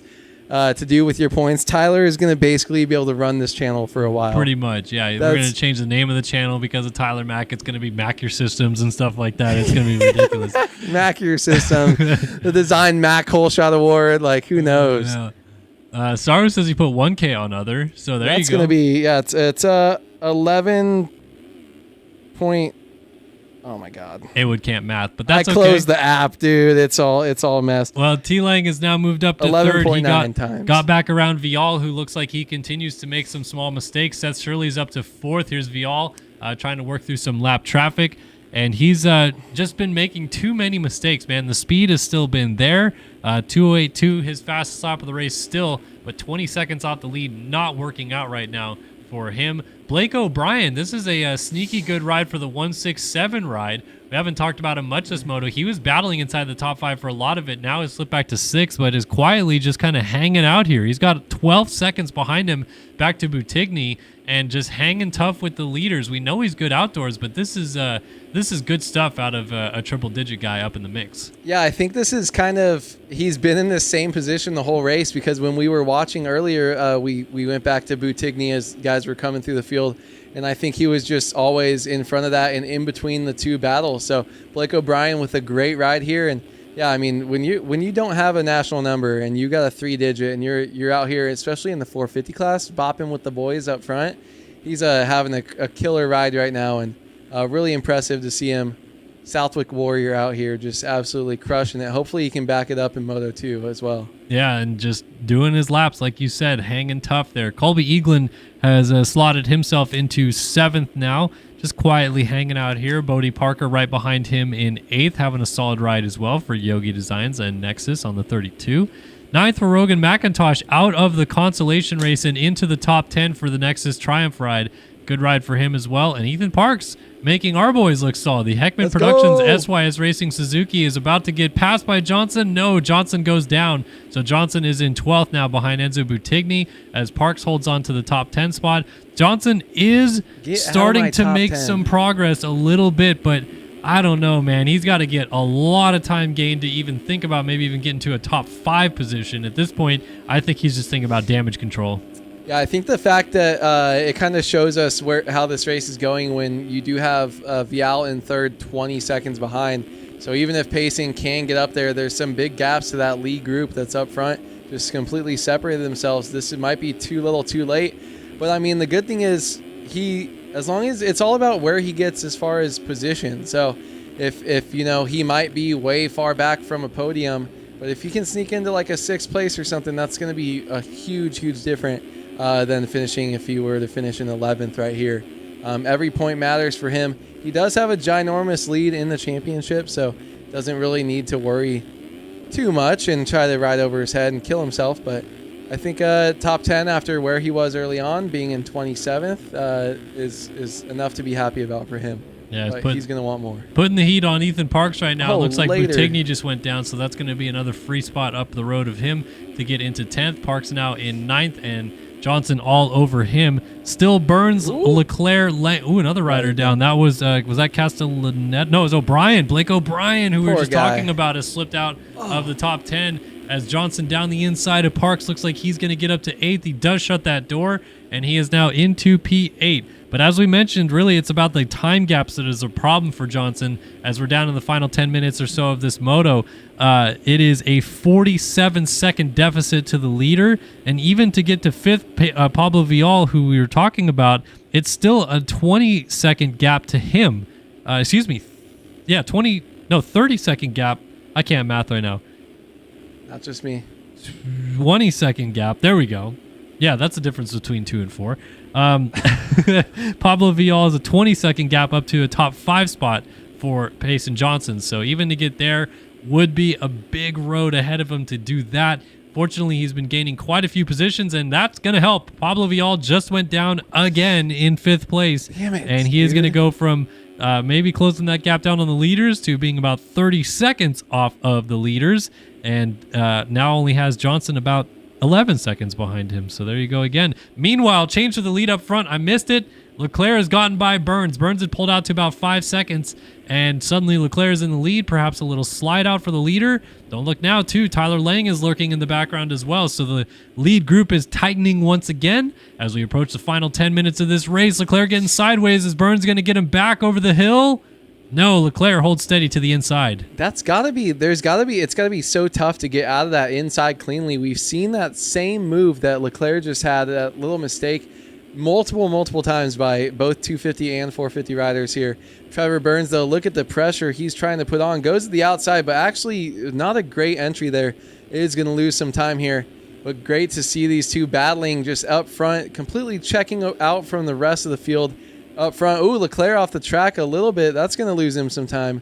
to do with your points, Tyler is going to basically be able to run this channel for a while. Pretty much, yeah. We're going to change the name of the channel because of Tyler Mack. It's going to be Mack Your Systems and stuff like that. It's going to be ridiculous. Mack Your System. The Design Mack Whole Shot Award. Like, who knows? Yeah. Saru says he put 1K on other. So there you go. That's going to be, yeah, it's 11 point. Oh my God! Haywood can't math, but that's I closed the app, dude. It's all a mess. Well, T Lang has now moved up to third. He got back around Vial, who looks like he continues to make some small mistakes. Seth Shirley's up to fourth. Here's Vial trying to work through some lap traffic, and he's just been making too many mistakes. Man, the speed has still been there. 2:08.2, his fastest lap of the race still, but 20 seconds off the lead. Not working out right now for him. Blake O'Brien, this is a sneaky good ride for the 167 ride. We haven't talked about him much this moto. He was battling inside the top 5 for a lot of it. Now he's slipped back to 6th, but is quietly just kind of hanging out here. He's got 12 seconds behind him back to Boutigny and just hanging tough with the leaders. We know he's good outdoors, but this is good stuff out of a triple-digit guy up in the mix. Yeah, I think this is kind of, he's been in this same position the whole race, because when we were watching earlier, we went back to Boutigny as guys were coming through the field, and I think he was just always in front of that and in between the two battles. So Blake O'Brien with a great ride here, and yeah, I mean, when you don't have a national number and you got a 3-digit and you're out here, especially in the 450 class, bopping with the boys up front, he's having a killer ride right now, and really impressive to see him. Southwick Warrior out here just absolutely crushing it. Hopefully he can back it up in Moto 2 as well. Yeah, and just doing his laps, like you said, hanging tough there. Colby Eaglin has slotted himself into 7th now, just quietly hanging out here. Bodie Parker right behind him in 8th, having a solid ride as well for Yogi Designs and Nexus on the 32. 9th for Rogan McIntosh out of the Consolation Race and into the top 10 for the Nexus Triumph ride. Good ride for him as well. And Ethan Parks making our boys look solid. The Heckman Productions SYS Racing Suzuki is about to get passed by Johnson. No, Johnson goes down. So Johnson is in 12th now behind Enzo Boutigny as Parks holds on to the top 10 spot. Johnson is starting to make some progress a little bit, but I don't know, man. He's got to get a lot of time gained to even think about maybe even getting to a top 5 position. At this point, I think he's just thinking about damage control. Yeah, I think the fact that it kind of shows us how this race is going when you do have Vial in third, 20 seconds behind. So even if Payson can get up there, there's some big gaps to that lead group that's up front, just completely separated themselves. This might be too little too late. But, I mean, the good thing is as long as it's all about where he gets as far as position. So if he might be way far back from a podium, but if he can sneak into like a 6th place or something, that's going to be a huge difference than finishing if he were to finish in 11th right here. Every point matters for him. He does have a ginormous lead in the championship, so doesn't really need to worry too much and try to ride over his head and kill himself. But I think top 10 after where he was early on, being in 27th, is enough to be happy about for him. Yeah, but he's going to want more. Putting the heat on Ethan Parks right now. Oh, It looks like later. Boutigny just went down, so that's going to be another free spot up the road of him to get into 10th. Parks now in 9th, and Johnson all over him. Still Burns, Leclerc, another rider down. That was that Castellaneta? No, it was O'Brien. Blake O'Brien, who we were just talking about, has slipped out of the top 10. As Johnson down the inside of Parks looks like he's going to get up to 8th. He does shut that door, and he is now into P8. But as we mentioned, really it's about the time gaps that is a problem for Johnson as we're down in the final 10 minutes or so of this moto. It is a 47-second deficit to the leader, and even to get to 5th, Pablo Vial, who we were talking about, it's still a 20-second gap to him. 30-second gap. I can't math right now. Not just me. 20-second gap. There we go. Yeah, that's the difference between 2 and 4. Pablo Vial is a 20-second gap up to a top 5 spot for Payson Johnson. So even to get there would be a big road ahead of him to do that. Fortunately, he's been gaining quite a few positions, and that's going to help. Pablo Vial just went down again in 5th place. Damn it, and he is going to go from maybe closing that gap down on the leaders to being about 30 seconds off of the leaders. And now only has Johnson about 11 seconds behind him. So there you go again. Meanwhile, change to the lead up front. I missed it. Leclerc has gotten by Burns. Burns had pulled out to about 5 seconds, and suddenly Leclerc is in the lead. Perhaps a little slide out for the leader. Don't look now, too. Tyler Lang is lurking in the background as well. So the lead group is tightening once again as we approach the final 10 minutes of this race. Leclerc getting sideways. Is Burns going to get him back over the hill? No, Leclerc holds steady to the inside. It's got to be so tough to get out of that inside cleanly. We've seen that same move that Leclerc just had, that little mistake, multiple times by both 250 and 450 riders here. Trevor Burns, though, look at the pressure he's trying to put on. Goes to the outside, but actually not a great entry there. Is going to lose some time here. But great to see these two battling just up front, completely checking out from the rest of the field. Up front, Leclerc off the track a little bit. That's going to lose him some time.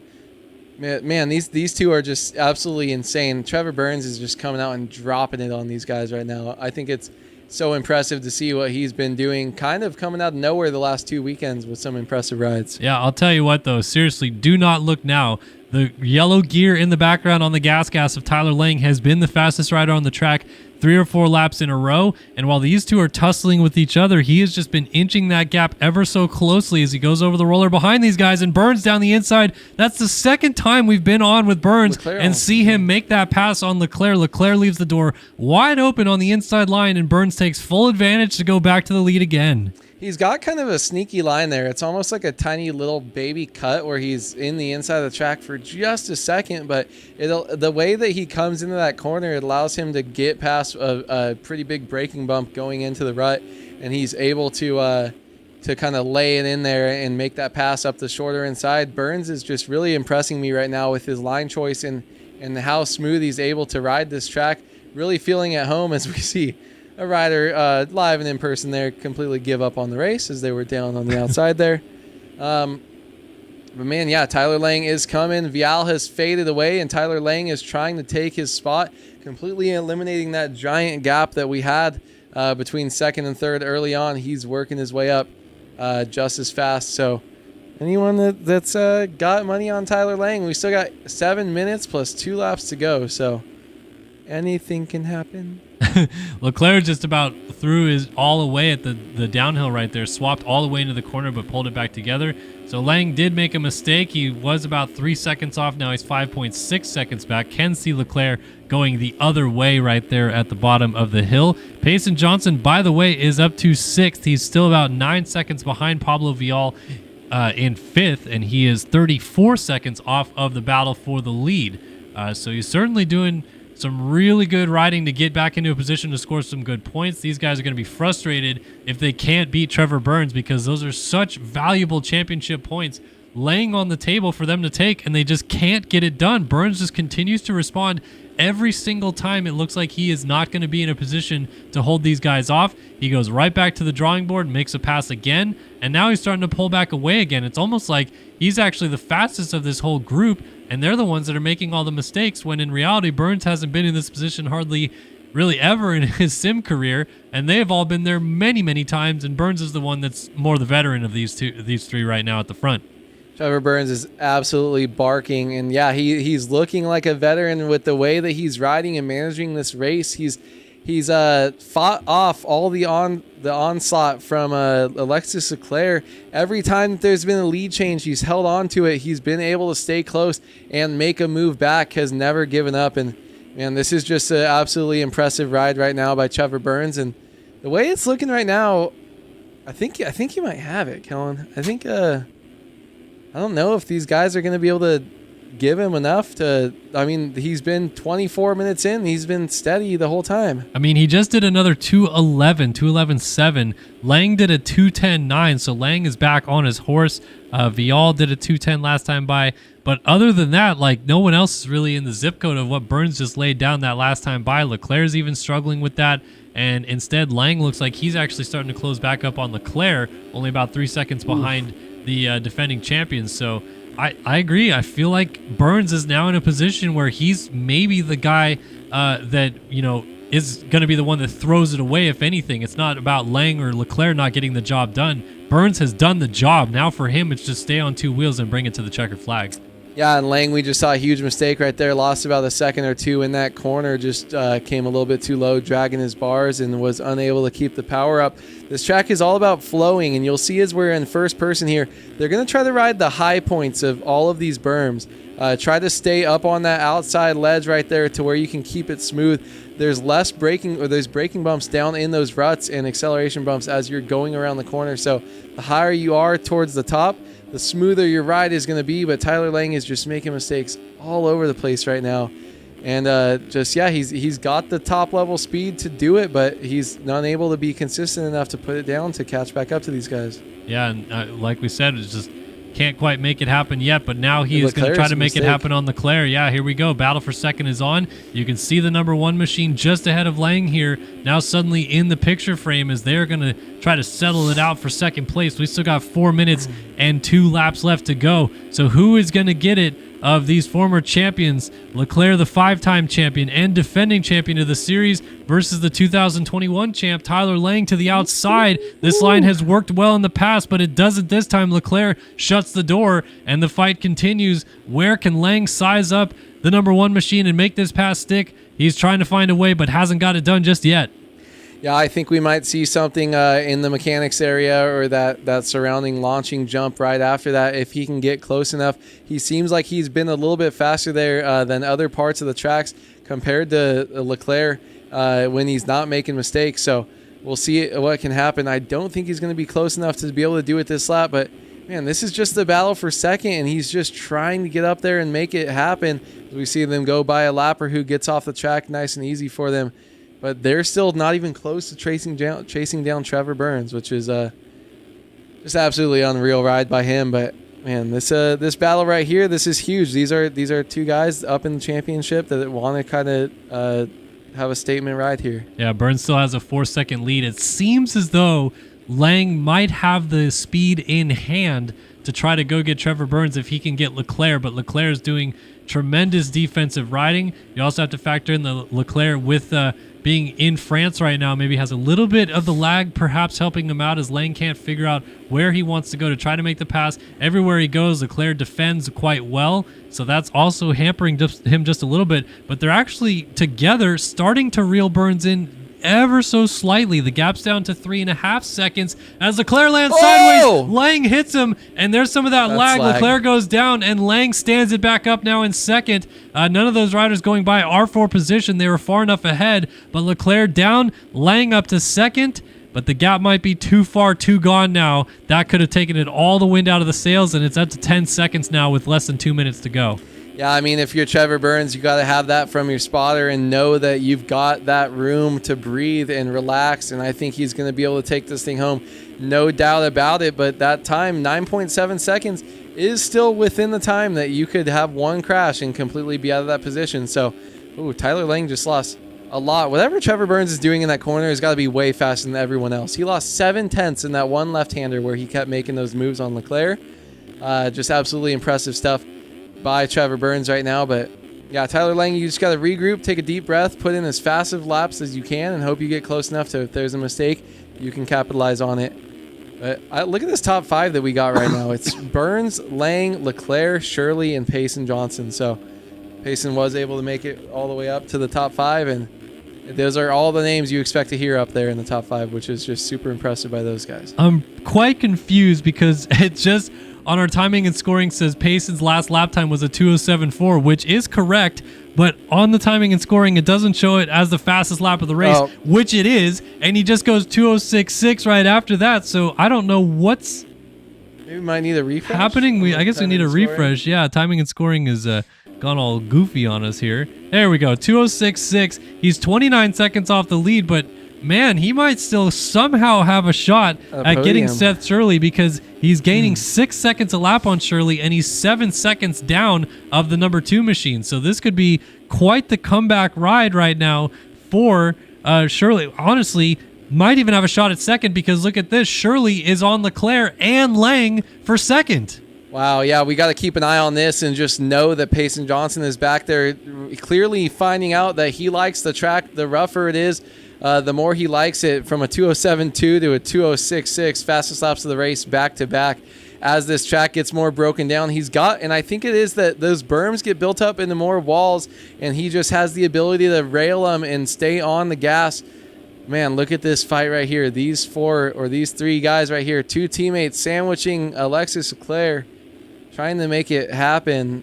Man, these two are just absolutely insane. Trevor Burns is just coming out and dropping it on these guys right now. I think it's so impressive to see what he's been doing, kind of coming out of nowhere the last 2 weekends with some impressive rides. Yeah, I'll tell you what, though. Seriously, do not look now. The yellow gear in the background on the gas of Tyler Lang has been the fastest rider on the track 3 or 4 laps in a row. And while these two are tussling with each other, he has just been inching that gap ever so closely as he goes over the roller behind these guys and Burns down the inside. That's the second time we've been on with Burns and see him make that pass on Leclerc. Leclerc leaves the door wide open on the inside line, and Burns takes full advantage to go back to the lead again. He's got kind of a sneaky line there. It's almost like a tiny little baby cut where he's in the inside of the track for just a second, but the way that he comes into that corner, it allows him to get past a pretty big braking bump going into the rut, and he's able to kind of lay it in there and make that pass up the shorter inside. Burns is just really impressing me right now with his line choice and how smooth he's able to ride this track, really feeling at home as we see a rider live and in person there completely give up on the race as they were down on the outside there. But man, yeah, Tyler Lang is coming. Vial has faded away, and Tyler Lang is trying to take his spot, completely eliminating that giant gap that we had between second and third early on. He's working his way up just as fast. So anyone that's got money on Tyler Lang, we still got 7 minutes plus 2 laps to go. So anything can happen. Leclerc just about threw his all away at the downhill right there, swapped all the way into the corner but pulled it back together. So Lang did make a mistake. He was about 3 seconds off. Now he's 5.6 seconds back. Can see Leclerc going the other way right there at the bottom of the hill. Payson Johnson, by the way, is up to 6th. He's still about 9 seconds behind Pablo Vial in 5th, and he is 34 seconds off of the battle for the lead. So he's certainly doing some really good riding to get back into a position to score some good points. These guys are going to be frustrated if they can't beat Trevor Burns, because those are such valuable championship points laying on the table for them to take, and they just can't get it done. Burns just continues to respond every single time. It looks like he is not going to be in a position to hold these guys off. He goes right back to the drawing board, makes a pass again, and now he's starting to pull back away again. It's almost like he's actually the fastest of this whole group, and they're the ones that are making all the mistakes, when in reality Burns hasn't been in this position hardly really ever in his sim career, and they have all been there many, many times. And Burns is the one that's more the veteran of these three right now at the front. Trevor Burns is absolutely barking, and yeah, he's looking like a veteran with the way that he's riding and managing this race. He's fought off all the onslaught from Alexis Leclerc. Every time that there's been a lead change, he's held on to it. He's been able to stay close and make a move back, has never given up. And man, this is just an absolutely impressive ride right now by Trevor Burns. And the way it's looking right now, I think you might have it, Kellen. I think I don't know if these guys are going to be able to give him enough to. I mean, he's been 24 minutes in. He's been steady the whole time. I mean, he just did another 2:11.7. Lang did a 2:10.9, so Lang is back on his horse. Vial did a 2:10 last time by. But other than that, like, no one else is really in the zip code of what Burns just laid down that last time by. Leclerc's even struggling with that. And instead, Lang looks like he's actually starting to close back up on Leclerc, only about 3 seconds behind the defending champions. So I agree. I feel like Burns is now in a position where he's maybe the guy that, you know, is going to be the one that throws it away. If anything, it's not about Lang or Leclerc not getting the job done. Burns has done the job. Now for him, it's just stay on two wheels and bring it to the checkered flag. Yeah, and Lang, we just saw a huge mistake right there. Lost about a second or two in that corner. Just came a little bit too low, dragging his bars, and was unable to keep the power up. This track is all about flowing, and you'll see as we're in first person here, they're going to try to ride the high points of all of these berms. Try to stay up on that outside ledge right there to where you can keep it smooth. There's less braking, or there's braking bumps down in those ruts and acceleration bumps as you're going around the corner. So the higher you are towards the top, the smoother your ride is going to be. But Tyler Lang is just making mistakes all over the place right now. And he's got the top level speed to do it, but he's not able to be consistent enough to put it down to catch back up to these guys. Yeah, and like we said, it's just can't quite make it happen yet, but now he is going to try to make it happen on Leclerc. Yeah, here we go. Battle for second is on. You can see the number one machine just ahead of Lang here. Now suddenly in the picture frame as they're going to try to settle it out for second place. We still got 4 minutes and 2 laps left to go. So who is going to get it of these former champions? Leclerc, the 5-time champion and defending champion of the series, versus the 2021 champ Tyler Lang to the outside. This line has worked well in the past, but it doesn't this time. Leclerc shuts the door and the fight continues. Where can Lang size up the number one machine and make this pass stick? He's trying to find a way, but hasn't got it done just yet. Yeah, I think we might see something in the mechanics area, or that surrounding launching jump right after that if he can get close enough. He seems like he's been a little bit faster there than other parts of the tracks compared to Leclerc when he's not making mistakes. So we'll see what can happen. I don't think he's going to be close enough to be able to do it this lap, but man, this is just the battle for second, and he's just trying to get up there and make it happen. We see them go by a lapper who gets off the track nice and easy for them. But they're still not even close to chasing down Trevor Burns, which is just absolutely unreal ride by him. But man, this battle right here, this is huge. These are two guys up in the championship that want to kind of have a statement ride here. Yeah, Burns still has a 4-second lead. It seems as though Lang might have the speed in hand to try to go get Trevor Burns if he can get Leclerc, but Leclerc is doing tremendous defensive riding. You also have to factor in the Leclerc with being in France right now, maybe has a little bit of the lag perhaps helping him out as Lang can't figure out where he wants to go to try to make the pass. Everywhere he goes, Leclerc defends quite well, so that's also hampering him just a little bit, but they're actually together starting to reel Burns in ever so slightly. The gap's down to 3.5 seconds as Leclerc lands sideways. Lang hits him, and there's some of that lag. Leclerc goes down, and Lang stands it back up now in second. None of those riders going by are for position. They were far enough ahead, but Leclerc down, Lang up to second, but the gap might be too far, too gone now. That could have taken it all the wind out of the sails, and it's up to 10 seconds now with less than 2 minutes to go. Yeah, I mean, if you're Trevor Burns, you got to have that from your spotter and know that you've got that room to breathe and relax, and I think he's going to be able to take this thing home. No doubt about it, but that time, 9.7 seconds, is still within the time that you could have one crash and completely be out of that position. So, Tyler Lang just lost a lot. Whatever Trevor Burns is doing in that corner has got to be way faster than everyone else. He lost 7/10 in that one left-hander where he kept making those moves on Leclerc. Just absolutely impressive stuff by Trevor Burns right now, but Yeah, Tyler Lang, you just got to regroup, take a deep breath, put in as fast of laps as you can, and hope you get close enough to, if there's a mistake, you can capitalize on it. But look at this top 5 that we got right now. It's Burns, Lang, Leclerc, Shirley, and Payson Johnson. So Payson was able to make it all the way up to the top 5, and those are all the names you expect to hear up there in the top 5, which is just super impressive by those guys. I'm quite confused because it just on our timing and scoring says Payson's last lap time was a 2:07.4, which is correct, but on the timing and scoring it doesn't show it as the fastest lap of the race, which it is, and he just goes 2:06.6 right after that. So I don't know what's maybe we might need a refresh happening. I guess we need a refresh. Yeah, timing and scoring is gone all goofy on us here. There we go, 2:06.6. He's 29 seconds off the lead, but man, he might still somehow have a shot at getting Seth Shirley because he's gaining 6 seconds a lap on Shirley, and he's 7 seconds down of the number 2 machine. So this could be quite the comeback ride right now for Shirley. Honestly, might even have a shot at second because look at this. Shirley is on Leclerc and Lang for second. Wow, yeah, we got to keep an eye on this and just know that Payson Johnson is back there clearly finding out that he likes the track. The rougher it is, the more he likes it, from a 2:07.2 to a 2:06.6, fastest laps of the race back to back. As this track gets more broken down, he's got, and I think it is that those berms get built up into more walls, and he just has the ability to rail them and stay on the gas. Man, look at this fight right here. These 3 guys right here, 2 teammates sandwiching Alexis Leclerc, trying to make it happen.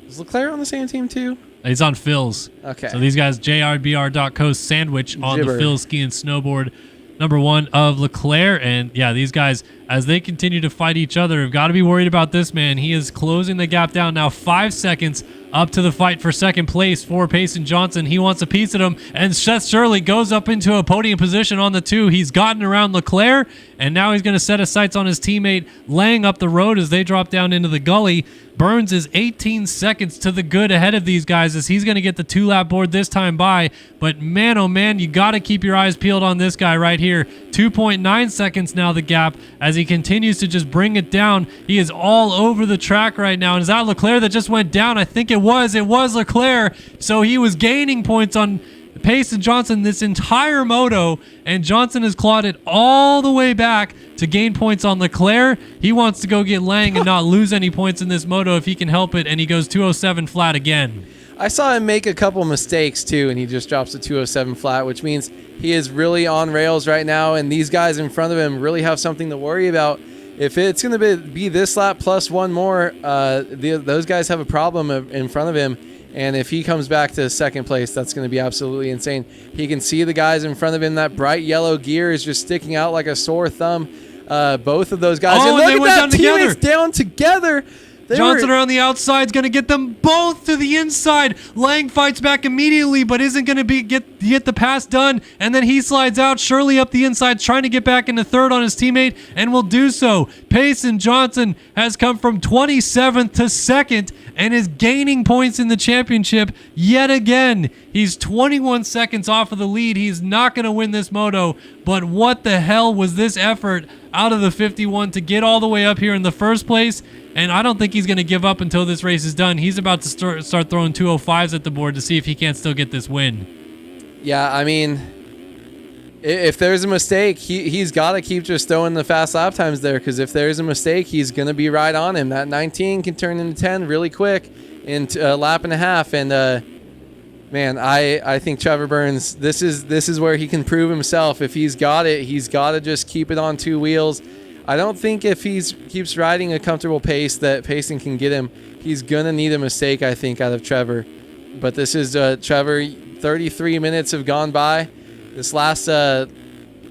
Is Leclerc on the same team too? He's on Phil's. Okay. So these guys, JRBR.co sandwich on the Phil Ski and Snowboard number 1 of Leclerc. And yeah, these guys, as they continue to fight each other, have got to be worried about this man. He is closing the gap down now, 5 seconds up to the fight for second place for Payson Johnson. He wants a piece of him, and Seth Shirley goes up into a podium position on the 2. He's gotten around Leclerc, and now he's going to set his sights on his teammate Lang up the road as they drop down into the gully. Burns is 18 seconds to the good ahead of these guys as he's going to get the 2-lap board this time by. But man, oh man, you got to keep your eyes peeled on this guy right here. 2.9 seconds now the gap as he continues to just bring it down. He is all over the track right now. And is that Leclerc that just went down? I think it was. It was Leclerc. So he was gaining points on Payson Johnson this entire moto, and Johnson has clawed it all the way back to gain points on Leclerc. He wants to go get Lang and not lose any points in this moto if he can help it, and he goes 2:07 flat again. I saw him make a couple mistakes too, and he just drops a 2:07 flat, which means he is really on rails right now, and these guys in front of him really have something to worry about. If it's going to be this lap plus 1 more, those guys have a problem in front of him. And if he comes back to second place, that's going to be absolutely insane. He can see the guys in front of him. That bright yellow gear is just sticking out like a sore thumb. Both of those guys. Oh, and they went down together. Down together. Johnson around the outside is going to get them both to the inside. Lang fights back immediately, but isn't going to get the pass done. And then he slides out. Shirley up the inside, trying to get back into third on his teammate, and will do so. Payson Johnson has come from 27th to second and is gaining points in the championship yet again. He's 21 seconds off of the lead. He's not going to win this moto, but what the hell was this effort out of the 51 to get all the way up here in the first place? And I don't think he's going to give up until this race is done. He's about to start throwing 205s at the board to see if he can't still get this win. Yeah, I mean, if there's a mistake, he's got to keep just throwing the fast lap times there, because if there's a mistake, he's going to be right on him. That 19 can turn into 10 really quick in a lap and a half. And man, I think Trevor Burns, this is where he can prove himself. If he's got it, he's got to just keep it on 2 wheels. I don't think if he keeps riding a comfortable pace that Payson can get him. He's going to need a mistake, I think, out of Trevor. But this is Trevor. 33 minutes have gone by. This last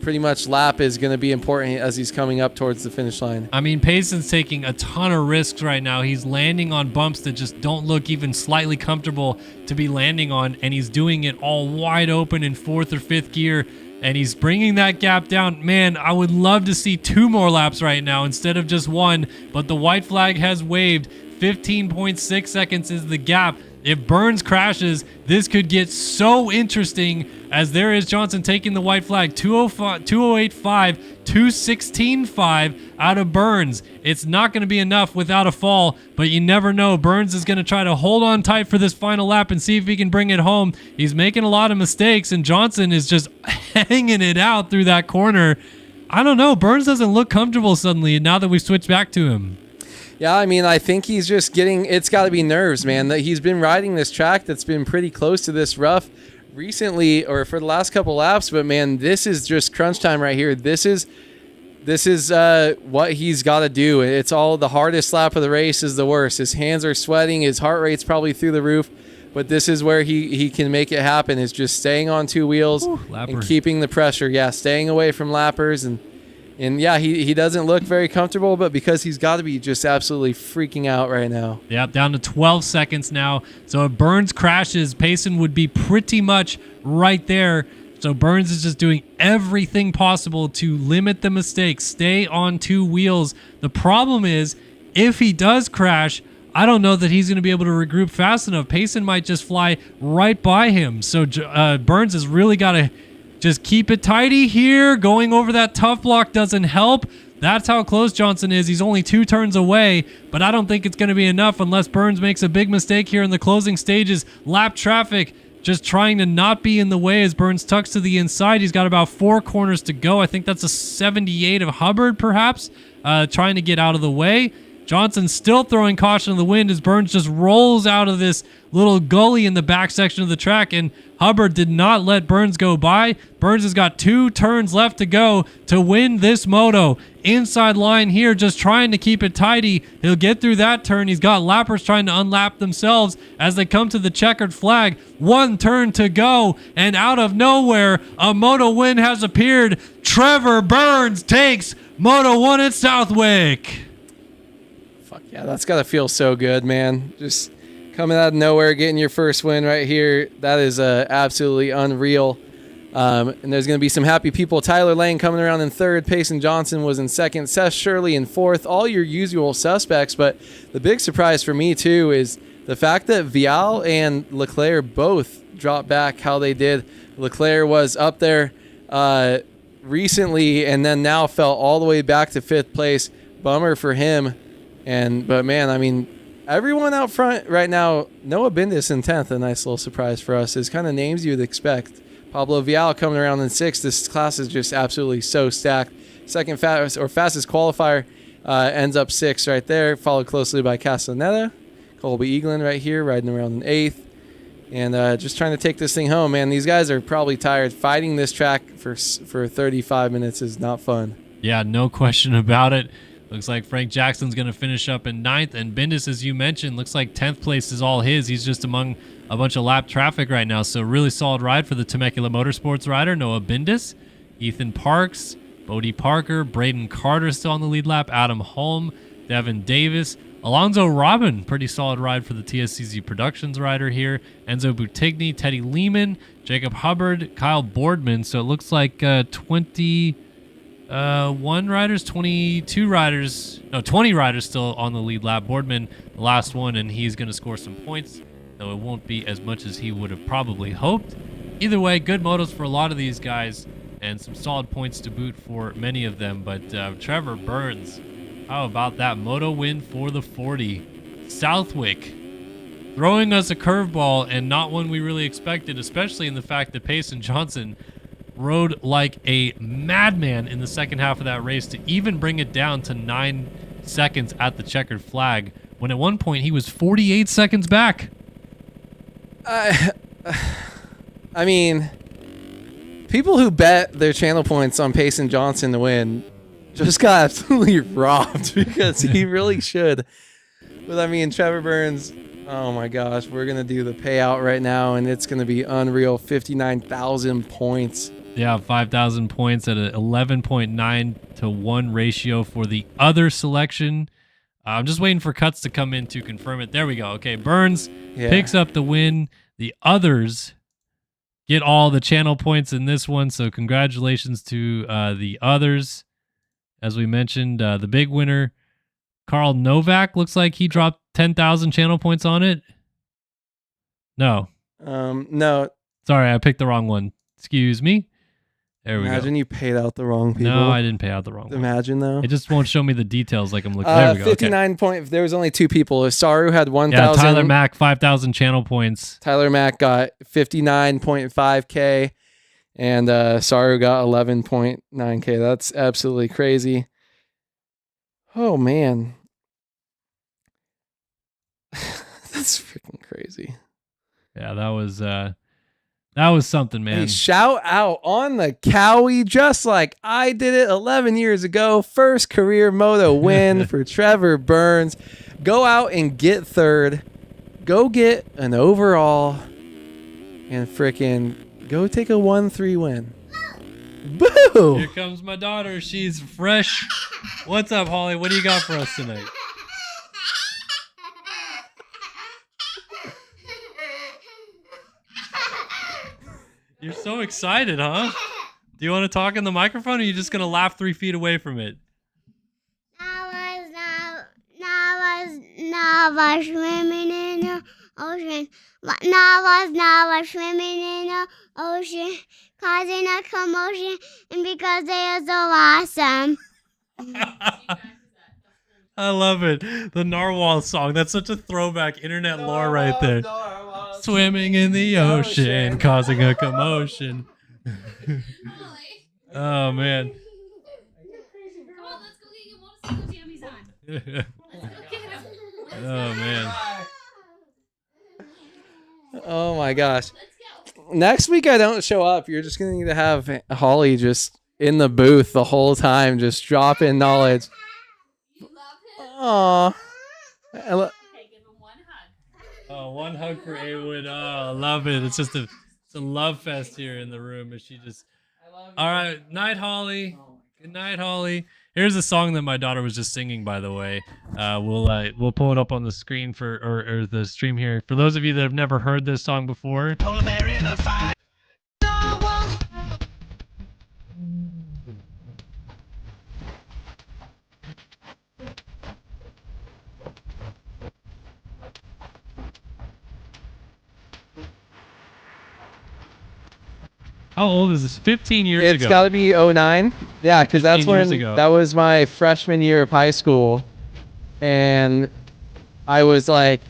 pretty much lap is going to be important as he's coming up towards the finish line. I mean, Payson's taking a ton of risks right now. He's landing on bumps that just don't look even slightly comfortable to be landing on, and he's doing it all wide open in 4th or 5th gear. And he's bringing that gap down. Man, I would love to see 2 more laps right now instead of just 1. But the white flag has waved. 15.6 seconds is the gap. If Burns crashes, this could get so interesting, as there is Johnson taking the white flag. 208.5, 216.5 out of Burns. It's not going to be enough without a fall, but you never know. Burns is going to try to hold on tight for this final lap and see if he can bring it home. He's making a lot of mistakes, and Johnson is just hanging it out through that corner. I don't know. Burns doesn't look comfortable suddenly now that we've switched back to him. Yeah, I mean, I think he's just it's got to be nerves, man. That he's been riding this track that's been pretty close to this rough recently, or for the last couple laps, but man, this is just crunch time right here. This is what he's got to do. It's all the hardest lap of the race is the worst. His hands are sweating, his heart rate's probably through the roof, but this is where he can make it happen, is just staying on two wheels and keeping the pressure. Yeah, staying away from lappers, and yeah, he doesn't look very comfortable, but because he's got to be just absolutely freaking out right now. Yep, down to 12 seconds now. So if Burns crashes, Payson would be pretty much right there. So Burns is just doing everything possible to limit the mistakes, stay on two wheels. The problem is, if he does crash, I don't know that he's going to be able to regroup fast enough. Payson might just fly right by him. So Burns has really got to just keep it tidy here. Going over that tough block doesn't help. That's how close Johnson is. He's only 2 turns away, but I don't think it's going to be enough unless Burns makes a big mistake here in the closing stages. Lap traffic just trying to not be in the way as Burns tucks to the inside. He's got about 4 corners to go. I think that's a 78 of Hubbard, perhaps, trying to get out of the way. Johnson still throwing caution to the wind as Burns just rolls out of this little gully in the back section of the track, and Hubbard did not let Burns go by. Burns has got 2 turns left to go to win this moto. Inside line here, just trying to keep it tidy. He'll get through that turn. He's got lappers trying to unlap themselves as they come to the checkered flag. 1 turn to go, and out of nowhere, a moto win has appeared. Trevor Burns takes Moto 1 at Southwick. Fuck yeah, that's got to feel so good, man. Just coming out of nowhere, getting your first win right here. That is absolutely unreal. And there's going to be some happy people. Tyler Lane coming around in 3rd. Payson Johnson was in 2nd. Seth Shirley in 4th. All your usual suspects. But the big surprise for me, too, is the fact that Vial and Leclerc both dropped back how they did. Leclerc was up there recently and then now fell all the way back to 5th place. Bummer for him. But, man, I mean, everyone out front right now, Noah Bindis in 10th, a nice little surprise for us, is kind of names you'd expect. Pablo Vial coming around in 6th. This class is just absolutely so stacked. Second fastest qualifier ends up 6th right there, followed closely by Castaneda. Colby Eaglin right here, riding around in 8th. And just trying to take this thing home, man. These guys are probably tired. Fighting this track for 35 minutes is not fun. Yeah, no question about it. Looks like Frank Jackson's going to finish up in 9th. And Bindis, as you mentioned, looks like 10th place is all his. He's just among a bunch of lap traffic right now. So really solid ride for the Temecula Motorsports rider, Noah Bindis. Ethan Parks, Bodie Parker, Braden Carter still on the lead lap. Adam Holm, Devin Davis. Alonzo Robin, pretty solid ride for the TSCZ Productions rider here. Enzo Butigny, Teddy Lehman, Jacob Hubbard, Kyle Boardman. So it looks like 20 riders still on the lead lap. Boardman, the last one, and he's going to score some points, though it won't be as much as he would have probably hoped. Either way, good motos for a lot of these guys, and some solid points to boot for many of them. But Trevor Burns, how about that moto win for the 40? Southwick throwing us a curveball, and not one we really expected, especially in the fact that Payson Johnson rode like a madman in the second half of that race to even bring it down to 9 seconds at the checkered flag, when at one point he was 48 seconds back. I mean, people who bet their channel points on Payson Johnson to win just got absolutely robbed, because he really should. But I mean, Trevor Burns, oh my gosh, we're going to do the payout right now, and it's going to be unreal. 59,000 points. Yeah, 5,000 points at an 11.9 to 1 ratio for the other selection. I'm just waiting for cuts to come in to confirm it. There we go. Okay, Burns picks up the win. The others get all the channel points in this one, so congratulations to the others. As we mentioned, the big winner, Carl Novak, looks like he dropped 10,000 channel points on it. No. No. Sorry, I picked the wrong one. Excuse me. There we go. Imagine you paid out the wrong people. No, I didn't pay out the wrong one. Imagine though. It just won't show me the details like I'm looking. There we go. 59 Okay. point. There was only 2 people. Saru had 1,000. Yeah, Tyler Mack, 5,000 channel points. Tyler Mack got 59.5K, and Saru got 11.9K. That's absolutely crazy. Oh man, that's freaking crazy. Yeah, that was something, man. Hey, shout out on the Cowie, just like I did it 11 years ago. First career moto win for Trevor Burns. Go out and get third. Go get an overall. And freaking go take a 1-3 win. Boo! Here comes my daughter. She's fresh. What's up, Holly? What do you got for us tonight? You're so excited, huh? Do you want to talk in the microphone, or are you just going to laugh 3 feet away from it? Now swimming in the ocean. Now swimming in the ocean, causing a commotion, and because they are so awesome. I love it. The Narwhal song. That's such a throwback internet lore right there. Swimming in the ocean, causing a commotion. Oh, man. Come on, let's go get your motorcycle jammies on. Let's go get him. Oh, man. Oh my gosh. Next week I don't show up. You're just gonna need to have Holly just in the booth the whole time, just dropping knowledge. You love him? Aww. Okay, give him one hug. Oh, one hug for Awood. Oh, I love it. It's a love fest here in the room. And she just. All right, night, Holly. Good night, Holly. Here's a song that my daughter was just singing, by the way. We'll pull it up on the screen or the stream here. For those of you that have never heard this song before. How old is this? 15 years ago. It's got to be 09. Yeah, because that's 15 years when ago. that was my freshman year of high school, and I was like,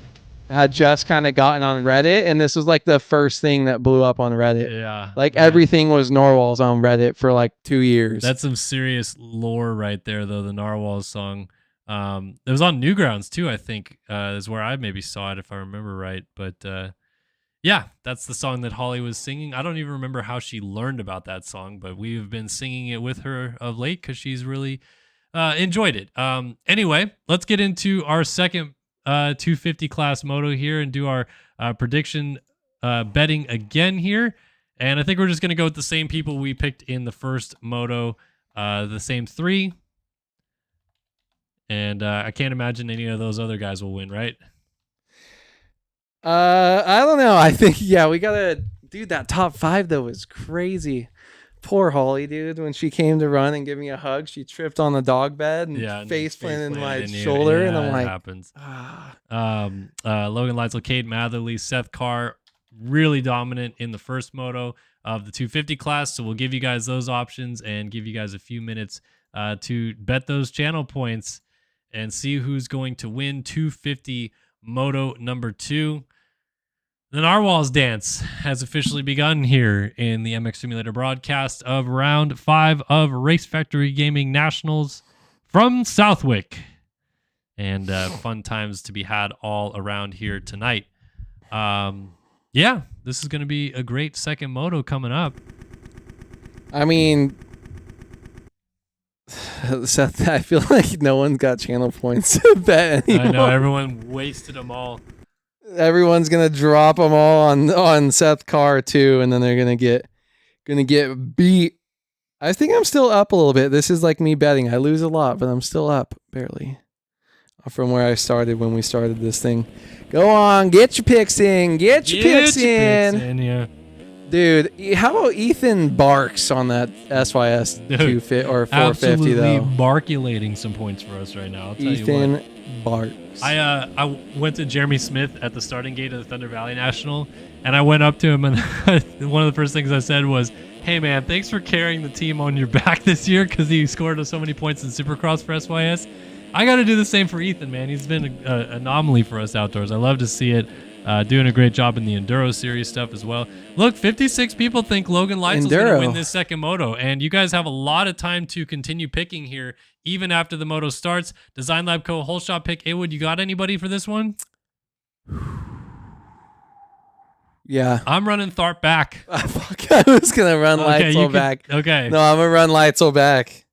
had just kind of gotten on Reddit, and this was like the first thing that blew up on Reddit. Yeah. Like man. everything was Narwhals on Reddit for like 2 years. That's some serious lore right there, though. The Narwhals song. It was on Newgrounds too, I think. Is where I maybe saw it, if I remember right. But yeah, that's the song that Holly was singing. I don't even remember how she learned about that song, but we've been singing it with her of late because she's really enjoyed it. Anyway, let's get into our second 250 class moto here and do our prediction betting again here. And I think we're just going to go with the same people we picked in the first moto, the same 3. And I can't imagine any of those other guys will win, right? I don't know. I think, yeah, we gotta, dude, that top 5 though was crazy. Poor Holly, dude. When she came to run and give me a hug, she tripped on the dog bed and face planted in my shoulder. And I'm like, it happens. Logan Leitzel, Cade Matherly, Seth Carr, really dominant in the first moto of the 250 class. So we'll give you guys those options and give you guys a few minutes to bet those channel points and see who's going to win 250 moto number 2. The Narwhals dance has officially begun here in the MX Simulator broadcast of round 5 of RaceFactoryGaming Nationals from Southwick. And fun times to be had all around here tonight. Yeah, this is going to be a great second moto coming up. I mean, Seth, I feel like no one's got channel points to bet anymore. I know, everyone wasted them all. Everyone's gonna drop them all on Seth Carr too, and then they're gonna get beat. I think I'm still up a little bit. This is like me betting. I lose a lot, but I'm still up barely from where I started when we started this thing. Go on, get your picks in. Get your picks in. Yeah. Dude, how about Ethan Barks on that SYS Dude, 250 or 450 absolutely though? marculating some points for us right now. I'll tell you what. Ethan Barks. I went to Jeremy Smith at the starting gate of the Thunder Valley National, and I went up to him, and one of the first things I said was, "Hey man, thanks for carrying the team on your back this year," because he scored so many points in Supercross for SYS. I got to do the same for Ethan, man. He's been an anomaly for us outdoors. I love to see it. Doing a great job in the Enduro Series stuff as well. Look, 56 people think Logan Leitzel's going to win this second moto, and you guys have a lot of time to continue picking here, even after the moto starts. Design Lab Co. whole shot pick. Awood, you got anybody for this one? Yeah. I'm running Tharp back. Fuck, I was going to run Leitzel back. Okay. No, I'm going to run Leitzel back.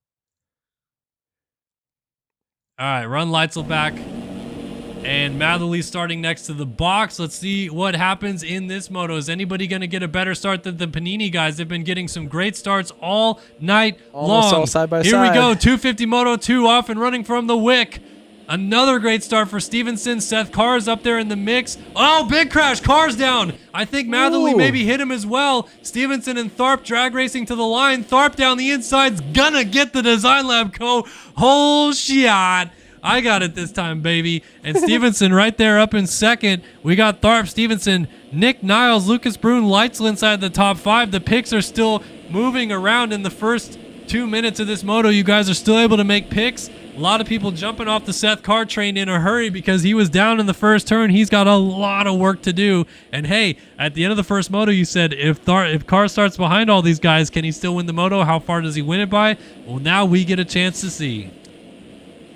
All right, run Leitzel back. And Matherly starting next to the box. Let's see what happens in this moto. Is anybody going to get a better start than the Panini guys? They've been getting some great starts all night long. All side by Here side. we go. 250 Moto 2 off and running from the Wick. Another great start for Stevenson. Seth Carr's up there in the mix. Oh, big crash. Car's down. I think Matherly maybe hit him as well. Stevenson and Tharp drag racing to the line. Tharp down the inside's gonna get the Design Lab Co. whole shot. I got it this time, baby. And Stevenson right there up in second. We got Tharp, Stevenson, Nick Niles, Lucas Brune, Leitzel inside the top 5. The picks are still moving around in the first 2 minutes of this moto. You guys are still able to make picks. A lot of people jumping off the Seth Carr train in a hurry because he was down in the first turn. He's got a lot of work to do. And hey, at the end of the first moto, you said if Carr starts behind all these guys, can he still win the moto? How far does he win it by? Well, now we get a chance to see.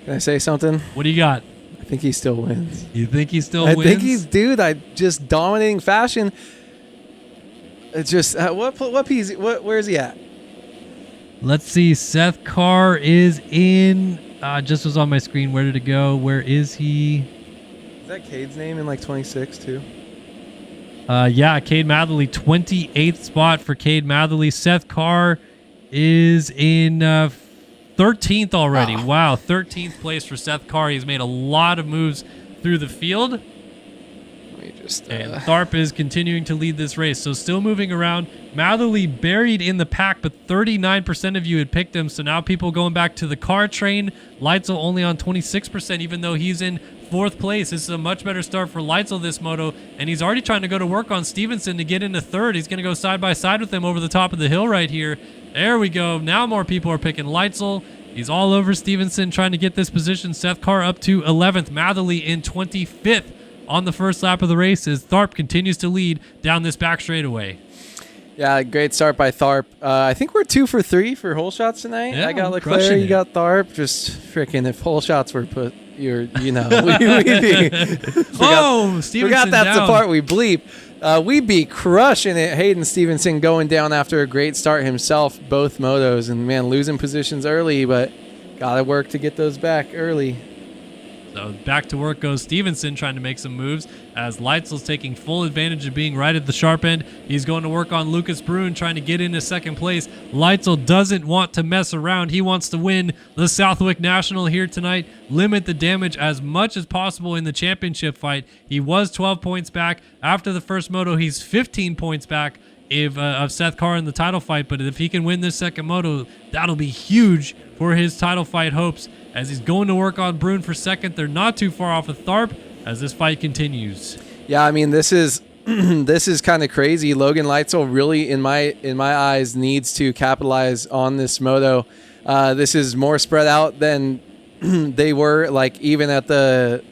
Can I say something? What do you got? I think he still wins. You think he still wins? I think he's, dude, just dominating fashion. It's just, where is he at? Let's see. Seth Carr is in, just was on my screen. Where did it go? Where is he? Is that Cade's name in like 26 too? Yeah, Cade Matherly, 28th spot for Cade Matherly. Seth Carr is in 13th already. Oh. Wow, 13th place for Seth Carr. He's made a lot of moves through the field. And Tharp is continuing to lead this race. So still moving around. Matherly buried in the pack, but 39% of you had picked him. So now people going back to the car train. Leitzel only on 26%, even though he's in 4th place. This is a much better start for Leitzel this moto. And he's already trying to go to work on Stevenson to get into 3rd. He's going to go side by side with him over the top of the hill right here. There we go. Now more people are picking Leitzel. He's all over Stevenson trying to get this position. Seth Carr up to 11th. Matherly in 25th on the first lap of the race as Tharp continues to lead down this back straightaway. Yeah, great start by Tharp. I think we're 2 for 3 for hole shots tonight. Yeah, I got Leclerc, you got Tharp. Just freaking, if hole shots were put, we'd be. Stevenson forgot that's down. the part we bleep. We'd be crushing it. Hayden Stevenson going down after a great start himself, both motos, and man, losing positions early, but gotta work to get those back early. So back to work goes Stevenson trying to make some moves as Leitzel's taking full advantage of being right at the sharp end. He's going to work on Lucas Brune trying to get into 2nd place. Leitzel doesn't want to mess around. He wants to win the Southwick National here tonight, limit the damage as much as possible in the championship fight. He was 12 points back. After the first moto, he's 15 points back of Seth Carr in the title fight, but if he can win this second moto, that'll be huge for his title fight hopes as he's going to work on Brune for 2nd. They're not too far off of Tharp as this fight continues. Yeah, I mean, this is this is kind of crazy. Logan Leitzel really, in my eyes, needs to capitalize on this moto. This is more spread out than they were, like, even at the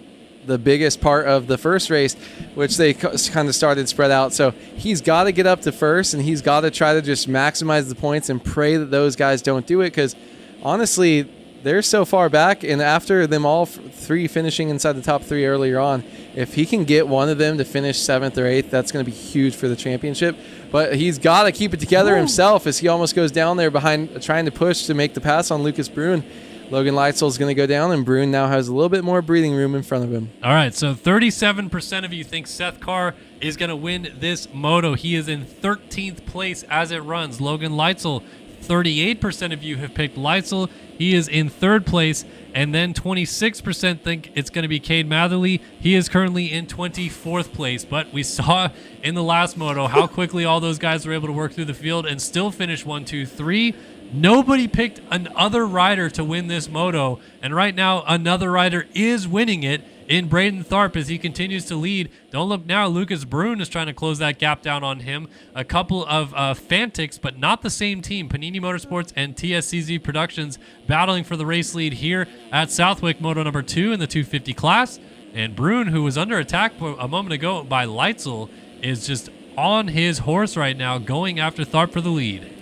biggest part of the first race, which they kind of started spread out. So he's got to get up to 1st, and he's got to try to just maximize the points and pray that those guys don't do it, because honestly, they're so far back, and after them all 3 finishing inside the top 3 earlier on, if he can get one of them to finish 7th or 8th, that's going to be huge for the championship. But he's got to keep it together himself as he almost goes down there behind, trying to push to make the pass on Lucas Brune. Logan Leitzel is going to go down, and Brune now has a little bit more breathing room in front of him. All right, so 37% of you think Seth Carr is going to win this moto. He is in 13th place as it runs. Logan Leitzel, 38% of you have picked Leitzel. He is in 3rd place. And then 26% think it's going to be Cade Matherly. He is currently in 24th place. But we saw in the last moto how quickly all those guys were able to work through the field and still finish 1, 2, 3. Nobody picked another rider to win this moto. And right now, another rider is winning it in Braden Tharp as he continues to lead. Don't look now, Lucas Brune is trying to close that gap down on him. A couple of Fantics, but not the same team. Panini Motorsports and TSCZ Productions battling for the race lead here at Southwick Moto number 2 in the 250 class. And Brune, who was under attack a moment ago by Leitzel, is just on his horse right now, going after Tharp for the lead.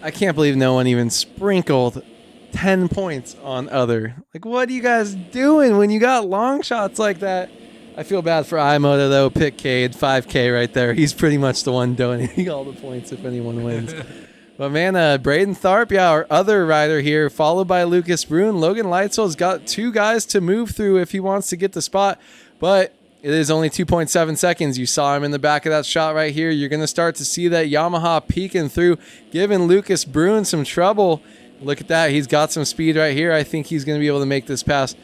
I can't believe no one even sprinkled 10 points on other. Like, what are you guys doing when you got long shots like that? I feel bad for iMoto, though. Pick Cade, 5K right there. He's pretty much the one donating all the points if anyone wins. But, man, Braden Tharp, yeah, our other rider here, followed by Lucas Brune. Logan Leitzel's got 2 guys to move through if he wants to get the spot, but it is only 2.7 seconds. You saw him in the back of that shot right here. You're going to start to see that Yamaha peeking through, giving Lucas Brune some trouble. Look at that. He's got some speed right here. I think he's going to be able to make this pass.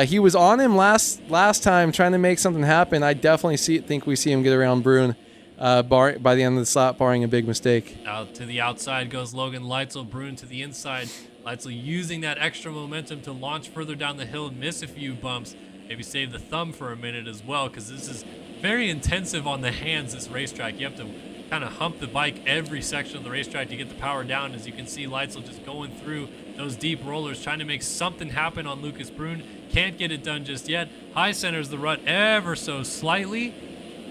He was on him last time trying to make something happen. I definitely think we see him get around Brune by the end of the slot, barring a big mistake. Out to the outside goes Logan Leitzel. Brune to the inside. Leitzel using that extra momentum to launch further down the hill and miss a few bumps. Maybe save the thumb for a minute as well, because this is very intensive on the hands, this racetrack. You have to kind of hump the bike every section of the racetrack to get the power down. As you can see, Leitzel just going through those deep rollers, trying to make something happen on Lucas Brune. Can't get it done just yet. High centers the rut ever so slightly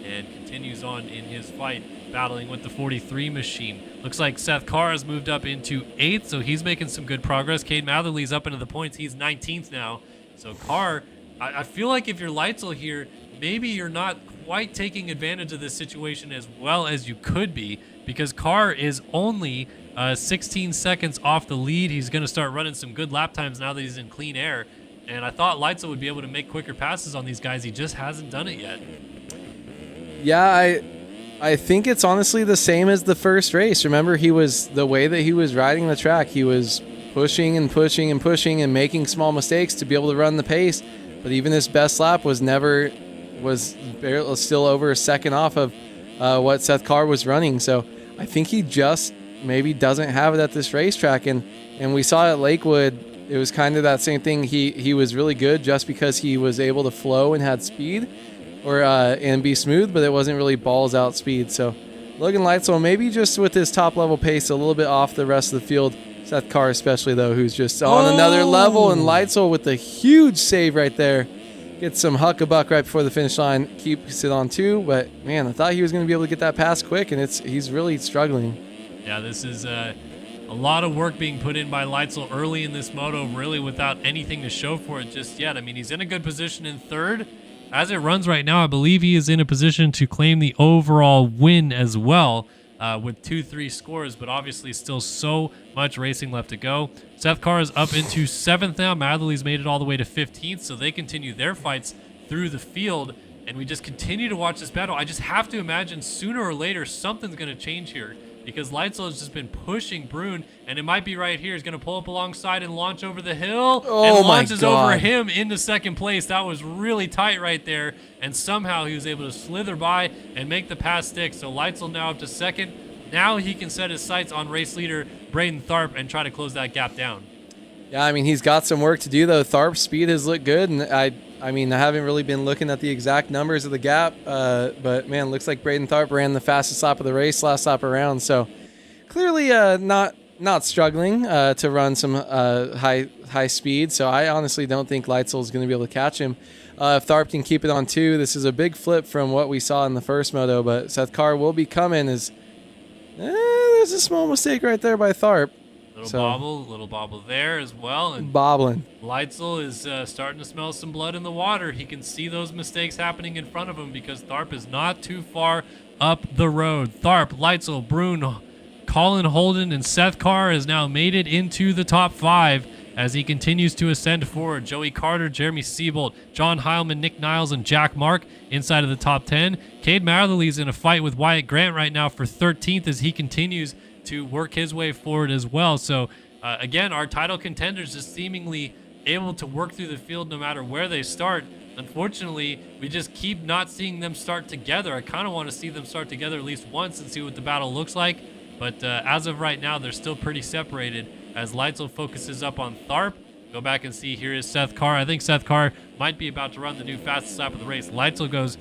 and continues on in his fight, battling with the 43 machine. Looks like Seth Carr has moved up into 8th, so he's making some good progress. Cade Matherly's up into the points. He's 19th now. So Carr, I feel like if you're Leitzel here, maybe you're not quite taking advantage of this situation as well as you could be, because Carr is only 16 seconds off the lead. He's going to start running some good lap times now that he's in clean air. And I thought Leitzel would be able to make quicker passes on these guys. He just hasn't done it yet. Yeah, I think it's honestly the same as the first race. Remember, the way that he was riding the track, he was pushing and pushing and pushing and making small mistakes to be able to run the pace. But even his best lap was still over a second off of what Seth Carr was running. So I think he just maybe doesn't have it at this racetrack. And we saw at Lakewood, it was kind of that same thing. He was really good just because he was able to flow and had speed and be smooth, but it wasn't really balls out speed. So Logan Leitzel, maybe just with his top level pace, a little bit off the rest of the field. Seth Carr especially, though, who's just on another level. And Leitzel with a huge save right there. Gets some huck-a-buck right before the finish line. Keeps it on 2. But, man, I thought he was going to be able to get that pass quick, and he's really struggling. Yeah, this is a lot of work being put in by Leitzel early in this moto, really without anything to show for it just yet. I mean, he's in a good position in 3rd. As it runs right now, I believe he is in a position to claim the overall win as well. With 2-3 scores, but obviously still so much racing left to go. Seth Carr is up into 7th now. Matherly's made it all the way to 15th, so they continue their fights through the field, and we just continue to watch this battle. I just have to imagine sooner or later something's going to change here, because Leitzel has just been pushing Brune, and it might be right here. He's going to pull up alongside and launch over the hill, and launches over him into 2nd place. That was really tight right there, and somehow he was able to slither by and make the pass stick. So Leitzel now up to 2nd. Now he can set his sights on race leader Braden Tharp and try to close that gap down. Yeah, I mean, he's got some work to do, though. Tharp's speed has looked good, and I mean, I haven't really been looking at the exact numbers of the gap, but, man, looks like Braden Tharp ran the fastest lap of the race last lap around. So clearly not struggling to run some high speed. So I honestly don't think Leitzel is going to be able to catch him. If Tharp can keep it on 2, this is a big flip from what we saw in the first moto, but Seth Carr will be coming. There's a small mistake right there by Tharp. Little bobble there as well. And bobbling. Leitzel is starting to smell some blood in the water. He can see those mistakes happening in front of him because Tharp is not too far up the road. Tharp, Leitzel, Brune, Colin Holden, and Seth Carr has now made it into the top 5 as he continues to ascend forward. Joey Carter, Jeremy Siebold, John Heilman, Nick Niles, and Jack Mark inside of the top 10. Cade Matherly's in a fight with Wyatt Grant right now for 13th as he continues to work his way forward as well. So, again, our title contenders just seemingly able to work through the field no matter where they start. Unfortunately, we just keep not seeing them start together. I kind of want to see them start together at least once and see what the battle looks like. But as of right now, they're still pretty separated as Leitzel focuses up on Tharp. Go back and see, here is Seth Carr. I think Seth Carr might be about to run the new fastest lap of the race. Leitzel goes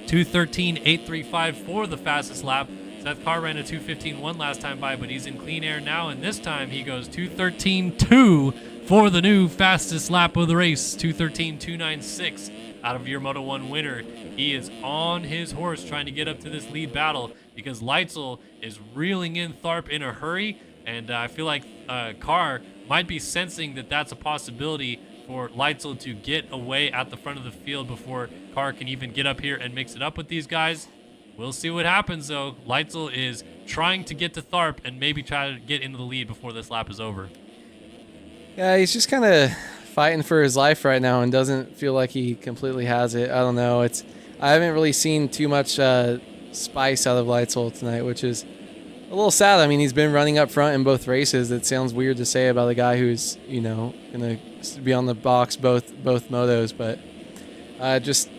2:13.835 for the fastest lap. Seth Carr ran a 2:15.1 last time by, but he's in clean air now, and this time he goes 2:13.2 for the new fastest lap of the race, 2:13.296 out of your Moto 1 winner. He is on his horse trying to get up to this lead battle because Leitzel is reeling in Tharp in a hurry, and I feel like Carr might be sensing that that's a possibility for Leitzel to get away at the front of the field before Carr can even get up here and mix it up with these guys. We'll see what happens, though. Leitzel is trying to get to Tharp and maybe try to get into the lead before this lap is over. Yeah, he's just kind of fighting for his life right now and doesn't feel like he completely has it. I don't know. I haven't really seen too much spice out of Leitzel tonight, which is a little sad. I mean, he's been running up front in both races. It sounds weird to say about a guy who's, going to be on the box both motos, but just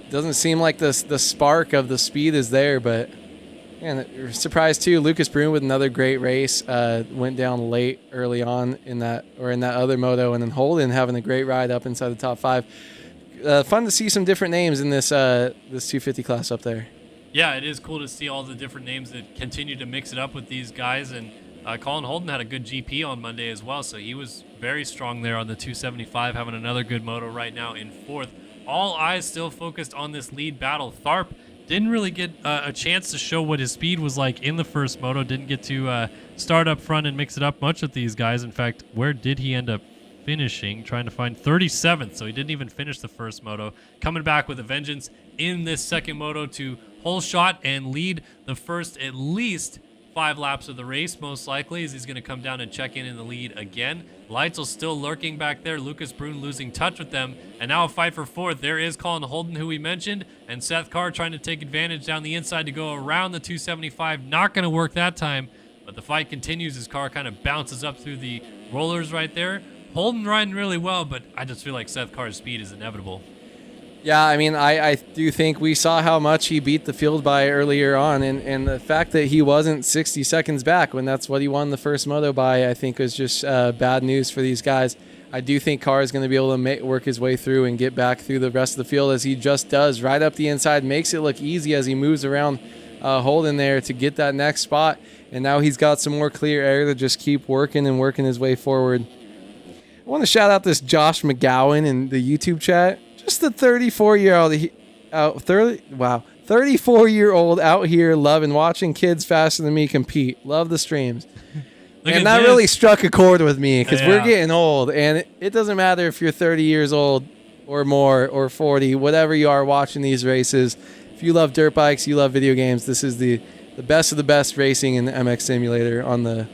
doesn't seem like the spark of the speed is there. But man, surprised too. Lucas Brune with another great race. Went down late early on in that other moto, and then Holden having a great ride up inside the top 5. Fun to see some different names in this 250 class up there. Yeah, it is cool to see all the different names that continue to mix it up with these guys. And Colin Holden had a good GP on Monday as well, so he was very strong there on the 275, having another good moto right now in 4th. All eyes still focused on this lead battle. Tharp didn't really get a chance to show what his speed was like in the first moto. Didn't get to start up front and mix it up much with these guys. In fact, where did he end up finishing? Trying to find 37th, so he didn't even finish the first moto. Coming back with a vengeance in this second moto to hole shot and lead the first at least 5 laps of the race, most likely, as he's going to come down and check in the lead again. Leitzel still lurking back there. Lucas Brune losing touch with them. And now a fight for 4th. There is Colin Holden, who we mentioned, and Seth Carr trying to take advantage down the inside to go around the 275. Not going to work that time, but the fight continues as Carr kind of bounces up through the rollers right there. Holden riding really well, but I just feel like Seth Carr's speed is inevitable. Yeah, I mean, I do think we saw how much he beat the field by earlier on, and the fact that he wasn't 60 seconds back when that's what he won the first moto by, I think was just bad news for these guys. I do think Carr is going to be able to work his way through and get back through the rest of the field as he just does, right up the inside, makes it look easy as he moves around Holden there to get that next spot, and now he's got some more clear air to just keep working and working his way forward. I want to shout out this Josh McGowan in the YouTube chat. Just the 34-year-old out here loving watching kids faster than me compete. Love the streams. And that really struck a chord with me because we're getting old. And it doesn't matter if you're 30 years old or more or 40, whatever you are watching these races. If you love dirt bikes, you love video games, this is the best of the best racing in the MX Simulator on the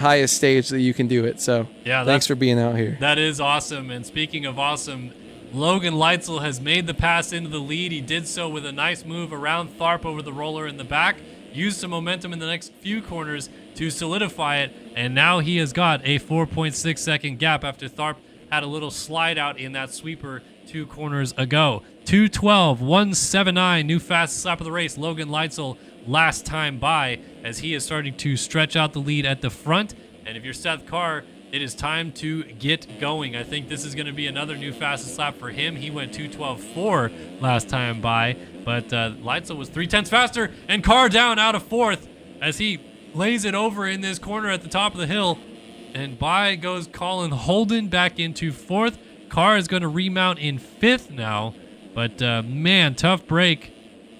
highest stage that you can do it. So thanks for being out here. That is awesome. And speaking of awesome, Logan Leitzel has made the pass into the lead. He did so with a nice move around Tharp over the roller in the back, used some momentum in the next few corners to solidify it, and now he has got a 4.6 second gap after Tharp had a little slide out in that sweeper 2 corners ago. 2:12.179, new fastest lap of the race. Logan Leitzel last time by, as he is starting to stretch out the lead at the front. And if you're Seth Carr, it is time to get going. I think this is going to be another new fastest lap for him. He went 2:12.4 last time by, but Leitzel was 0.3 faster, and Carr down out of 4th as he lays it over in this corner at the top of the hill. And by goes Colin Holden back into 4th. Carr is going to remount in 5th now, but man, tough break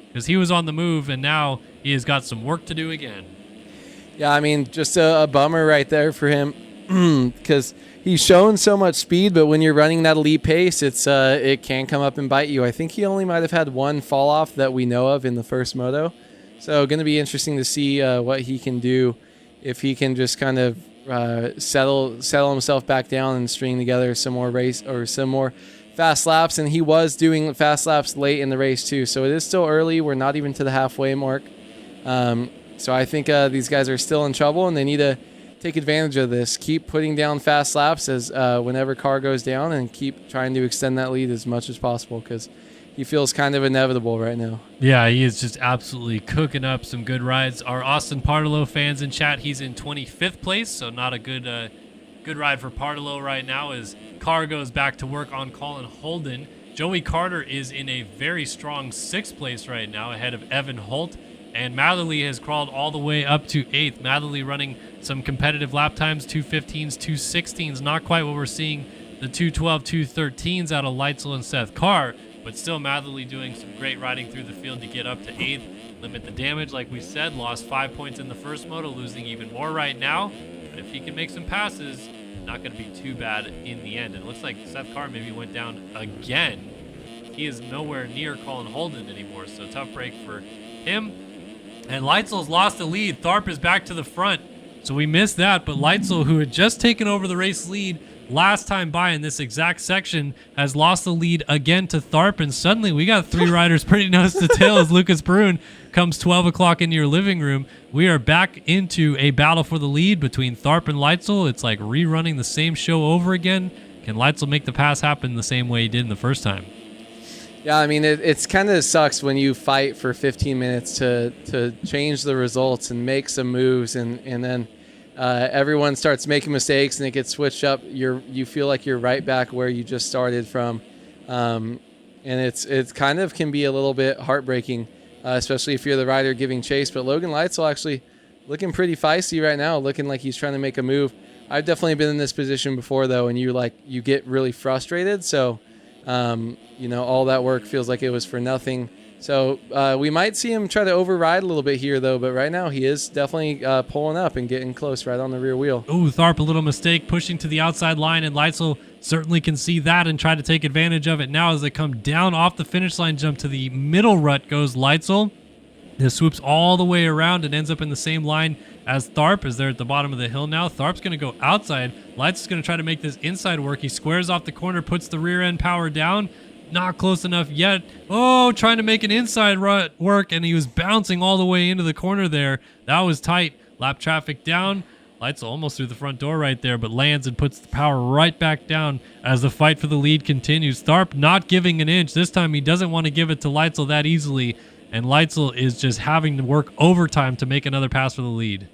because he was on the move, and now he has got some work to do again. Yeah, I mean, just a bummer right there for him. Because he's shown so much speed, but when you're running that elite pace, it can come up and bite you. I think he only might have had one fall off that we know of in the first moto. So going to be interesting to see what he can do if he can just kind of settle himself back down and string together some more race or some more fast laps. And he was doing fast laps late in the race too. So it is still early. We're not even to the halfway mark. So I think these guys are still in trouble, and they need to take advantage of this. Keep putting down fast laps as whenever car goes down, and keep trying to extend that lead as much as possible, because he feels kind of inevitable right now. Yeah, he is just absolutely cooking up some good rides. Our Austin Partello fans in chat, he's in 25th place, so not a good ride for Partello right now as car goes back to work on Colin Holden. Joey Carter is in a very strong 6th place right now ahead of Evan Holt. And Matherly has crawled all the way up to 8th. Matherly running some competitive lap times, 2:15s, 2:16s. Not quite what we're seeing, the 2:12, 2:13s out of Leitzel and Seth Carr. But still, Matherly doing some great riding through the field to get up to 8th. Limit the damage, like we said. Lost 5 points in the first moto, losing even more right now. But if he can make some passes, not going to be too bad in the end. And it looks like Seth Carr maybe went down again. He is nowhere near Colin Holden anymore, so tough break for him. And Leitzel's lost the lead. Tharp is back to the front. So we missed that, but Leitzel, who had just taken over the race lead last time by in this exact section, has lost the lead again to Tharp. And suddenly we got 3 riders pretty nose to tail as Lucas Perun comes 12 o'clock into your living room. We are back into a battle for the lead between Tharp and Leitzel. It's like rerunning the same show over again. Can Leitzel make the pass happen the same way he did in the first time? Yeah, I mean, it's kind of sucks when you fight for 15 minutes to change the results and make some moves, and then everyone starts making mistakes and it gets switched up. You feel like you're right back where you just started from, and it's kind of can be a little bit heartbreaking, especially if you're the rider giving chase. But Logan Leitzel actually looking pretty feisty right now, looking like he's trying to make a move. I've definitely been in this position before though, and you get really frustrated. So. All that work feels like it was for nothing. So we might see him try to override a little bit here, though. But right now he is definitely pulling up and getting close right on the rear wheel. Ooh, Tharp, a little mistake, pushing to the outside line, and Leitzel certainly can see that and try to take advantage of it now as they come down off the finish line jump to the middle rut goes Leitzel. This swoops all the way around and ends up in the same line as Tharp as they're at the bottom of the hill now. Tharp's going to go outside. Leitzel's going to try to make this inside work. He squares off the corner, puts the rear end power down. Not close enough yet. Oh, trying to make an inside rut work, and he was bouncing all the way into the corner there. That was tight. Lap traffic down. Leitzel almost through the front door right there, but lands and puts the power right back down as the fight for the lead continues. Tharp not giving an inch. This time he doesn't want to give it to Leitzel that easily, and Leitzel is just having to work overtime to make another pass for the lead.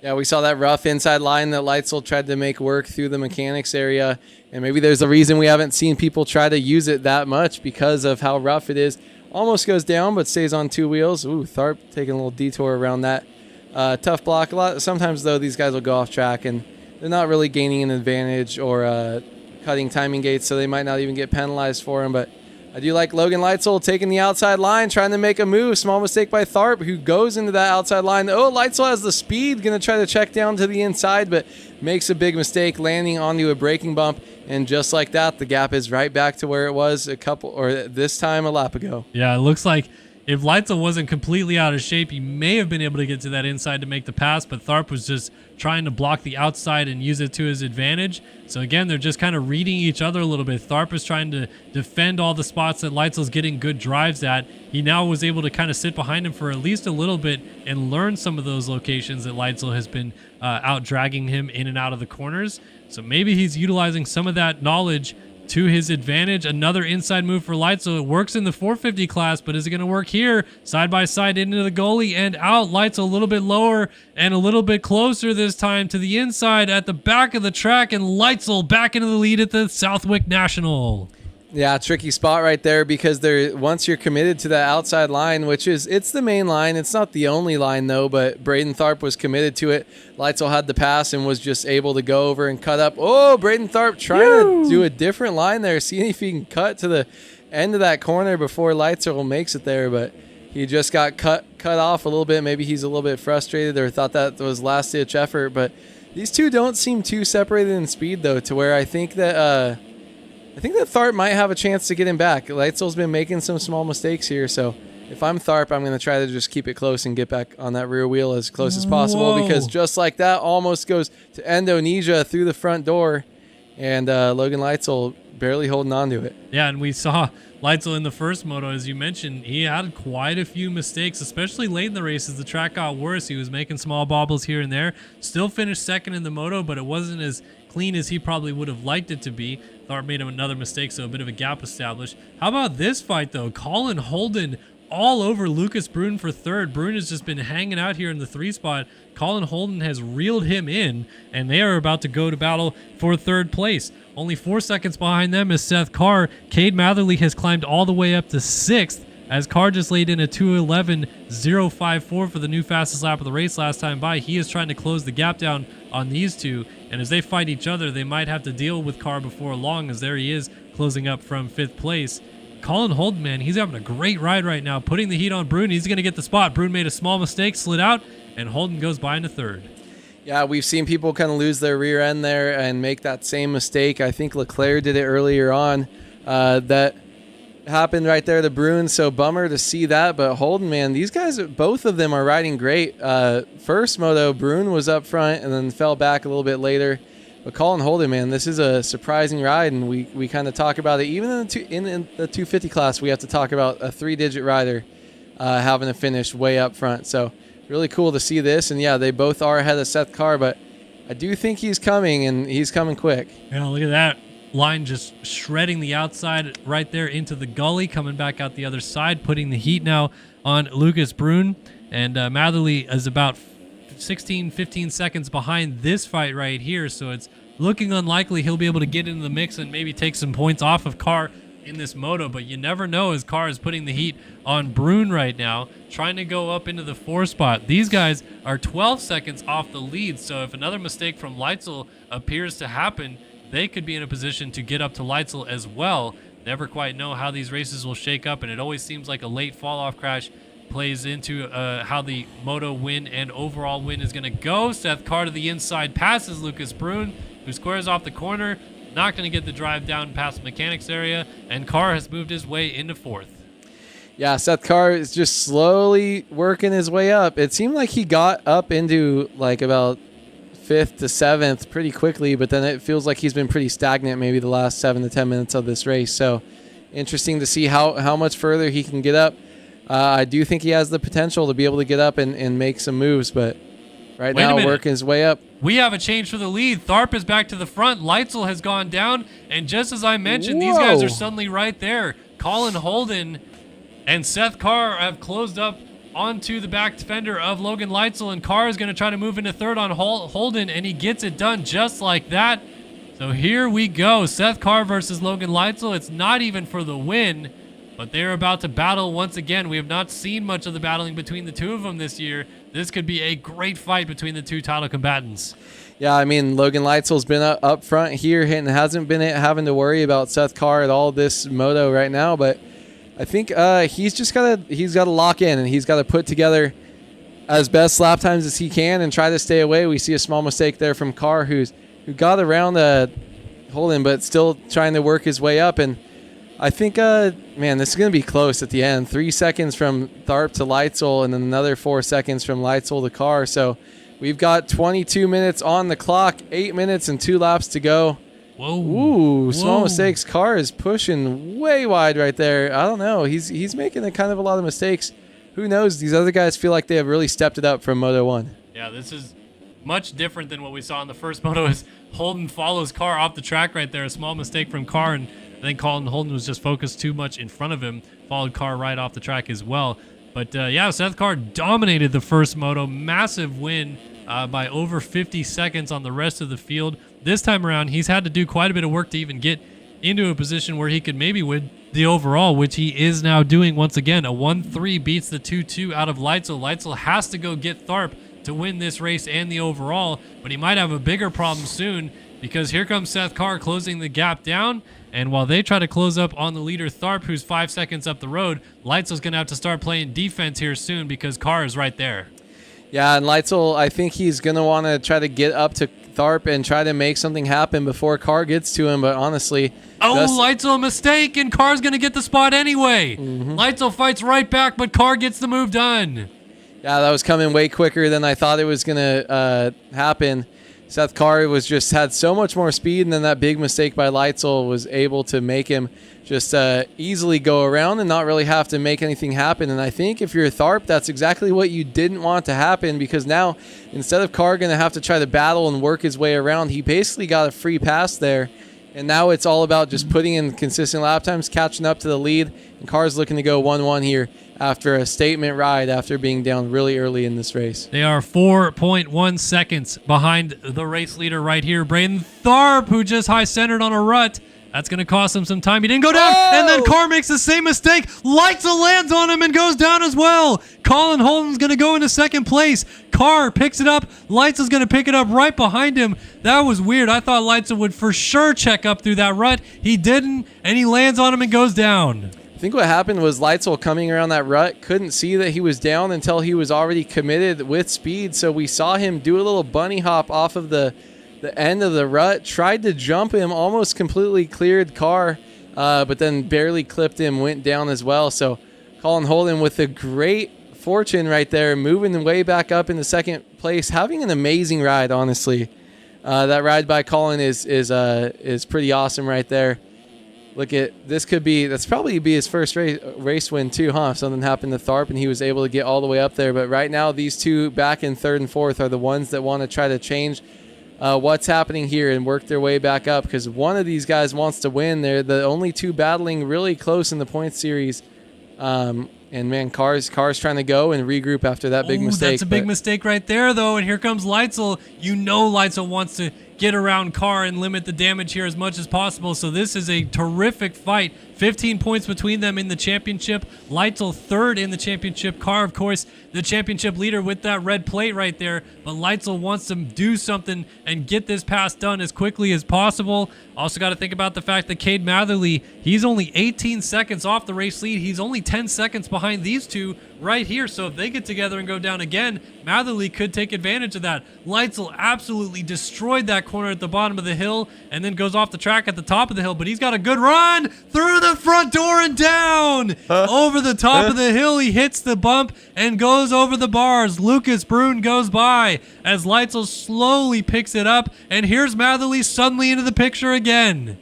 Yeah, we saw that rough inside line that Leitzel tried to make work through the mechanics area. And maybe there's a reason we haven't seen people try to use it that much because of how rough it is. Almost goes down, but stays on 2 wheels. Ooh, Tharp taking a little detour around that. Tough block. Sometimes, though, these guys will go off track, and they're not really gaining an advantage or cutting timing gates, so they might not even get penalized for them. But I do like Logan Leitzel taking the outside line, trying to make a move. Small mistake by Tharp, who goes into that outside line. Oh, Leitzel has the speed, going to try to check down to the inside, but makes a big mistake, landing onto a braking bump. And just like that, the gap is right back to where it was this time a lap ago. Yeah, it looks like if Leitzel wasn't completely out of shape, he may have been able to get to that inside to make the pass, but Tharp was just trying to block the outside and use it to his advantage. So again, they're just kind of reading each other a little bit. Tharp is trying to defend all the spots that Leitzel's getting good drives at. He now was able to kind of sit behind him for at least a little bit and learn some of those locations that Leitzel has been out dragging him in and out of the corners. So maybe he's utilizing some of that knowledge to his advantage. Another inside move for Leitzel. It works in the 450 class, but is it going to work here? Side by side into the goalie and out. Leitzel a little bit lower and a little bit closer this time to the inside at the back of the track, and Leitzel back into the lead at the Southwick National. Yeah, tricky spot right there because once you're committed to that outside line, it's the main line. It's not the only line though, but Braden Tharp was committed to it. Leitzel had the pass and was just able to go over and cut up. Oh, Braden Tharp trying to do a different line there, seeing if he can cut to the end of that corner before Leitzel makes it there, but he just got cut off a little bit. Maybe he's a little bit frustrated or thought that was last-ditch effort, but these two don't seem too separated in speed though, to where I think that Tharp might have a chance to get him back. Leitzel's been making some small mistakes here, so if I'm Tharp, I'm going to try to just keep it close and get back on that rear wheel as close as possible. Because just like that, almost goes to Indonesia through the front door, and Logan Leitzel barely holding on to it. Yeah, and we saw Leitzel in the first moto, as you mentioned. He had quite a few mistakes, especially late in the race as the track got worse. He was making small bobbles here and there. Still finished second in the moto, but it wasn't as clean as he probably would have liked it to be. Tharp made him another mistake, so a bit of a gap established. How about this fight, though? Colin Holden all over Lucas Brune for third. Brune has just been hanging out here in the 3 spot. Colin Holden has reeled him in, and they are about to go to battle for third place. Only 4 seconds behind them is Seth Carr. Cade Matherly has climbed all the way up to 6th, as Carr just laid in a 2:11.054 for the new fastest lap of the race last time by. He is trying to close the gap down on these two, and as they fight each other, they might have to deal with Carr before long, as there he is closing up from 5th place. Colin Holden, man, he's having a great ride right now, putting the heat on Brune. He's going to get the spot. Brune made a small mistake, slid out, and Holden goes by into third. Yeah, we've seen people kind of lose their rear end there and make that same mistake. I think Leclerc did it earlier on. That happened right there to Brune, so bummer to see that. But Holden, man, these guys, both of them are riding great. First moto, Brune was up front and then fell back a little bit later. But Colin Holden, man, this is a surprising ride, and we kind of talk about it. Even in the 250 class, we have to talk about a 3-digit rider having to finish way up front. So really cool to see this. And, yeah, they both are ahead of Seth Carr, but I do think he's coming, and he's coming quick. Yeah, look at that line just shredding the outside right there into the gully, coming back out the other side, putting the heat now on Lucas Brune. And Matherly is about 15 seconds behind this fight right here, so it's looking unlikely he'll be able to get into the mix and maybe take some points off of Carr in this moto, but you never know, as Carr is putting the heat on Brune right now, trying to go up into the 4 spot. These guys are 12 seconds off the lead, so if another mistake from Leitzel appears to happen, they could be in a position to get up to Leitzel as well. Never quite know how these races will shake up, and it always seems like a late fall-off crash plays into how the moto win and overall win is going to go. Seth Carr to the inside passes Lucas Brune, who squares off the corner, not going to get the drive down past the mechanics area, and Carr has moved his way into 4th. Yeah, Seth Carr is just slowly working his way up. It seemed like he got up into like about 5th to 7th pretty quickly, but then it feels like he's been pretty stagnant maybe the last 7 to 10 minutes of this race. So interesting to see how much further he can get up. I do think he has the potential to be able to get up and make some moves, but right now working his way up. We have a change for the lead. Tharp is back to the front. Leitzel has gone down, and just as I mentioned, these guys are suddenly right there. Colin Holden and Seth Carr have closed up onto the back fender of Logan Leitzel, and Carr is going to try to move into 3rd on Holden, and he gets it done just like that. So here we go. Seth Carr versus Logan Leitzel. It's not even for the win, but they're about to battle once again. We have not seen much of the battling between the two of them this year. This could be a great fight between the two title combatants. Yeah, I mean, Logan Leitzel's been up front here and hasn't been having to worry about Seth Carr at all this moto right now, but I think he's got to lock in, and he's got to put together as best lap times as he can and try to stay away. We see a small mistake there from Carr, who got around Holden, but still trying to work his way up. And I think, man, this is going to be close at the end. 3 seconds from Tharp to Leitzel, and then another 4 seconds from Leitzel to Carr. So we've got 22 minutes on the clock, 8 minutes and 2 laps to go. Whoa. Ooh, small mistakes. Carr is pushing way wide right there. I don't know. He's making a kind of a lot of mistakes. Who knows? These other guys feel like they have really stepped it up from Moto 1. Yeah, this is much different than what we saw in the first moto, as Holden follows Carr off the track right there. A small mistake from Carr, and I think Colin Holden was just focused too much in front of him. Followed Carr right off the track as well. But, yeah, Seth Carr dominated the first moto. Massive win by over 50 seconds on the rest of the field. This time around, he's had to do quite a bit of work to even get into a position where he could maybe win the overall, which he is now doing once again. A 1-3 beats the 2-2 out of Leitzel. Leitzel has to go get Tharp to win this race and the overall, but he might have a bigger problem soon, because here comes Seth Carr closing the gap down, and while they try to close up on the leader Tharp, who's 5 seconds up the road, Leitzel's going to have to start playing defense here soon, because Carr is right there. Yeah, and Leitzel, I think he's going to want to try to get up to Tharp and try to make something happen before Carr gets to him, but honestly... Leitzel, a mistake, and Carr's going to get the spot anyway. Leitzel fights right back, but Carr gets the move done. Yeah, that was coming way quicker than I thought it was going to happen. Seth Carr was just had so much more speed, and then that big mistake by Leitzel was able to make him just easily go around and not really have to make anything happen. And I think if you're Tharp, that's exactly what you didn't want to happen, because now instead of Carr going to have to try to battle and work his way around, he basically got a free pass there. And now it's all about just putting in consistent lap times, catching up to the lead. And Carr's looking to go 1-1 here after a statement ride after being down really early in this race. They are 4.1 seconds behind the race leader right here, Braden Tharp, who just high-centered on a rut. That's going to cost him some time. He didn't go down, and then Carr makes the same mistake. Leitzel lands on him and goes down as well. Colin Holden's going to go into second place. Carr picks it up. Leitzel's going to pick it up right behind him. That was weird. I thought Leitzel would for sure check up through that rut. He didn't, and he lands on him and goes down. I think what happened was Leitzel coming around that rut couldn't see that he was down until he was already committed with speed. So we saw him do a little bunny hop off of the end of the rut, tried to jump him, almost completely cleared Carr, but then barely clipped him, went down as well. So Colin Holden with a great fortune right there, moving way back up into second place, having an amazing ride, honestly. That ride by Colin is pretty awesome right there. Look at this, that's probably be his first race win too, huh? If something happened to Tharp and he was able to get all the way up there. But right now, these two back in third and fourth are the ones that want to try to change what's happening here and work their way back up, because one of these guys wants to win. They're the only two battling really close in the point series. And man, Carr's trying to go and regroup after that big mistake. That's a big mistake right there, though. And here comes Leitzel. You know Leitzel wants to get around Carr and limit the damage here as much as possible. So this is a terrific fight. 15 points between them in the championship. Leitzel third in the championship. Carr, of course, the championship leader with that red plate right there. But Leitzel wants to do something and get this pass done as quickly as possible. Also got to think about the fact that Cade Matherly, he's only 18 seconds off the race lead. He's only 10 seconds behind these two right here. So if they get together and go down again, Matherly could take advantage of that. Leitzel absolutely destroyed that corner at the bottom of the hill and then goes off the track at the top of the hill. But he's got a good run through the front door and down over the top of the hill. He hits the bump and goes over the bars. Lucas Brune goes by as Leitzel slowly picks it up. And here's Matherly suddenly into the picture again.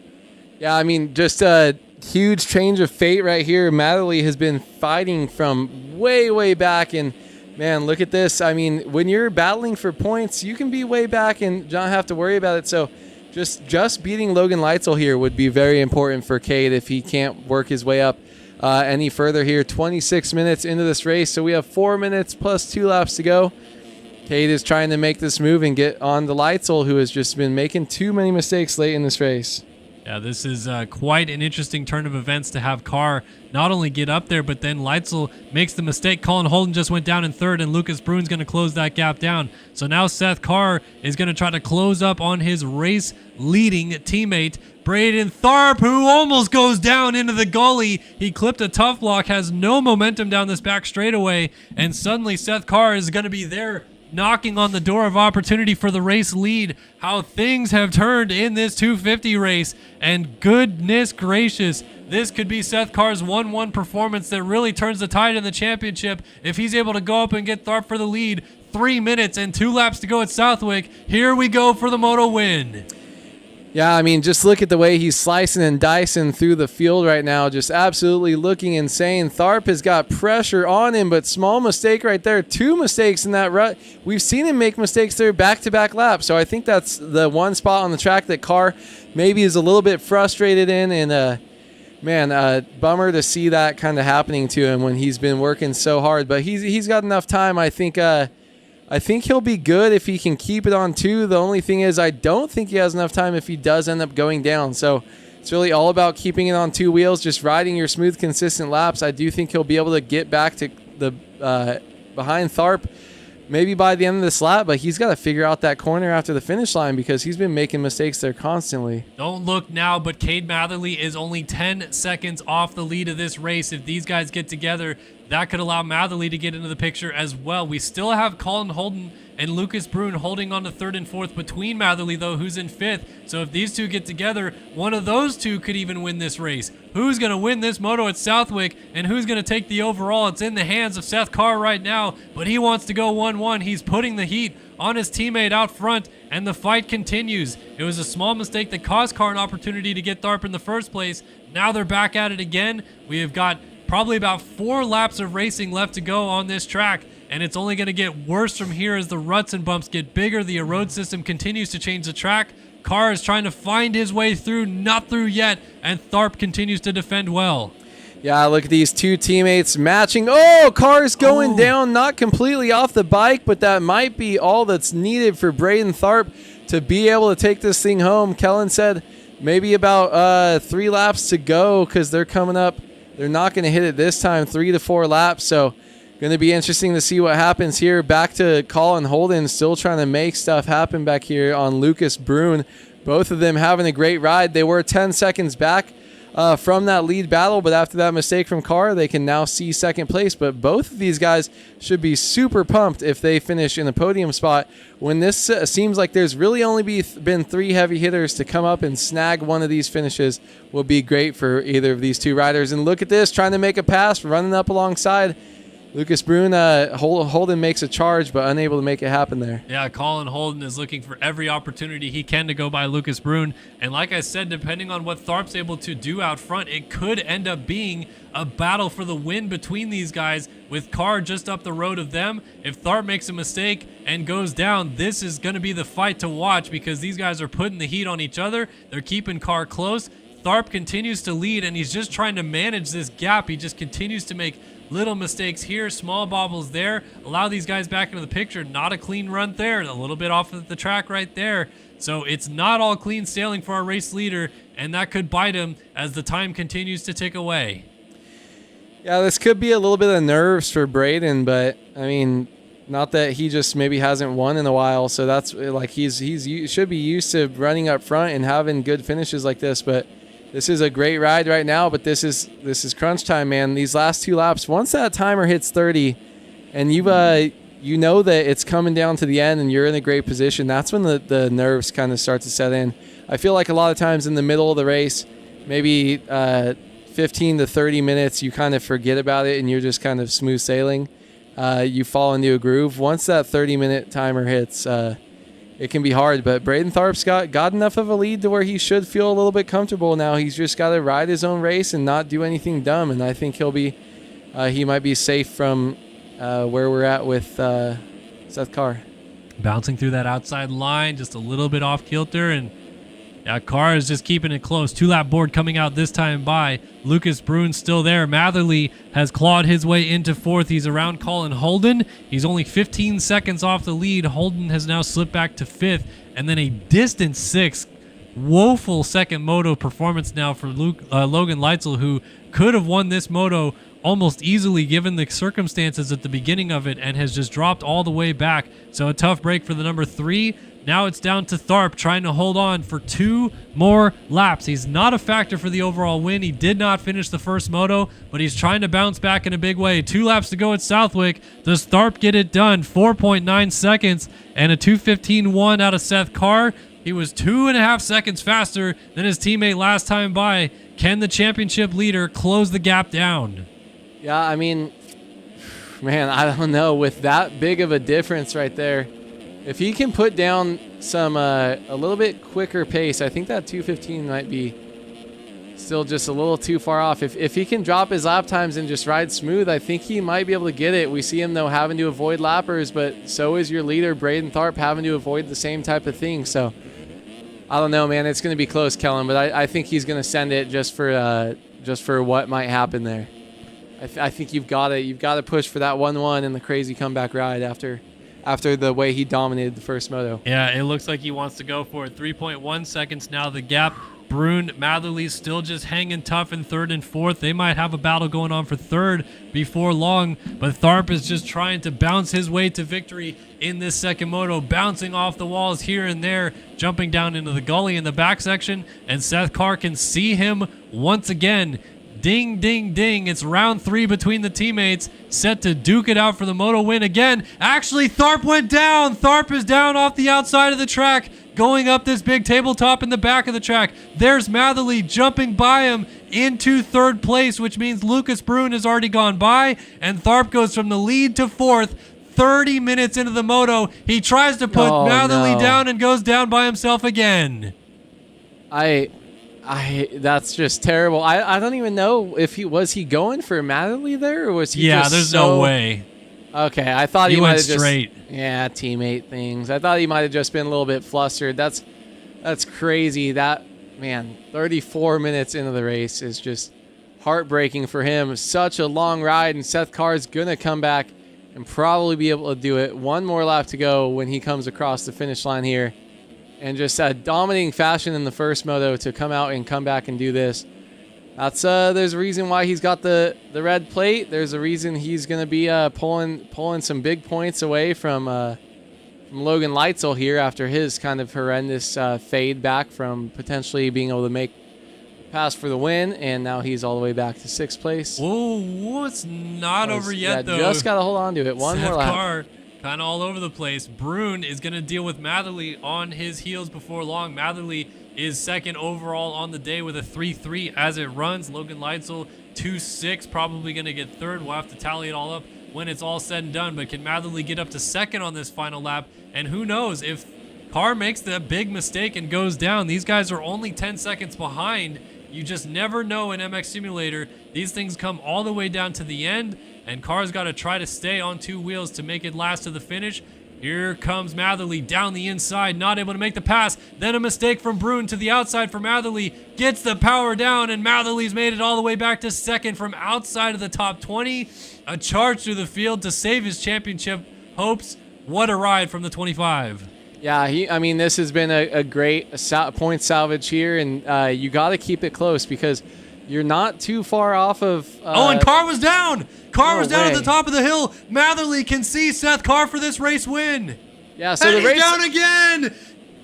Yeah, I mean, just a huge change of fate right here. Matherly has been fighting from way back, and man, look at this. I mean, when you're battling for points, you can be way back and not have to worry about it. So just beating Logan Leitzel here would be very important for Cade if he can't work his way up any further here. 26 minutes into this race, so we have 4 minutes plus 2 laps to go. Cade is trying to make this move and get on to Leitzel, who has just been making too many mistakes late in this race. Yeah, this is quite an interesting turn of events to have Carr not only get up there, but then Leitzel makes the mistake. Colin Holden just went down in third, and Lucas Brune's going to close that gap down. So now Seth Carr is going to try to close up on his race-leading teammate, Braden Tharp, who almost goes down into the gully. He clipped a tough block, has no momentum down this back straightaway, and suddenly Seth Carr is going to be there knocking on the door of opportunity for the race lead. How things have turned in this 250 race, and goodness gracious, this could be Seth Carr's 1-1 performance that really turns the tide in the championship if he's able to go up and get Tharp for the lead. 3 minutes and 2 laps to go at Southwick. Here we go for the Moto win. Yeah, I mean, just look at the way he's slicing and dicing through the field right now. Just absolutely looking insane. Tharp has got pressure on him, but small mistake right there. 2 mistakes in that rut. We've seen him make mistakes there back-to-back laps. So I think that's the one spot on the track that Carr maybe is a little bit frustrated in. And, man, bummer to see that kind of happening to him when he's been working so hard. But he's got enough time. I think he'll be good if he can keep it on 2. The only thing is I don't think he has enough time if he does end up going down. So it's really all about keeping it on 2 wheels, just riding your smooth, consistent laps. I do think he'll be able to get back to the behind Tharp maybe by the end of this lap, but he's got to figure out that corner after the finish line because he's been making mistakes there constantly. Don't look now, but Cade Matherly is only 10 seconds off the lead of this race. If these guys get together, That could allow Matherly to get into the picture as well. We still have Colin Holden and Lucas Brune holding on to 3rd and 4th between Matherly, though, who's in 5th. So if these two get together, one of those two could even win this race. Who's going to win this moto at Southwick, and who's going to take the overall? It's in the hands of Seth Carr right now, but he wants to go 1-1. He's putting the heat on his teammate out front, and the fight continues. It was a small mistake that cost Carr an opportunity to get Tharp in the first place. Now they're back at it again. We have got probably about 4 laps of racing left to go on this track, and it's only going to get worse from here as the ruts and bumps get bigger. The road system continues to change the track. Carr is trying to find his way through, not through yet, and Tharp continues to defend well. Yeah, look at these two teammates matching. Oh, Carr's going down, not completely off the bike, but that might be all that's needed for Braden Tharp to be able to take this thing home. Kellen said maybe about 3 laps to go because they're coming up. They're not going to hit it this time, 3 to 4 laps, so going to be interesting to see what happens here. Back to Colin Holden, still trying to make stuff happen back here on Lucas Brune. Both of them having a great ride. They were 10 seconds back from that lead battle, but after that mistake from Carr, they can now see 2nd place. But both of these guys should be super pumped if they finish in a podium spot. When this seems like there's really only been 3 heavy hitters to come up and snag one of these finishes will be great for either of these two riders. And look at this, trying to make a pass, running up alongside Lucas Brune. Holden makes a charge, but unable to make it happen there. Yeah, Colin Holden is looking for every opportunity he can to go by Lucas Brune. And like I said, depending on what Tharp's able to do out front, it could end up being a battle for the win between these guys, with Carr just up the road of them. If Tharp makes a mistake and goes down, this is going to be the fight to watch because these guys are putting the heat on each other. They're keeping Carr close. Tharp continues to lead, and he's just trying to manage this gap. He just continues to make little mistakes here, small bobbles there, allow these guys back into the picture. Not a clean run there, a little bit off of the track right there. So it's not all clean sailing for our race leader, and that could bite him as the time continues to tick away. Yeah, this could be a little bit of nerves for Braden, but I mean, not that he just maybe hasn't won in a while. So that's like he should be used to running up front and having good finishes like this, but this is a great ride right now, but this is crunch time, man. These last 2 laps, once that timer hits 30 and you know that it's coming down to the end and you're in a great position, that's when the nerves kind of start to set in. I feel like a lot of times in the middle of the race, maybe 15 to 30 minutes, you kind of forget about it and you're just kind of smooth sailing. You fall into a groove. Once that 30-minute timer hits, it can be hard, but Braden Tharp's got enough of a lead to where he should feel a little bit comfortable now. He's just got to ride his own race and not do anything dumb, and I think he might be safe from where we're at with Seth Carr. Bouncing through that outside line, just a little bit off kilter, and yeah, Carr is just keeping it close. 2-lap board coming out this time by Lucas Brune still there. Matherly has clawed his way into 4th. He's around Colin Holden. He's only 15 seconds off the lead. Holden has now slipped back to 5th, and then a distant 6th. Woeful second moto performance now for Logan Leitzel, who could have won this moto almost easily given the circumstances at the beginning of it, and has just dropped all the way back. So a tough break for the number 3. Now it's down to Tharp trying to hold on for 2 more laps. He's not a factor for the overall win. He did not finish the first moto, but he's trying to bounce back in a big way. 2 laps to go at Southwick. Does Tharp get it done? 4.9 seconds and a 2:15.1 out of Seth Carr. He was 2.5 seconds faster than his teammate last time by. Can the championship leader close the gap down? Yeah, I mean, man, I don't know. With that big of a difference right there, if he can put down some a little bit quicker pace, I think that 2:15 might be still just a little too far off. If he can drop his lap times and just ride smooth, I think he might be able to get it. We see him, though, having to avoid lappers, but so is your leader, Braden Tharp, having to avoid the same type of thing. So I don't know, man. It's going to be close, Kellen, but I think he's going to send it just for what might happen there. I think you've got to push for that 1-1 and the crazy comeback ride after the way he dominated the first moto. Yeah, it looks like he wants to go for it. 3.1 seconds now the gap. Brune, Matherly still just hanging tough in 3rd and 4th. They might have a battle going on for 3rd before long, but Tharp is just trying to bounce his way to victory in this second moto, bouncing off the walls here and there, jumping down into the gully in the back section, and Seth Carr can see him once again. Ding, ding, ding. It's round 3 between the teammates, set to duke it out for the Moto win again. Actually, Tharp went down. Tharp is down off the outside of the track, going up this big tabletop in the back of the track. There's Matherly jumping by him into 3rd place, which means Lucas Brune has already gone by, and Tharp goes from the lead to 4th. 30 minutes into the Moto, he tries to put Matherly down and goes down by himself again. That's just terrible. I don't even know if he was going for Matherly there, or was he just there's no way. Okay, I thought he went might have straight. Teammate things. I thought he might have just been a little bit flustered. That's crazy. That, man, 34 minutes into the race is just heartbreaking for him. Such a long ride, and Seth Carr's gonna come back and probably be able to do it. One more lap to go when he comes across the finish line here. And just that dominating fashion in the first moto to come out and come back and do this. That's there's a reason why he's got the red plate. There's a reason he's going to be pulling some big points away from Logan Leitzel here after his kind of horrendous fade back from potentially being able to make pass for the win, and now he's all the way back to 6th place. Whoa, it's not over yet, though. Just got to hold on to it. One more lap. Carr, kind of all over the place. Brune is going to deal with Matherly on his heels before long. Matherly is 2nd overall on the day with a 3.3 as it runs. Logan Leitzel 2.6, probably going to get 3rd. We'll have to tally it all up when it's all said and done. But can Matherly get up to 2nd on this final lap? And who knows, if Carr makes that big mistake and goes down, these guys are only 10 seconds behind. You just never know in MX Simulator. These things come all the way down to the end, and Carr's got to try to stay on 2 wheels to make it last to the finish. Here comes Matherly down the inside, not able to make the pass. Then a mistake from Brune to the outside for Matherly. Gets the power down, and Matherly's made it all the way back to 2nd from outside of the top 20. A charge through the field to save his championship hopes. What a ride from the 25. Yeah, this has been a great point salvage here, and you got to keep it close because you're not too far off of... and Carr was down! Carr was down at the top of the hill. Matherly can see Seth Carr for this race win. Yeah, so and the he's race... down again!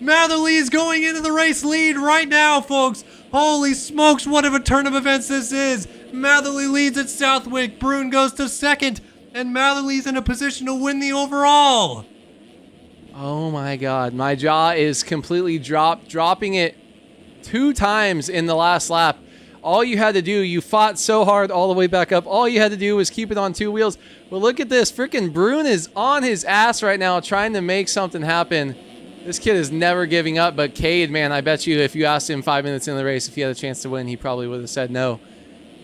Matherly is going into the race lead right now, folks. Holy smokes, what of a turn of events this is. Matherly leads at Southwick. Brune goes to 2nd, and Matherly's in a position to win the overall. Oh my God, my jaw is completely dropping it 2 times in the last lap. All you had to do, you fought so hard all the way back up. All you had to do was keep it on 2 wheels. But look at this, freaking Brune is on his ass right now trying to make something happen. This kid is never giving up, but Cade, man, I bet you if you asked him 5 minutes into the race if he had a chance to win, he probably would have said no.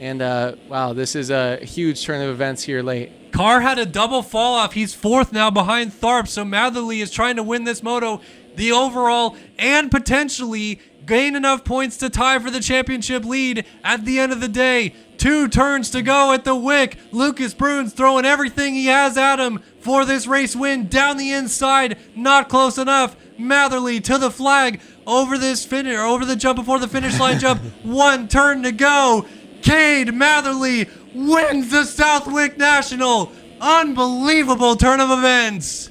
And wow, this is a huge turn of events here late. Carr had a double fall off. He's 4th now behind Tharp, so Matherly is trying to win this moto, the overall, and potentially gain enough points to tie for the championship lead at the end of the day. 2 turns to go at the Wick. Lucas Brune's throwing everything he has at him for this race win. Down the inside, not close enough. Matherly to the flag over this finish, over the jump before the finish line jump. 1 turn to go. Cade Matherly wins the Southwick National. Unbelievable turn of events.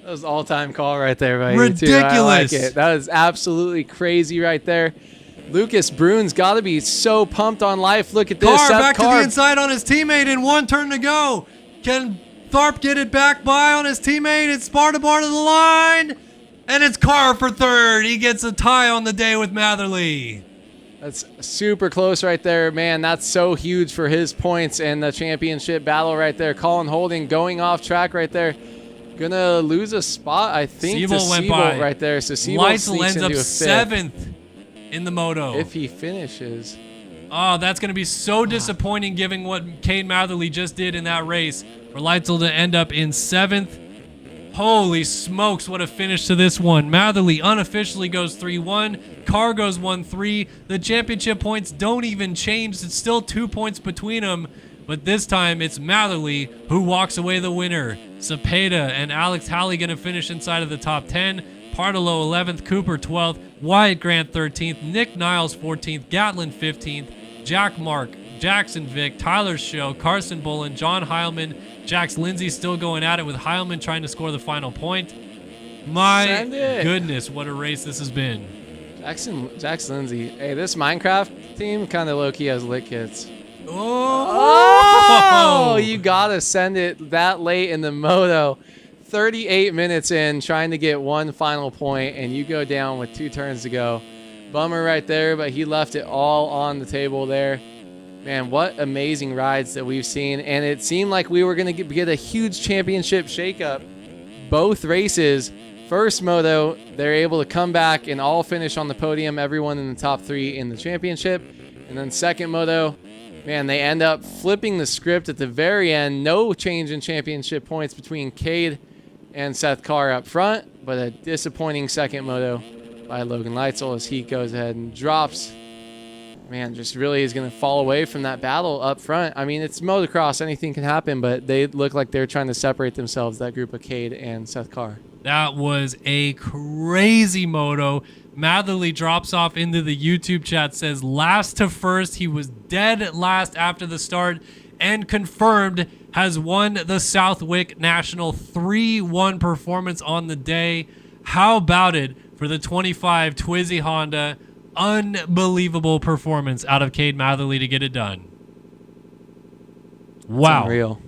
That was all-time call right there by Ridiculous. You too. I like it. That is absolutely crazy right there. Lucas Brune's got to be so pumped on life. Look at this. Carr back to the inside on his teammate in 1 turn to go. Can Tharp get it back by on his teammate? It's bar to the line. And it's Carr for 3rd. He gets a tie on the day with Matherly. That's super close right there, man. That's so huge for his points and the championship battle right there. Colin Holding going off track right there. Gonna lose a spot, I think, Siebel to went Siebel by. right there. So Siebel Leitzel ends up into 7th in the moto. If he finishes. Oh, that's going to be so disappointing given what Cade Matherly just did in that race. For Leitzel to end up in 7th. Holy smokes, what a finish to this one. Matherly unofficially goes 3-1. Carr goes 1-3. The championship points don't even change. It's still 2 points between them. But this time, it's Matherly who walks away the winner. Cepeda and Alex Halley going to finish inside of the top 10. Partolo 11th, Cooper 12th, Wyatt Grant 13th, Nick Niles 14th, Gatlin 15th, Jack Mark, Jackson Vick, Tyler Show, Carson Bullen, John Heilman, Jax Lindsay still going at it with Heilman trying to score the final point. My goodness, what a race this has been. Jackson Lindsay. Hey, this Minecraft team kind of low-key has lit kits. Oh! You got to send it that late in the moto. 38 minutes in, trying to get one final point, and you go down with 2 turns to go. Bummer right there, but he left it all on the table there. Man, what amazing rides that we've seen. And it seemed like we were going to get a huge championship shakeup. Both races. First moto, they're able to come back and all finish on the podium, everyone in the top 3 in the championship. And then second moto, man, they end up flipping the script at the very end. No change in championship points between Cade and Seth Carr up front, but a disappointing second moto by Logan Leitzel as he goes ahead and drops. Man, just really is going to fall away from that battle up front. I mean, it's motocross. Anything can happen, but they look like they're trying to separate themselves, that group of Cade and Seth Carr. That was a crazy moto. Matherly drops off into the YouTube chat, says last to first. He was dead last after the start and confirmed has won the Southwick National 3-1 performance on the day. How about it for the 25 Twizy Honda? Unbelievable performance out of Cade Matherly to get it done. Wow. It's unreal.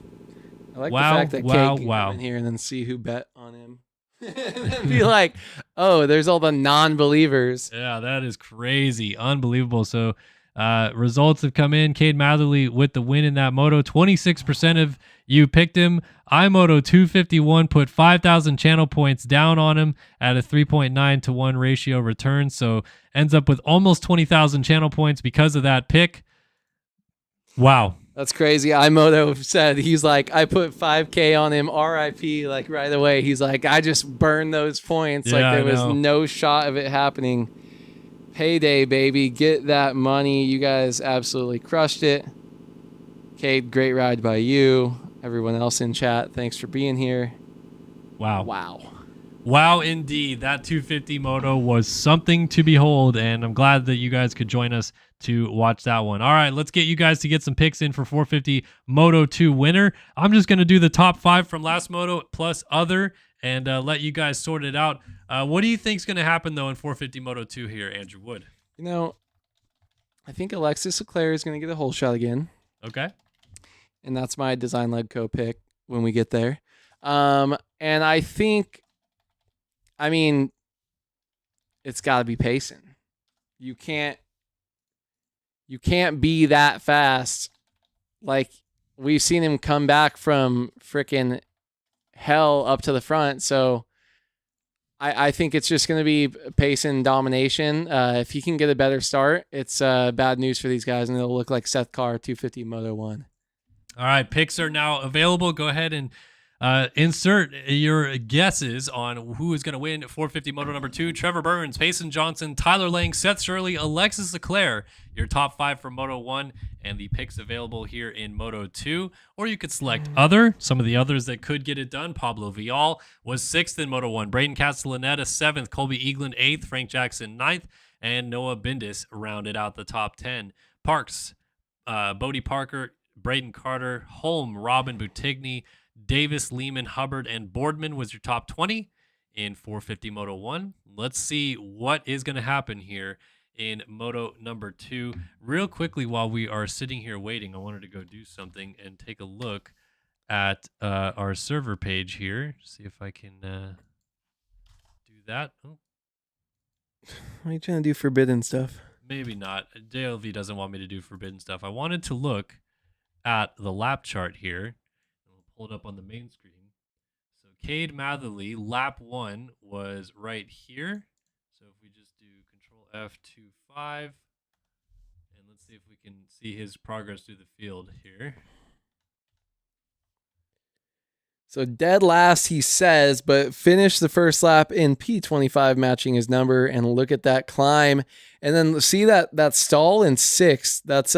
I like the fact that Cade can come in here and then see who bet on him. And be like, oh, there's all the non-believers. Yeah, that is crazy. Unbelievable. So results have come in. Cade Matherly with the win in that moto. 26% of you picked him. iMoto 251 put 5,000 channel points down on him at a 3.9 to 1 ratio return. So ends up with almost 20,000 channel points because of that pick. Wow. That's crazy. iMoto said, he's like, I put 5K on him, RIP, like right away. He's like, I just burned those points. Yeah, like there was no shot of it happening. Payday, baby. Get that money. You guys absolutely crushed it. Cade, great ride by you. Everyone else in chat, thanks for being here. Wow. Wow. Wow, indeed. That 250 moto was something to behold, and I'm glad that you guys could join us to watch that one. All right, let's get you guys to get some picks in for 450 Moto 2 winner. I'm just going to do the top 5 from last moto plus other and let you guys sort it out. What do you think is going to happen, though, in 450 Moto 2 here, Andrew Wood? You know, I think Alexis Leclerc is going to get a whole shot again. Okay. And that's my Design Led Co pick when we get there. And I think, I mean, it's got to be Payson. You can't be that fast. Like, we've seen him come back from freaking hell up to the front. So I think it's just going to be Payson domination. If he can get a better start, it's bad news for these guys, and it'll look like Seth Carr 250 Moto 1. All right, picks are now available. Go ahead and insert your guesses on who is going to win 450 Moto number 2. Trevor Burns, Payson Johnson, Tyler Lang, Seth Shirley, Alexis Leclerc. Your top 5 for Moto 1 and the picks available here in Moto 2. Or you could select other. Some of the others that could get it done. Pablo Vial was 6th in Moto 1. Braden Castellaneta 7th. Colby Eaglin 8th. Frank Jackson 9th. And Noah Bindis rounded out the top 10. Parks, Bodie Parker, Braden Carter, Holm, Robin Boutigny, Davis, Lehman, Hubbard, and Boardman was your top 20 in 450 Moto 1. Let's see what is going to happen here in Moto number 2. Real quickly, while we are sitting here waiting, I wanted to go do something and take a look at our server page here. See if I can do that. Oh. What are you trying to do forbidden stuff? Maybe not. JLV doesn't want me to do forbidden stuff. I wanted to look at the lap chart here. We'll pull it up on the main screen. So Cade Matherly, lap 1 was right here. So if we just do Control F25, and let's see if we can see his progress through the field here. So dead last, he says, but finished the first lap in P25, matching his number, and look at that climb. And then see that stall in 6th. That's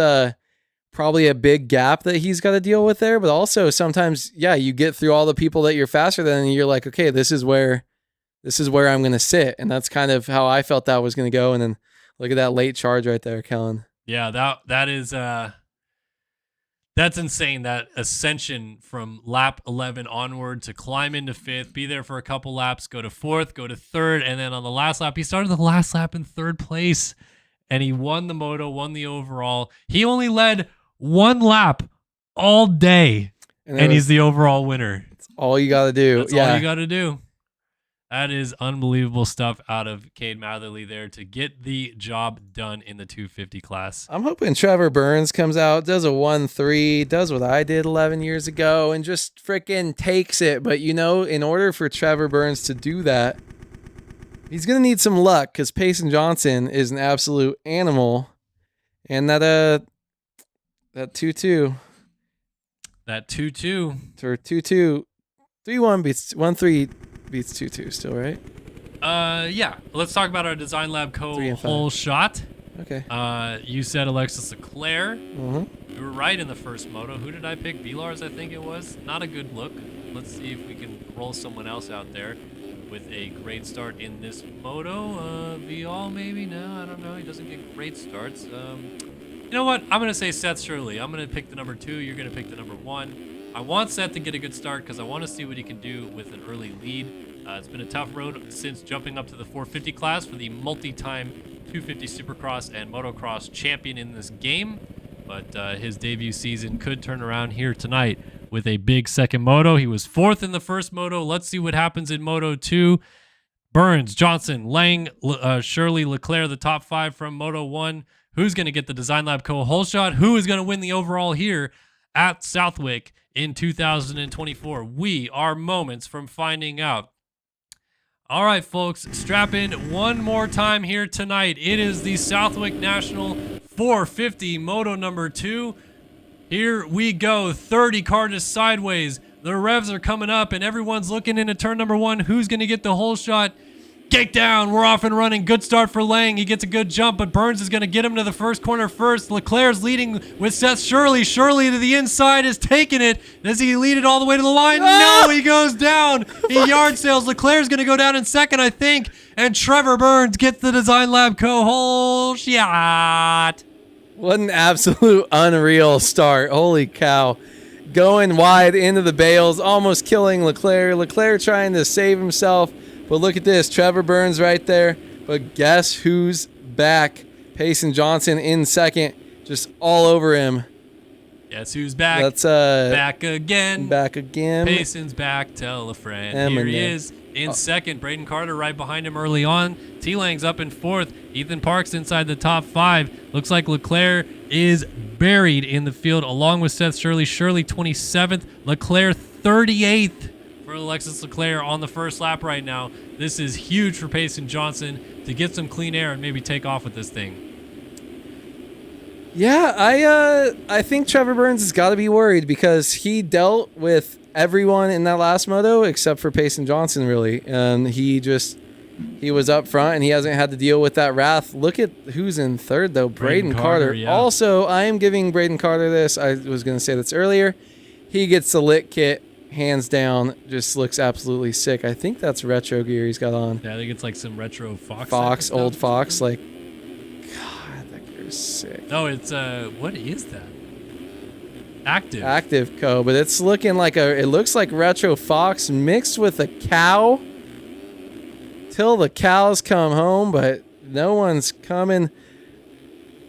probably a big gap that he's got to deal with there. But also sometimes, yeah, you get through all the people that you're faster than, and you're like, okay, this is where I'm going to sit. And that's kind of how I felt that was going to go. And then look at that late charge right there, Kellen. Yeah, that is that's insane. That ascension from lap 11 onward to climb into 5th, be there for a couple laps, go to 4th, go to 3rd, and then on the last lap, he started the last lap in 3rd place. and he won the moto, won the overall. He only led 1 lap all day, and he's the overall winner. That's all you got to do. That's all you got to do. That is unbelievable stuff out of Cade Matherly there to get the job done in the 250 class. I'm hoping Trevor Burns comes out, does a 1-3, does what I did 11 years ago, and just freaking takes it. But, you know, in order for Trevor Burns to do that, he's going to need some luck because Payson Johnson is an absolute animal. And that 2-2. That 2-2. Or 2-2. 3-1 beats 1-3 beats 2-2 still, right? Yeah. Let's talk about our Design Lab Co. 3 and 5. whole shot. Okay. You said Alexis Leclerc. Mm-hmm. You were right in the first moto. Who did I pick? Vilars, I think it was. Not a good look. Let's see if we can roll someone else out there with a great start in this moto. Vial, maybe? No, I don't know. He doesn't get great starts. You know what? I'm going to say Seth Shirley. I'm going to pick the number 2. You're going to pick the number 1. I want Seth to get a good start because I want to see what he can do with an early lead. It's been a tough road since jumping up to the 450 class for the multi-time 250 Supercross and Motocross champion in this game. But his debut season could turn around here tonight with a big second moto. He was 4th in the first moto. Let's see what happens in Moto 2. Burns, Johnson, Lang, Shirley, Leclerc, the top 5 from Moto 1. Who's going to get the Design Lab Co. whole shot? Who is going to win the overall here at Southwick in 2024? We are moments from finding out. All right, folks, strap in one more time here tonight. It is the Southwick National 450 Moto number 2. Here we go. 30 car to sideways. The revs are coming up, and everyone's looking into turn number 1. Who's going to get the whole shot? Gate down. We're off and running. Good start for Lang. He gets a good jump, but Burns is going to get him to the first corner first. Leclerc's leading with Seth Shirley. Shirley to the inside is taking it. Does he lead it all the way to the line? No, he goes down. He yard sails. Leclerc's going to go down in second, I think. And Trevor Burns gets the Design Lab Co. whole shot. What an absolute unreal start. Holy cow. Going wide into the bales, almost killing Leclerc. Leclerc trying to save himself. But look at this, Trevor Burns right there. But guess who's back? Payson Johnson in second, just all over him. Guess who's back? That's back again. Back again. Payson's back. Tell a friend. Here he is in second. Braden Carter right behind him early on. T-Lang's up in 4th. Ethan Parks inside the top 5. Looks like Leclerc is buried in the field along with Seth Shirley. Shirley 27th. Leclerc 38th. For Alexis Leclerc on the first lap right now. This is huge for Payson Johnson to get some clean air and maybe take off with this thing. Yeah, I think Trevor Burns has got to be worried because he dealt with everyone in that last moto except for Payson Johnson, really. And he was up front and he hasn't had to deal with that wrath. Look at who's in 3rd, though. Braden Carter. Yeah. Also, I am giving Braden Carter this. I was going to say this earlier. He gets the lit kit. Hands down, just looks absolutely sick. I think that's retro gear he's got on. Yeah, I think it's like some retro Fox. Old Fox. Like, God, that gear's sick. No, it's, what is that? Active Co. But it's looking like it looks like retro Fox mixed with a cow. Till the cows come home, but no one's coming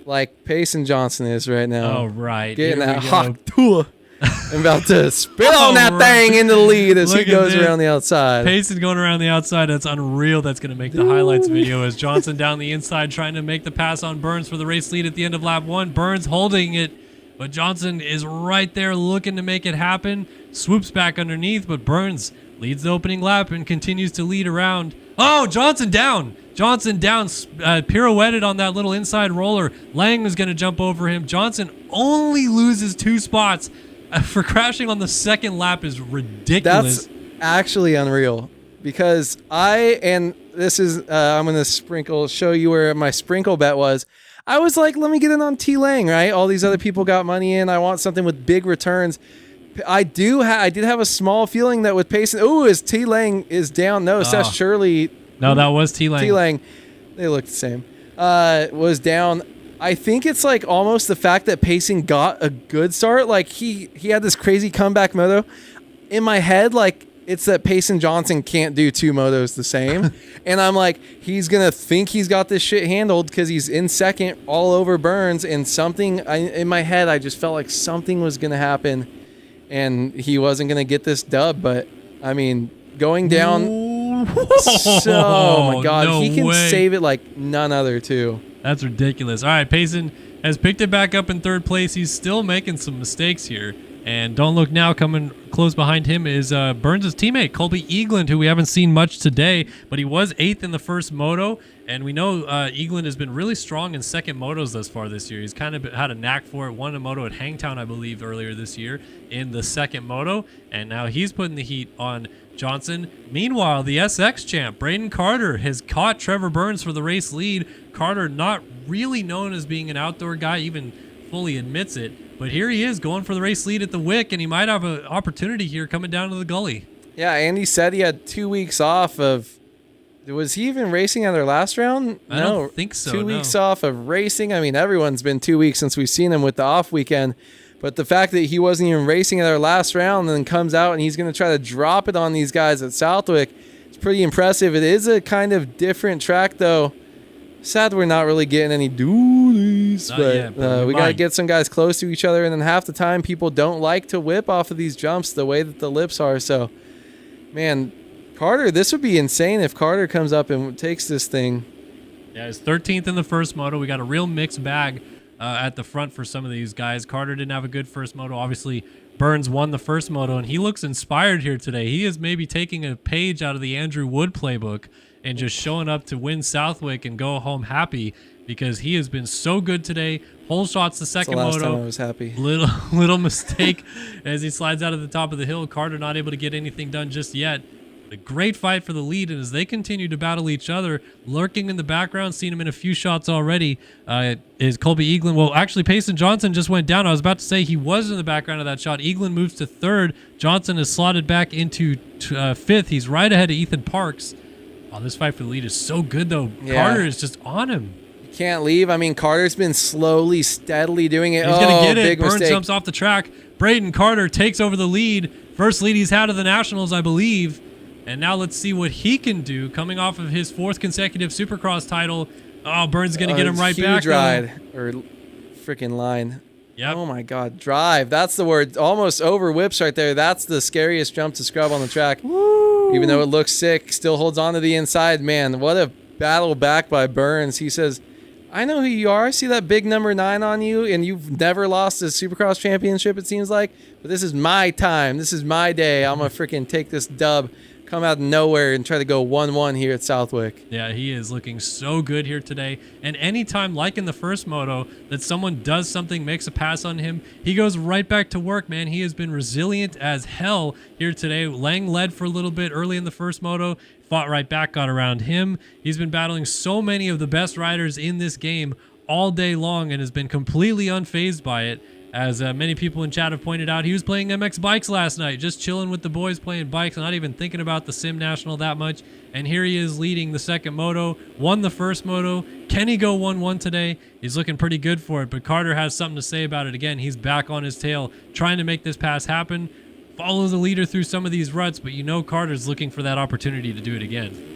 like Payson Johnson is right now. Oh, right. Getting that hot tour. I'm about to spit on that thing into the lead as he goes around the outside. Payson going around the outside. That's unreal. That's going to make the highlights video as Johnson down the inside trying to make the pass on Burns for the race lead at the end of lap 1. Burns holding it, but Johnson is right there looking to make it happen. Swoops back underneath, but Burns leads the opening lap and continues to lead around. Oh, Johnson down. Pirouetted on that little inside roller. Lang was going to jump over him. Johnson only loses 2 spots. For crashing on the second lap is ridiculous. That's actually unreal because I'm going to show you where my sprinkle bet was. I was like, let me get in on T-Lang, right? All these other people got money in. I want something with big returns. I did have a small feeling that with Payson, is T-Lang is down. No, Seth Shirley. No, that was T-Lang. T-Lang, they look the same. Was down. I think it's like almost the fact that Payson got a good start. Like he had this crazy comeback moto. In my head, like It's that Payson Johnson can't do 2 motos the same. And I'm like, he's going to think he's got this shit handled because he's in second all over Burns. And in my head, I just felt like something was going to happen and he wasn't going to get this dub. But, I mean, going down. Oh, my God. No he can way. save it like none other, too. That's ridiculous. All right, Payson has picked it back up in 3rd place. He's still making some mistakes here. And don't look now, coming close behind him is Burns' teammate, Colby Eagland, who we haven't seen much today, but he was 8th in the first moto. And we know Eagland has been really strong in second motos thus far this year. He's kind of had a knack for it. Won a moto at Hangtown, I believe, earlier this year in the second moto. And now he's putting the heat on Johnson. Meanwhile, the SX champ, Braden Carter, has caught Trevor Burns for the race lead. Carter, not really known as being an outdoor guy, even fully admits it. But here he is going for the race lead at the Wick, and he might have an opportunity here coming down to the gully. Yeah, Andy said he had 2 weeks off of. Was he even racing on their last round? I don't think so. 2 weeks off of racing. I mean, everyone's been 2 weeks since we've seen him with the off weekend. But the fact that he wasn't even racing at their last round and then comes out and he's going to try to drop it on these guys at Southwick, it's pretty impressive. It is a kind of different track, though. Sad we're not really getting any dualies, but we got to get some guys close to each other. And then half the time, people don't like to whip off of these jumps the way that the lips are. So, man, Carter, this would be insane if Carter comes up and takes this thing. Yeah, he's 13th in the first moto. We got a real mixed bag at the front for some of these guys. Carter didn't have a good first moto. Obviously, Burns won the first moto, and he looks inspired here today. He is maybe taking a page out of the Andrew Wood playbook and just showing up to win Southwick and go home happy because he has been so good today. Pole shots the second That's the last moto. time I was happy. Little mistake as he slides out of the top of the hill. Carter not able to get anything done just yet. A great fight for the lead, and as they continue to battle each other, lurking in the background, seen him in a few shots already, is Colby Eagland. Well, actually, Payson Johnson just went down. I was about to say he was in the background of that shot. Eagland moves to 3rd. Johnson is slotted back into 5th. He's right ahead of Ethan Parks. Oh, this fight for the lead is so good, though. Yeah. Carter is just on him. Can't leave. I mean, Carter's been slowly, steadily doing it. He's going to get it. Big Burns mistake. jumps off the track. Braden Carter takes over the lead. First lead he's had of the Nationals, I believe. And now let's see what he can do coming off of his 4th consecutive Supercross title. Oh, Burns is going to get him right back. Huge ride or freaking line. Yep. Oh, my God. Drive. That's the word. Almost over whips right there. That's the scariest jump to scrub on the track. Woo. Even though it looks sick, still holds on to the inside. Man, what a battle back by Burns. He says, I know who you are. I see that big number 9 on you, and you've never lost a Supercross championship, it seems like. But this is my time. This is my day. I'm going to freaking take this dub, come out of nowhere and try to go 1-1 here at Southwick. Yeah, he is looking so good here today. And anytime, like in the first moto, that someone does something, makes a pass on him, he goes right back to work, man. He has been resilient as hell here today. Lang led for a little bit early in the first moto, fought right back, got around him. He's been battling so many of the best riders in this game all day long and has been completely unfazed by it. As many people in chat have pointed out, he was playing MX bikes last night, just chilling with the boys playing bikes, not even thinking about the Sim National that much. And here he is leading the second moto, won the first moto. Can he go 1-1 today? He's looking pretty good for it, but Carter has something to say about it again. He's back on his tail, trying to make this pass happen. Follow the leader through some of these ruts, but you know Carter's looking for that opportunity to do it again.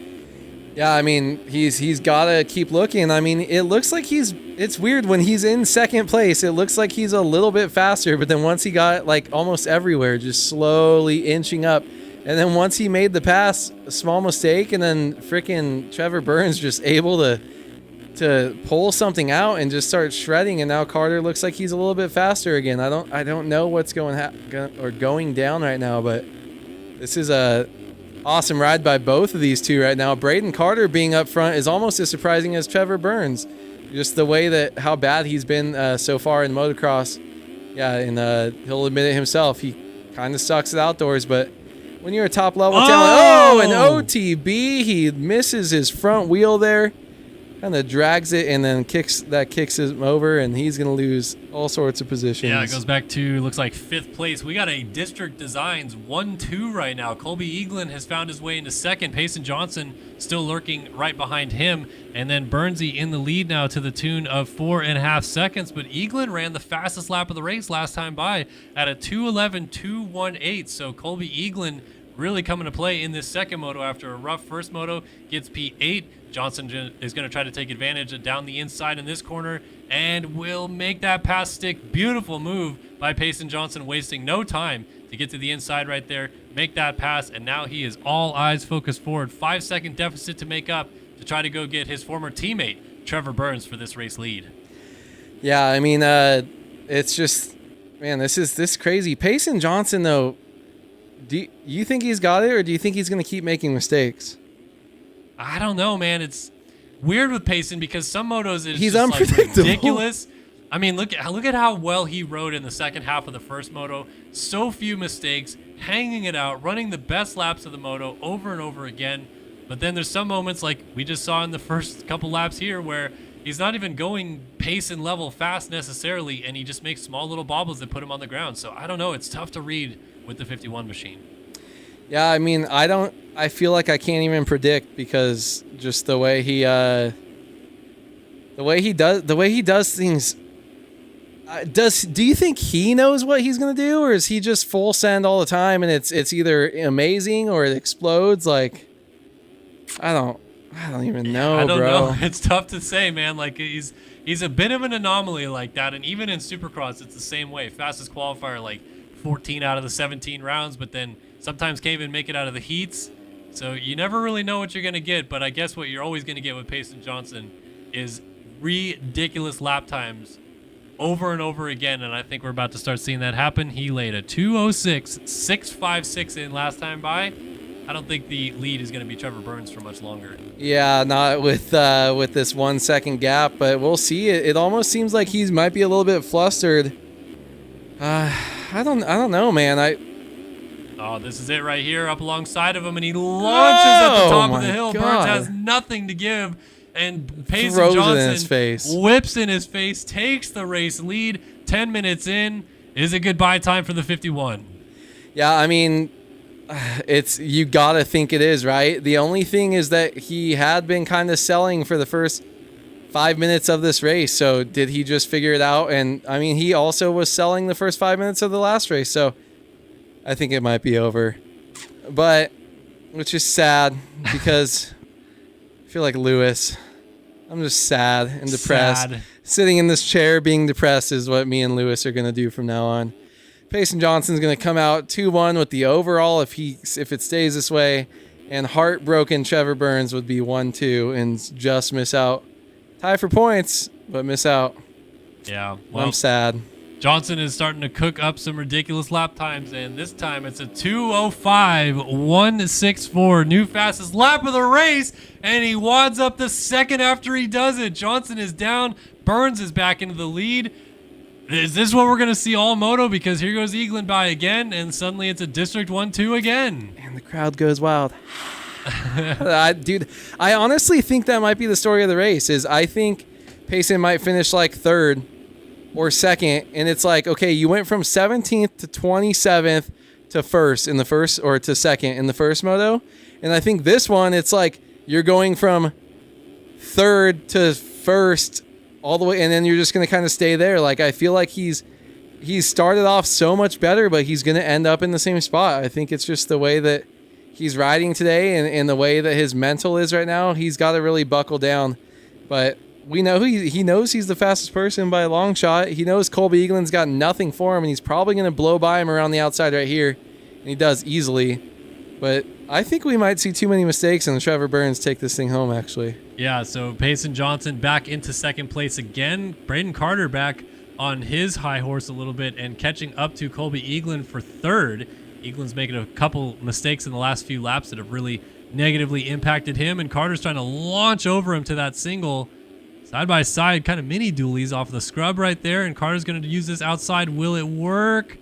Yeah, I mean, he's got to keep looking. I mean, it looks like it's weird when he's in second place. It looks like he's a little bit faster, but then once he got like almost everywhere, just slowly inching up. And then once he made the pass, a small mistake, and then freaking Trevor Burns just able to pull something out and just start shredding. And now Carter looks like he's a little bit faster again. I don't know what's going down right now, but this is a awesome ride by both of these two right now. Braden Carter being up front is almost as surprising as Trevor Burns. Just the way that how bad he's been so far in motocross. Yeah, and he'll admit it himself. He kind of sucks at outdoors, but when you're a top level talent, an OTB, he misses his front wheel there. Kind of drags it and then kicks him over, and he's going to lose all sorts of positions. Yeah, it goes back to, looks like 5th place. We got a District Designs 1-2 right now. Colby Eagland has found his way into 2nd. Payson Johnson still lurking right behind him. And then Burnsy in the lead now to the tune of 4.5 seconds. But Eagland ran the fastest lap of the race last time by at a 2:11.218. So Colby Eagland really come into play in this second moto after a rough first moto. Gets P8. Johnson is going to try to take advantage of down the inside in this corner and will make that pass stick. Beautiful move by Payson Johnson, wasting no time to get to the inside right there, make that pass, and now he is all eyes focused forward. 5-second deficit to make up to try to go get his former teammate, Trevor Burns, for this race lead. Yeah, I mean, it's just, man, this is crazy. Payson Johnson, though, do you think he's got it, or do you think he's going to keep making mistakes? I don't know, man. It's weird with Payson because some motos he's just unpredictable. Like ridiculous. I mean, look at how well he rode in the second half of the first moto. So few mistakes, hanging it out, running the best laps of the moto over and over again. But then there's some moments like we just saw in the first couple laps here where he's not even going pace and level fast necessarily, and he just makes small little bobbles that put him on the ground. So I don't know. It's tough to read with the 51 machine. Yeah, I mean, I feel like I can't even predict because just the way he does things. Do you think he knows what he's gonna do, or is he just full send all the time and it's either amazing or it explodes? Like, I don't even know. I don't bro. know. It's tough to say, man. Like he's a bit of an anomaly like that, and even in Supercross, it's the same way. Fastest qualifier, like 14 out of the 17 rounds, but then sometimes can't even make it out of the heats. So you never really know what you're gonna get. But I guess what you're always gonna get with Payson Johnson is ridiculous lap times over and over again, and I think we're about to start seeing that happen. He laid a 2:06, 6.56 in last time by. I don't think the lead is going to be Trevor Burns for much longer. Yeah, not with this 1 second gap, but we'll see. It almost seems like he might be a little bit flustered. I don't know, man. Oh, this is it right here, up alongside of him, and he launches at the top of the hill. God. Burns has nothing to give. And Payson Throws Johnson it in his face. whips in his face, takes the race lead. 10 minutes in, is it goodbye time for the 51? Yeah, I mean, you gotta think it is, right? The only thing is that he had been kind of selling for the first 5 minutes of this race. So did he just figure it out? And I mean, he also was selling the first 5 minutes of the last race. So I think it might be over, but which is sad because I feel like Lewis. I'm just sad and depressed. Sad. Sitting in this chair being depressed is what me and Lewis are going to do from now on. Payson Johnson's going to come out 2-1 with the overall if it stays this way. And heartbroken Trevor Burns would be 1-2 and just miss out. Tie for points, but miss out. Yeah. Well, I'm sad. Johnson is starting to cook up some ridiculous lap times, and this time it's a 2:05.164, new fastest lap of the race, and he wads up the second after he does it. Johnson is down. Burns is back into the lead. Is this what we're going to see all moto? Because here goes Eaglin by again, and suddenly it's a District 1-2 again. And the crowd goes wild. Dude, I honestly think that might be the story of the race. I think Payson might finish like third or second, and it's like, okay, you went from 17th to 27th to first in the first, or to second in the first moto, and I think this one, it's like you're going from third to first all the way, and then you're just going to kind of stay there. Like, I feel like he's started off so much better, but he's going to end up in the same spot. I think it's just the way that he's riding today and the way that his mental is right now. He's got to really buckle down, but we know he knows he's the fastest person by a long shot. He knows Colby Eaglin's got nothing for him, and he's probably going to blow by him around the outside right here, and he does easily. But I think we might see too many mistakes and Trevor Burns take this thing home, actually. Yeah, so Payson Johnson back into second place again. Braden Carter back on his high horse a little bit and catching up to Colby Eaglin for third. Eaglin's making a couple mistakes in the last few laps that have really negatively impacted him, and Carter's trying to launch over him to that single. Side by side, kind of mini dualies off the scrub right there, and Carter's going to use this outside. Will it work?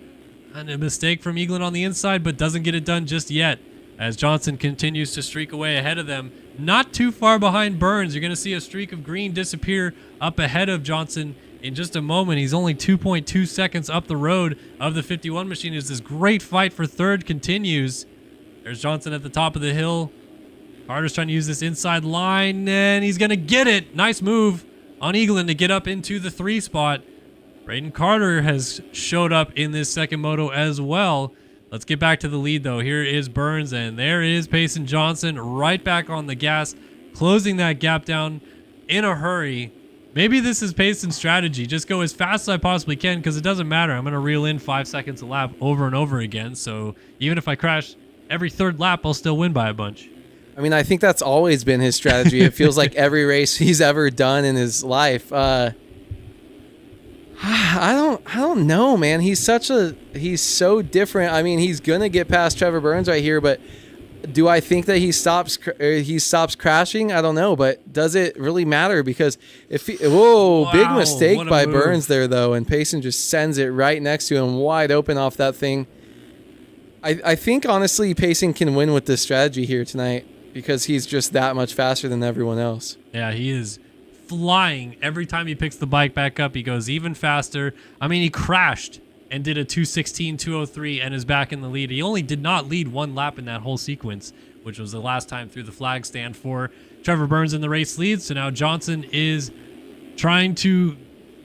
And a mistake from Eaglin on the inside, but doesn't get it done just yet as Johnson continues to streak away ahead of them. Not too far behind Burns. You're going to see a streak of green disappear up ahead of Johnson in just a moment. He's only 2.2 seconds up the road of the 51 machine as this great fight for third continues. There's Johnson at the top of the hill. Carter's trying to use this inside line, and he's going to get it. Nice move on Eaglin to get up into the 3 spot. Braden Carter has showed up in this second moto as well. Let's get back to the lead, though. Here is Burns, and there is Payson Johnson right back on the gas, closing that gap down in a hurry. Maybe this is Payson's strategy. Just go as fast as I possibly can because it doesn't matter. I'm going to reel in 5 seconds a lap over and over again. So even if I crash every third lap, I'll still win by a bunch. I mean, I think that's always been his strategy. It feels like every race he's ever done in his life. I don't know, man. He's so different. I mean, he's gonna get past Trevor Burns right here, but do I think that he stops crashing? I don't know, but does it really matter? Because Wow, big mistake what a by move. Burns there though, and Payson just sends it right next to him, wide open off that thing. I think honestly, Payson can win with this strategy here tonight because he's just that much faster than everyone else. Yeah, he is flying. Every time he picks the bike back up, he goes even faster. I mean, he crashed and did a 2:16, 2:03 and is back in the lead. He only did not lead one lap in that whole sequence, which was the last time through the flag stand for Trevor Burns in the race lead. So now Johnson is trying to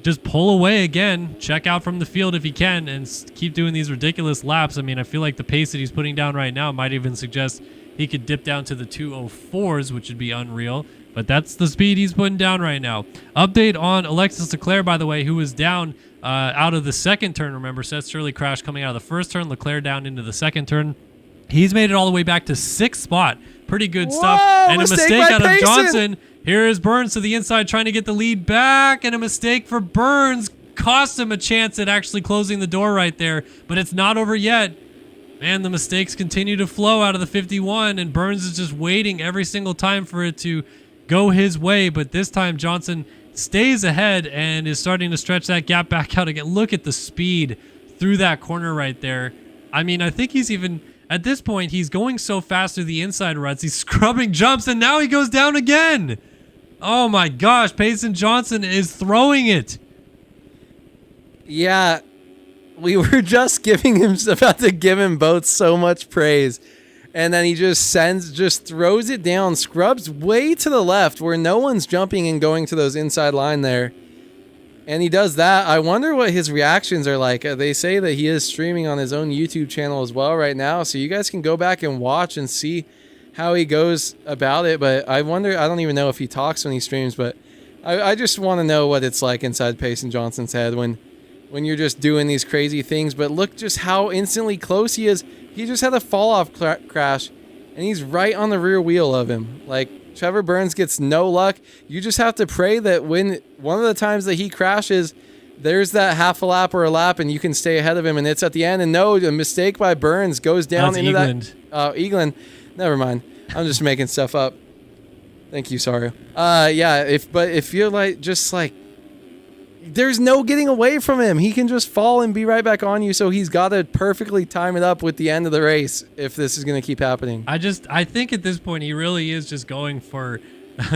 just pull away again, check out from the field if he can, and keep doing these ridiculous laps. I mean, I feel like the pace that he's putting down right now might even suggest he could dip down to the 2:04s, which would be unreal. But that's the speed he's putting down right now. Update on Alexis Leclerc, by the way, who was down out of the second turn. Remember, Seth Shirley crashed coming out of the first turn. Leclerc down into the second turn. He's made it all the way back to 6th spot. Pretty good stuff. And a mistake by out of Payson. Johnson. Here is Burns to the inside trying to get the lead back. And a mistake for Burns cost him a chance at actually closing the door right there. But it's not over yet. Man, the mistakes continue to flow out of the 51. And Burns is just waiting every single time for it to go his way. But this time Johnson stays ahead and is starting to stretch that gap back out again. Look at the speed through that corner right there. I mean, I think he's even... At this point, he's going so fast through the inside ruts. He's scrubbing jumps, and now he goes down again. Oh, my gosh. Payson Johnson is throwing it. Yeah, we were just about to give him both so much praise. And then he just throws it down, scrubs way to the left where no one's jumping and going to those inside line there. And he does that. I wonder what his reactions are like. They say that he is streaming on his own YouTube channel as well right now. So you guys can go back and watch and see how he goes about it. But I wonder, I don't even know if he talks when he streams, but I just want to know what it's like inside Payson Johnson's head when you're just doing these crazy things. But look just how instantly close he is. He just had a fall off crash and he's right on the rear wheel of him. Like, Trevor Burns gets no luck. You just have to pray that when one of the times that he crashes, there's that half a lap or a lap and you can stay ahead of him and it's at the end. And no, a mistake by Burns goes down into Eagland. that. Eagland. Never mind. I'm just making stuff up. Thank you, sorry. Yeah, if you're like, just like, there's no getting away from him. He can just fall and be right back on you. So he's got to perfectly time it up with the end of the race if this is going to keep happening. I think at this point he really is just going for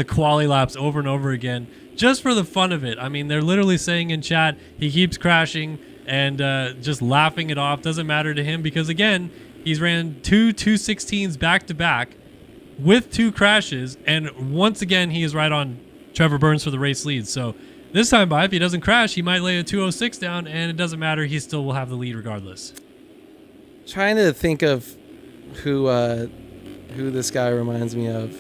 quali laps over and over again just for the fun of it. I mean, they're literally saying in chat he keeps crashing and just laughing it off. Doesn't matter to him because, again, he's ran two 2:16s back to back with 2 crashes. And once again, he is right on Trevor Burns for the race lead. So this time by, if he doesn't crash, he might lay a 2:06 down, and it doesn't matter. He still will have the lead regardless. Trying to think of who this guy reminds me of.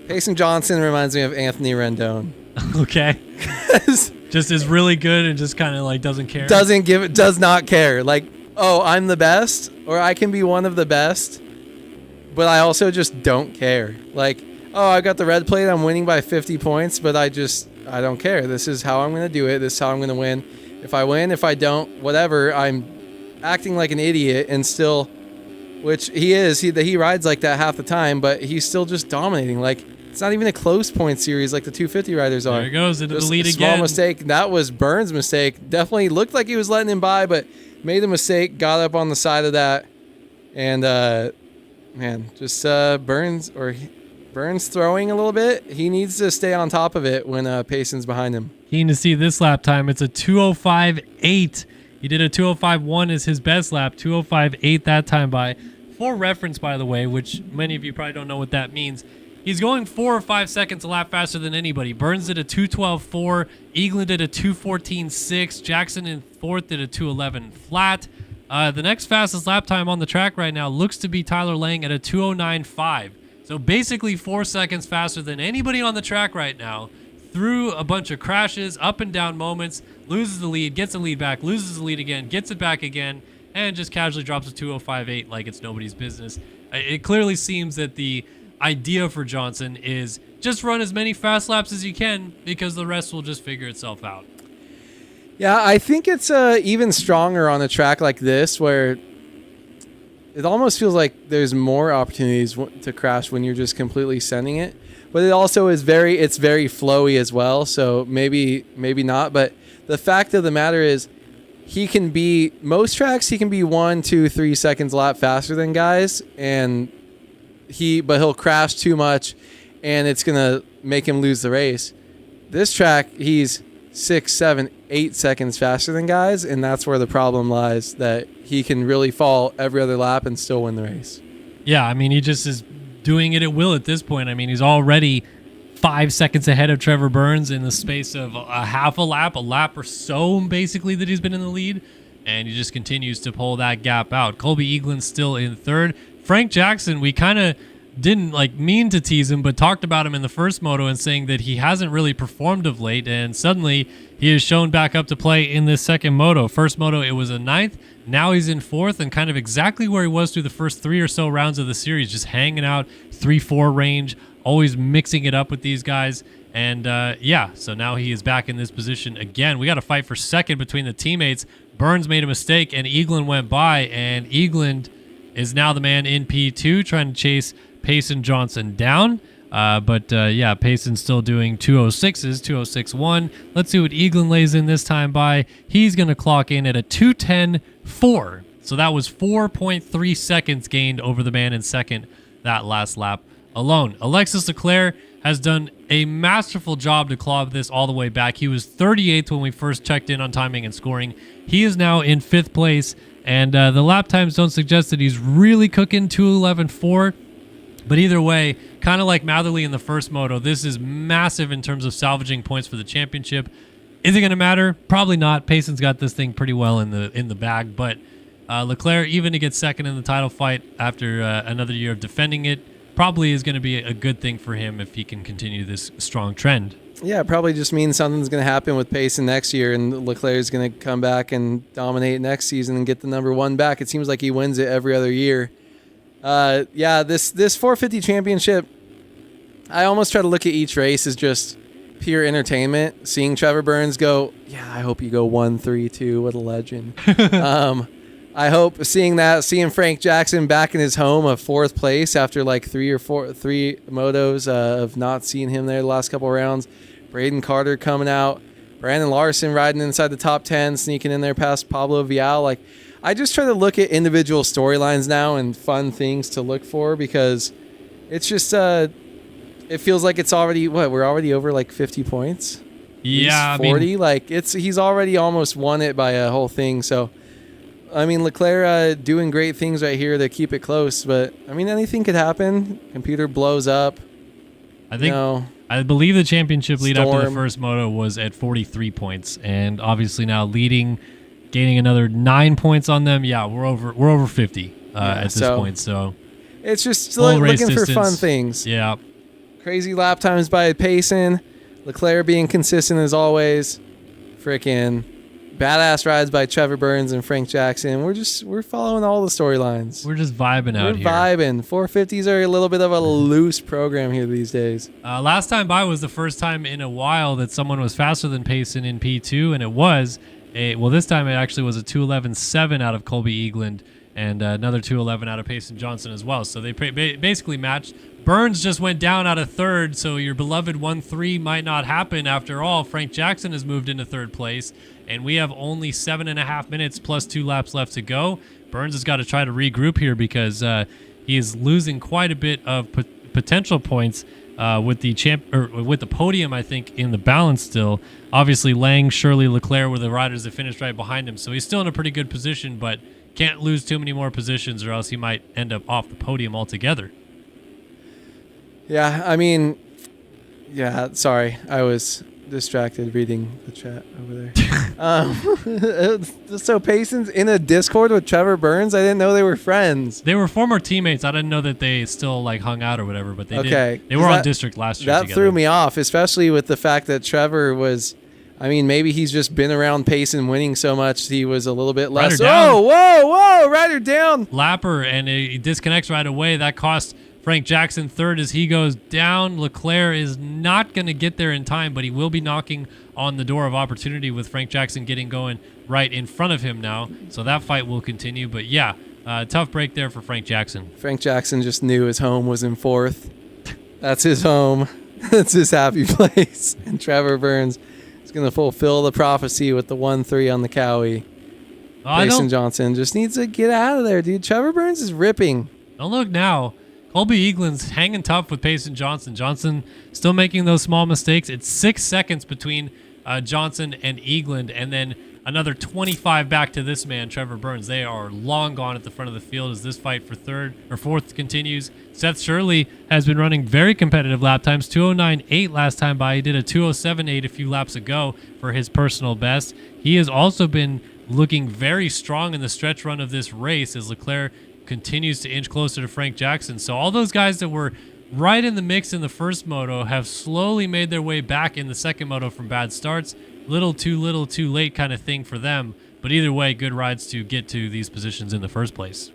Payson Johnson reminds me of Anthony Rendon. Okay. Just is really good and just kind of like doesn't care. Does not care. Like, oh, I'm the best, or I can be one of the best, but I also just don't care. Like, oh, I got the red plate. I'm winning by 50 points, but I don't care. This is how I'm going to do it. This is how I'm going to win. If I win, if I don't, whatever. I'm acting like an idiot and still, which he is. He rides like that half the time, but he's still just dominating. Like, it's not even a close point series like the 250 riders are. There he goes into Just the lead a again. small mistake. That was Burns' mistake. Definitely looked like he was letting him by, but made a mistake. Got up on the side of that, and man, just Burns throwing a little bit. He needs to stay on top of it when Payson's behind him. Keen to see this lap time. It's a 2:05.8. He did a 2:05.1 as his best lap. 2:05.8 that time by. For reference, by the way, which many of you probably don't know what that means. He's going 4 or 5 seconds a lap faster than anybody. Burns did a 2:12.4. Eagland did a 2:14.6. Jackson in 4th did a 2:11 flat. The next fastest lap time on the track right now looks to be Tyler Lang at a 2:09.5. So basically 4 seconds faster than anybody on the track right now, through a bunch of crashes, up and down moments, loses the lead, gets the lead back, loses the lead again, gets it back again, and just casually drops a 2:05.8 like it's nobody's business. It clearly seems that the idea for Johnson is just run as many fast laps as you can because the rest will just figure itself out. Yeah, I think it's even stronger on a track like this where it almost feels like there's more opportunities to crash when you're just completely sending it. But it also is very flowy as well. So maybe not. But the fact of the matter is, most tracks he can be 1, 2, 3 seconds a lap faster than guys, but he'll crash too much, and it's gonna make him lose the race. This track, he's 6, 7, 8 seconds faster than guys, and that's where the problem lies, that he can really fall every other lap and still win the race. Yeah, I mean, he just is doing it at will at this point. I mean, he's already 5 seconds ahead of Trevor Burns in the space of a half a lap or so, basically, that he's been in the lead, and he just continues to pull that gap out. Colby Eaglin's still in third. Frank Jackson, we kind of didn't mean to tease him, but talked about him in the first moto and saying that he hasn't really performed of late, and suddenly he is shown back up to play in this second moto. First moto, it was a 9th. Now he's in 4th, and kind of exactly where he was through the first 3 or so rounds of the series, just hanging out 3-4 range, always mixing it up with these guys. And so now he is back in this position again. We got a fight for second between the teammates. Burns made a mistake, and Eaglin went by, and Eaglin is now the man in P2 trying to chase Payson Johnson down. Payson's still doing 206s, 206.1. Let's see what Eaglin lays in this time by. He's going to clock in at a 2:10.4. So that was 4.3 seconds gained over the man in second that last lap alone. Alexis Leclerc has done a masterful job to claw this all the way back. He was 38th when we first checked in on timing and scoring. He is now in 5th place, and the lap times don't suggest that he's really cooking 2:11.4. But either way, kind of like Matherly in the first moto, this is massive in terms of salvaging points for the championship. Is it going to matter? Probably not. Payson's got this thing pretty well in the bag, but Leclerc, even to get second in the title fight after another year of defending it, probably is going to be a good thing for him if he can continue this strong trend. Yeah, it probably just means something's going to happen with Payson next year, and Leclerc is going to come back and dominate next season and get the number 1 back. It seems like he wins it every other year. This 450 championship, I almost try to look at each race as just pure entertainment. Seeing Trevor Burns go, I hope you go 1-3-2. What a legend. I hope seeing Frank Jackson back in his home of 4th place after 3 motos of not seeing him there the last couple of rounds. Braden Carter coming out. Brandon Larson riding inside the top 10, sneaking in there past Pablo Vial. I just try to look at individual storylines now and fun things to look for, because it's just it feels like it's already we're already over 50 points. Yeah, 40. He's already almost won it by a whole thing. So I mean, Leclerc doing great things right here to keep it close, but I mean, anything could happen. Computer blows up. I believe the championship lead after the first moto was at 43 points, and obviously now gaining another 9 points on them. Yeah, we're over 50 at this point. So it's just looking for fun things. Yeah, crazy lap times by Payson, Leclerc being consistent as always. Freaking badass rides by Trevor Burns and Frank Jackson. We're following all the storylines. We're just vibing out here. We're vibing. 450s are a little bit of a loose program here these days. Last time by was the first time in a while that someone was faster than Payson in P2, and it was this time it actually was a 2:11.7 out of Colby Eagland and another 2:11 out of Payson Johnson as well. So they basically matched. Burns just went down out of third, so your beloved 1-3 might not happen after all. Frank Jackson has moved into third place, and we have only 7.5 minutes plus 2 laps left to go. Burns has got to try to regroup here because he is losing quite a bit of potential points with the podium, I think, in the balance still. Obviously, Lang, Shirley, Leclerc were the riders that finished right behind him, so he's still in a pretty good position, but can't lose too many more positions or else he might end up off the podium altogether. Yeah, I mean, sorry. I was distracted reading the chat over there. So Payson's in a Discord with Trevor Burns. I didn't know they were friends. They were former teammates. I didn't know that they still like hung out or whatever, but they Okay. did. They were on district last year That together. threw me off, especially with the fact that Trevor was. I mean, maybe he's just been around Payson winning so much he was a little bit less. Rider down. Oh, whoa, Rider down. Lapper, and he disconnects right away. That cost Frank Jackson third as he goes down. Leclerc is not going to get there in time, but he will be knocking on the door of opportunity with Frank Jackson getting going right in front of him now. So that fight will continue. But yeah, tough break there for Frank Jackson. Frank Jackson just knew his home was in fourth. That's his home. That's his happy place. And Trevor Burns is going to fulfill the prophecy with the 1-3 on the Cowie. Mason Johnson just needs to get out of there, dude. Trevor Burns is ripping. Don't look now. Colby Eaglin's hanging tough with Payson Johnson. Johnson still making those small mistakes. It's 6 seconds between Johnson and Eagland, and then another 25 back to this man, Trevor Burns. They are long gone at the front of the field as this fight for third or fourth continues. Seth Shirley has been running very competitive lap times. 209.8 last time by. He did a 207.8 a few laps ago for his personal best. He has also been looking very strong in the stretch run of this race as Leclerc continues to inch closer to Frank Jackson. So all those guys that were right in the mix in the first moto have slowly made their way back in the second moto from bad starts. Little too late kind of thing for them. But either way, good rides to get to these positions in the first place.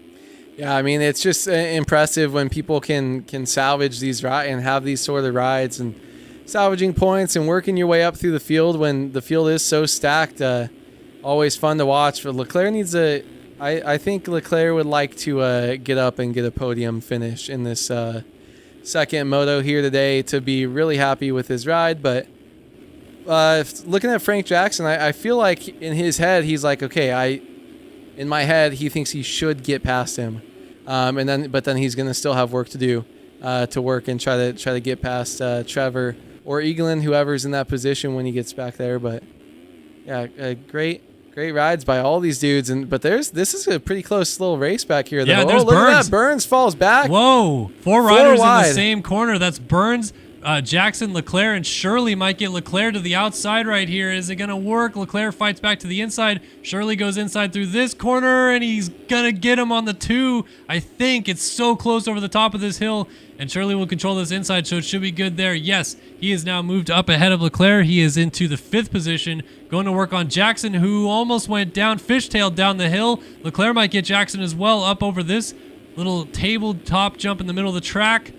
Yeah, I mean, it's just impressive when people can salvage these and have these sort of rides and salvaging points and working your way up through the field when the field is so stacked. Always fun to watch. But Leclerc needs I think Leclerc would like to get up and get a podium finish in this second moto here today to be really happy with his ride. But looking at Frank Jackson, I feel like in his head he's like, okay, in my head he thinks he should get past him, but then he's gonna still have work to do to work and try to get past Trevor or Eaglin, whoever's in that position when he gets back there. But yeah, great rides by all these dudes, but this is a pretty close little race back here. Yeah, there's look Burns. at that. Burns falls back. Whoa, four riders wide. in the same corner. That's Burns, Jackson, Leclerc, and Shirley might get Leclerc to the outside right here. Is it going to work? Leclerc fights back to the inside. Shirley goes inside through this corner, and he's going to get him on the 2. I think it's so close over the top of this hill, and Shirley will control this inside, so it should be good there. Yes, he is now moved up ahead of Leclerc. He is into the 5th position, going to work on Jackson, who almost went down, fishtailed down the hill. Leclerc might get Jackson as well up over this little tabletop jump in the middle of the track.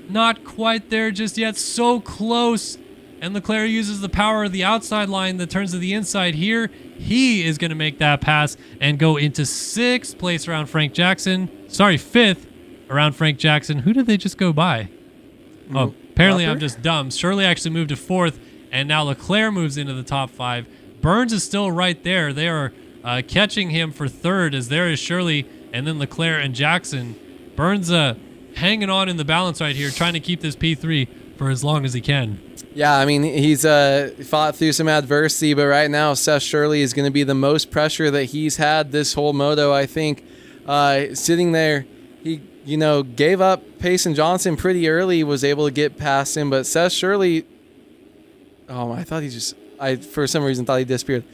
Not quite there just yet. So close. And Leclerc uses the power of the outside line that turns to the inside here. He is going to make that pass and go into 6th place around Frank Jackson. Sorry, 5th around Frank Jackson. Who did they just go by? Oh, apparently I'm just dumb. Shirley actually moved to 4th, and now Leclerc moves into the top 5. Burns is still right there. They are catching him for 3rd, as there is Shirley, and then Leclerc and Jackson. Burns hanging on in the balance right here, trying to keep this P3 for as long as he can. Yeah, I mean, he's fought through some adversity, but right now Seth Shirley is going to be the most pressure that he's had this whole moto, I think. Sitting there, he gave up Payson Johnson pretty early, was able to get past him, but Seth Shirley, for some reason thought he disappeared.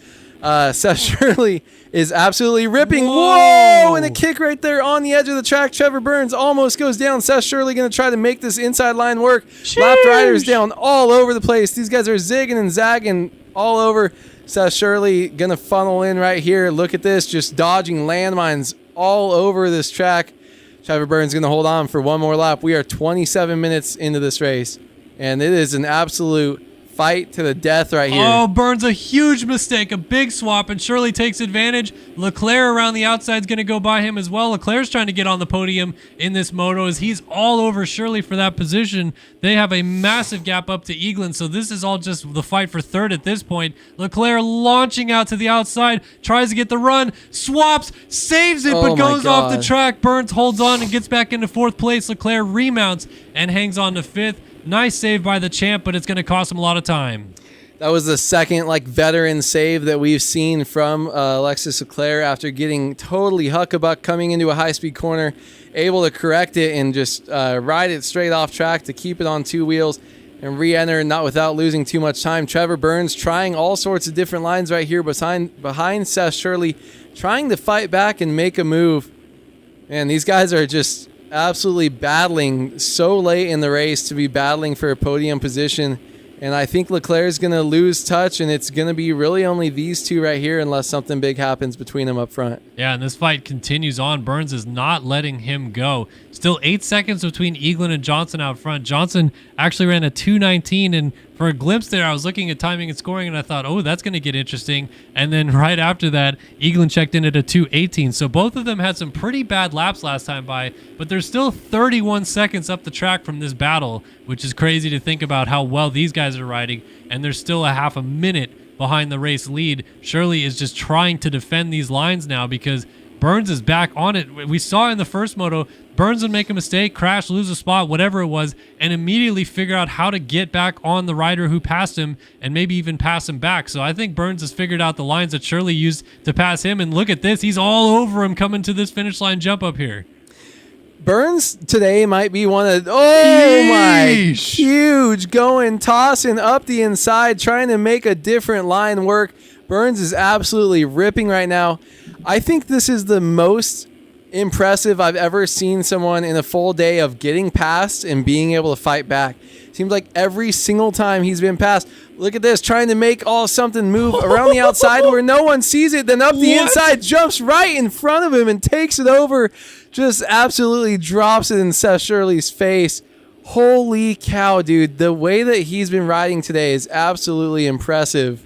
Seth Shirley is absolutely ripping. Whoa! And a kick right there on the edge of the track. Trevor Burns almost goes down. Seth Shirley going to try to make this inside line work. Lap riders down all over the place. These guys are zigging and zagging all over. Seth Shirley going to funnel in right here. Look at this, just dodging landmines all over this track. Trevor Burns going to hold on for one more lap. We are 27 minutes into this race, and it is an absolute fight to the death right here. Oh, Burns, a huge mistake, a big swap, and Shirley takes advantage. Leclerc around the outside is going to go by him as well. Leclerc's trying to get on the podium in this moto as he's all over Shirley for that position. They have a massive gap up to Eaglin, so this is all just the fight for 3rd at this point. Leclerc launching out to the outside, tries to get the run, swaps, saves it, but goes off the track. Burns holds on and gets back into 4th place. Leclerc remounts and hangs on to 5th. Nice save by the champ, but it's going to cost him a lot of time. That was the second veteran save that we've seen from Alexis Leclerc after getting totally huckabuck coming into a high-speed corner, able to correct it and just ride it straight off track to keep it on 2 wheels and re-enter, not without losing too much time. Trevor Burns trying all sorts of different lines right here behind Seth Shirley, trying to fight back and make a move. And these guys are just absolutely battling so late in the race to be battling for a podium position. And I think Leclerc is going to lose touch, and it's going to be really only these two right here unless something big happens between them up front. Yeah, and this fight continues on. Burns is not letting him go. Still 8 seconds between Eaglin and Johnson out front. Johnson actually ran a 2:19, and for a glimpse there, I was looking at timing and scoring, and I thought, oh, that's going to get interesting. And then right after that, Eaglin checked in at a 2:18. So both of them had some pretty bad laps last time by, but there's still 31 seconds up the track from this battle, which is crazy to think about how well these guys are riding, and there's still a half a minute behind the race lead. Shirley is just trying to defend these lines now because Burns is back on it. We saw in the first moto, Burns would make a mistake, crash, lose a spot, whatever it was, and immediately figure out how to get back on the rider who passed him and maybe even pass him back. So I think Burns has figured out the lines that Shirley used to pass him, and look at this. He's all over him coming to this finish line jump up here. Burns today might be one of, oh my, huge, going, tossing up the inside, trying to make a different line work. Burns is absolutely ripping right now. I think this is the most impressive I've ever seen someone in a full day of getting past and being able to fight back. Seems like every single time he's been passed. Look at this, trying to make something move around the outside where no one sees it, then up the inside, jumps right in front of him and takes it over. Just absolutely drops it in Seth Shirley's face. Holy cow, dude. The way that he's been riding today is absolutely impressive.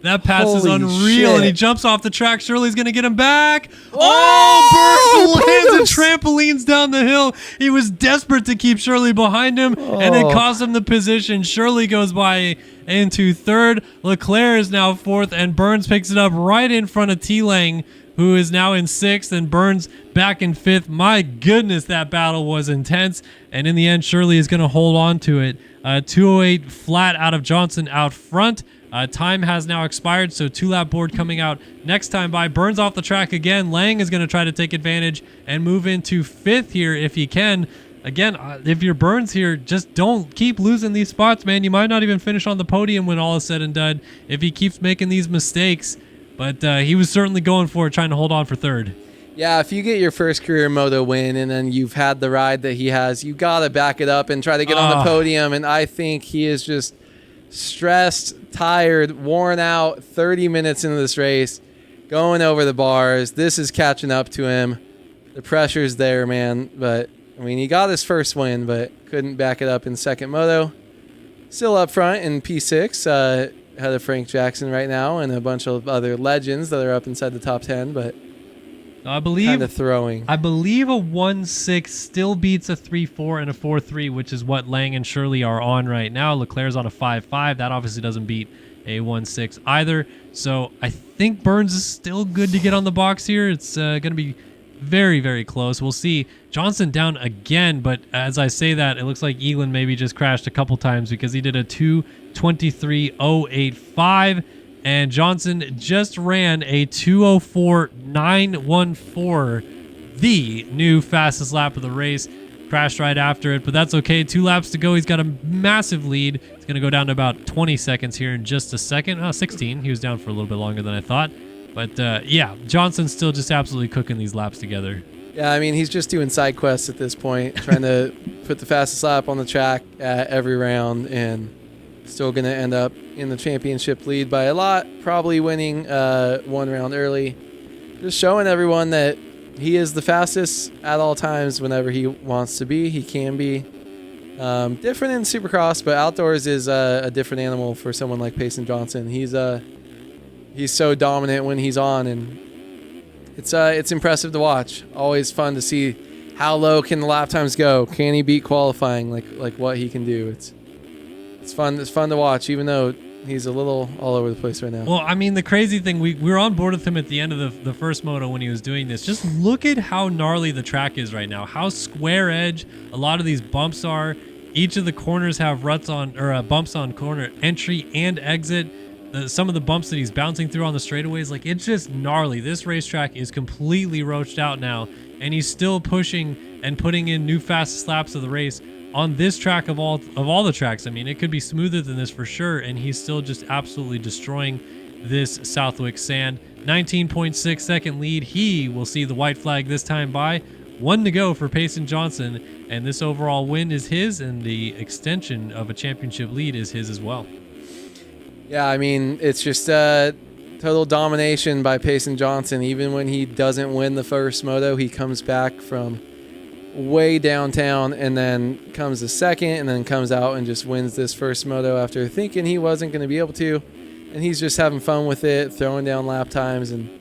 That pass is Holy unreal, shit. and he jumps off the track. Shirley's going to get him back. Oh, Burns lands and trampolines down the hill. He was desperate to keep Shirley behind him, and it cost him the position. Shirley goes by into third. Leclerc is now fourth, and Burns picks it up right in front of T-Lang, who is now in sixth, and Burns back in fifth. My goodness, that battle was intense, and in the end, Shirley is going to hold on to it. 2:08 flat out of Johnson out front. Time has now expired, so two-lap board coming out next time by. Burns off the track again. Lang is going to try to take advantage and move into fifth here if he can. Again, if you're Burns here, just don't keep losing these spots, man. You might not even finish on the podium when all is said and done if he keeps making these mistakes. But he was certainly going for it, trying to hold on for third. Yeah, if you get your first career moto win and then you've had the ride that he has, you got to back it up and try to get on the podium. And I think he is just stressed, tired, worn out, 30 minutes into this race, going over the bars. This is catching up to him. The pressure's there, man. But, I mean, he got his first win, but couldn't back it up in second moto. Still up front in P6, ahead of Frank Jackson right now and a bunch of other legends that are up inside the top 10, but I believe kind of throwing. I believe a 1.6 still beats a 3.4 and a 4.3, which is what Lang and Shirley are on right now. Leclerc's on a 5.5. That obviously doesn't beat a 1.6 either. So I think Burns is still good to get on the box here. It's going to be very, very close. We'll see. Johnson down again, but as I say that, it looks like Eaglin maybe just crashed a couple times because he did a 2:23.085. And Johnson just ran a 2:04.914, the new fastest lap of the race. Crashed right after it, but that's okay. 2 laps to go. He's got a massive lead. It's going to go down to about 20 seconds here in just a second. 16. He was down for a little bit longer than I thought. But yeah, Johnson's still just absolutely cooking these laps together. Yeah, I mean, he's just doing side quests at this point, trying to put the fastest lap on the track at every round, and still going to end up in the championship lead by a lot, probably winning 1 round early. Just showing everyone that he is the fastest at all times whenever he wants to be. He can be different in Supercross, but outdoors is a different animal for someone like Payson Johnson. He's so dominant when he's on, and it's impressive to watch. Always fun to see how low can the lap times go. Can he beat qualifying? Like what he can do. It's fun. It's fun to watch, even though he's a little all over the place right now. Well, I mean, the crazy thing, we were on board with him at the end of the first moto when he was doing this. Just look at how gnarly the track is right now. How square edge a lot of these bumps are. Each of the corners have ruts on, or bumps on corner entry and exit. Some of the bumps that he's bouncing through on the straightaways, like, it's just gnarly. This racetrack is completely roached out now, and he's still pushing and putting in new fastest laps of the race on this track of all the tracks. I mean, it could be smoother than this for sure, and he's still just absolutely destroying this Southwick sand. 19.6 second lead. He will see the white flag this time by. 1 to go for Payson Johnson, and this overall win is his, and the extension of a championship lead is his as well. Yeah, I mean, it's just total domination by Payson Johnson. Even when he doesn't win the first moto, he comes back from way downtown and then comes to second and then comes out and just wins this first moto after thinking he wasn't going to be able to. And he's just having fun with it, throwing down lap times and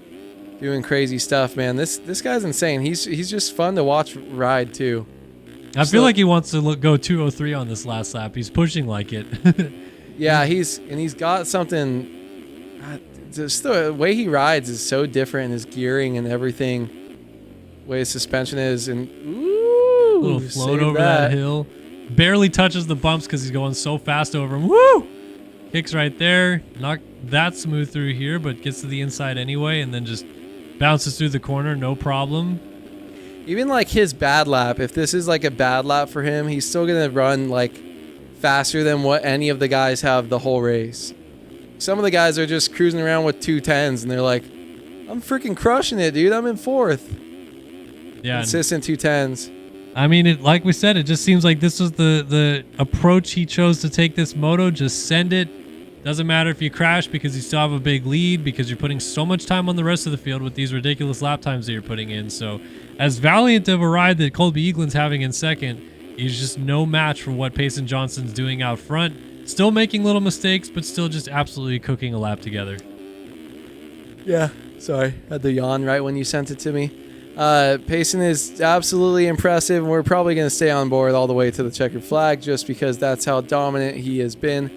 doing crazy stuff, man. This guy's insane. He's just fun to watch ride too. I feel like he wants to go 203 on this last lap. He's pushing like it. Yeah, he's got something. Just the way he rides is so different. His gearing and everything, way his suspension is, and ooh, little float over that hill. Barely touches the bumps because he's going so fast over him. Woo! Kicks right there. Not that smooth through here, but gets to the inside anyway, and then just bounces through the corner, no problem. Even like his bad lap, if this is like a bad lap for him, he's still gonna run like faster than what any of the guys have the whole race. Some of the guys are just cruising around with 210s, and they're like, "I'm freaking crushing it, dude. I'm in 4th." Yeah, consistent 210s. I mean, like we said, it just seems like this was the approach he chose to take this moto. Just send it. Doesn't matter if you crash because you still have a big lead because you're putting so much time on the rest of the field with these ridiculous lap times that you're putting in. So as valiant of a ride that Colby Eaglin's having in second, he's just no match for what Payson Johnson's doing out front. Still making little mistakes, but still just absolutely cooking a lap together. Yeah, sorry. Had the yawn right when you sent it to me. Payson is absolutely impressive, and we're probably going to stay on board all the way to the checkered flag just because that's how dominant he has been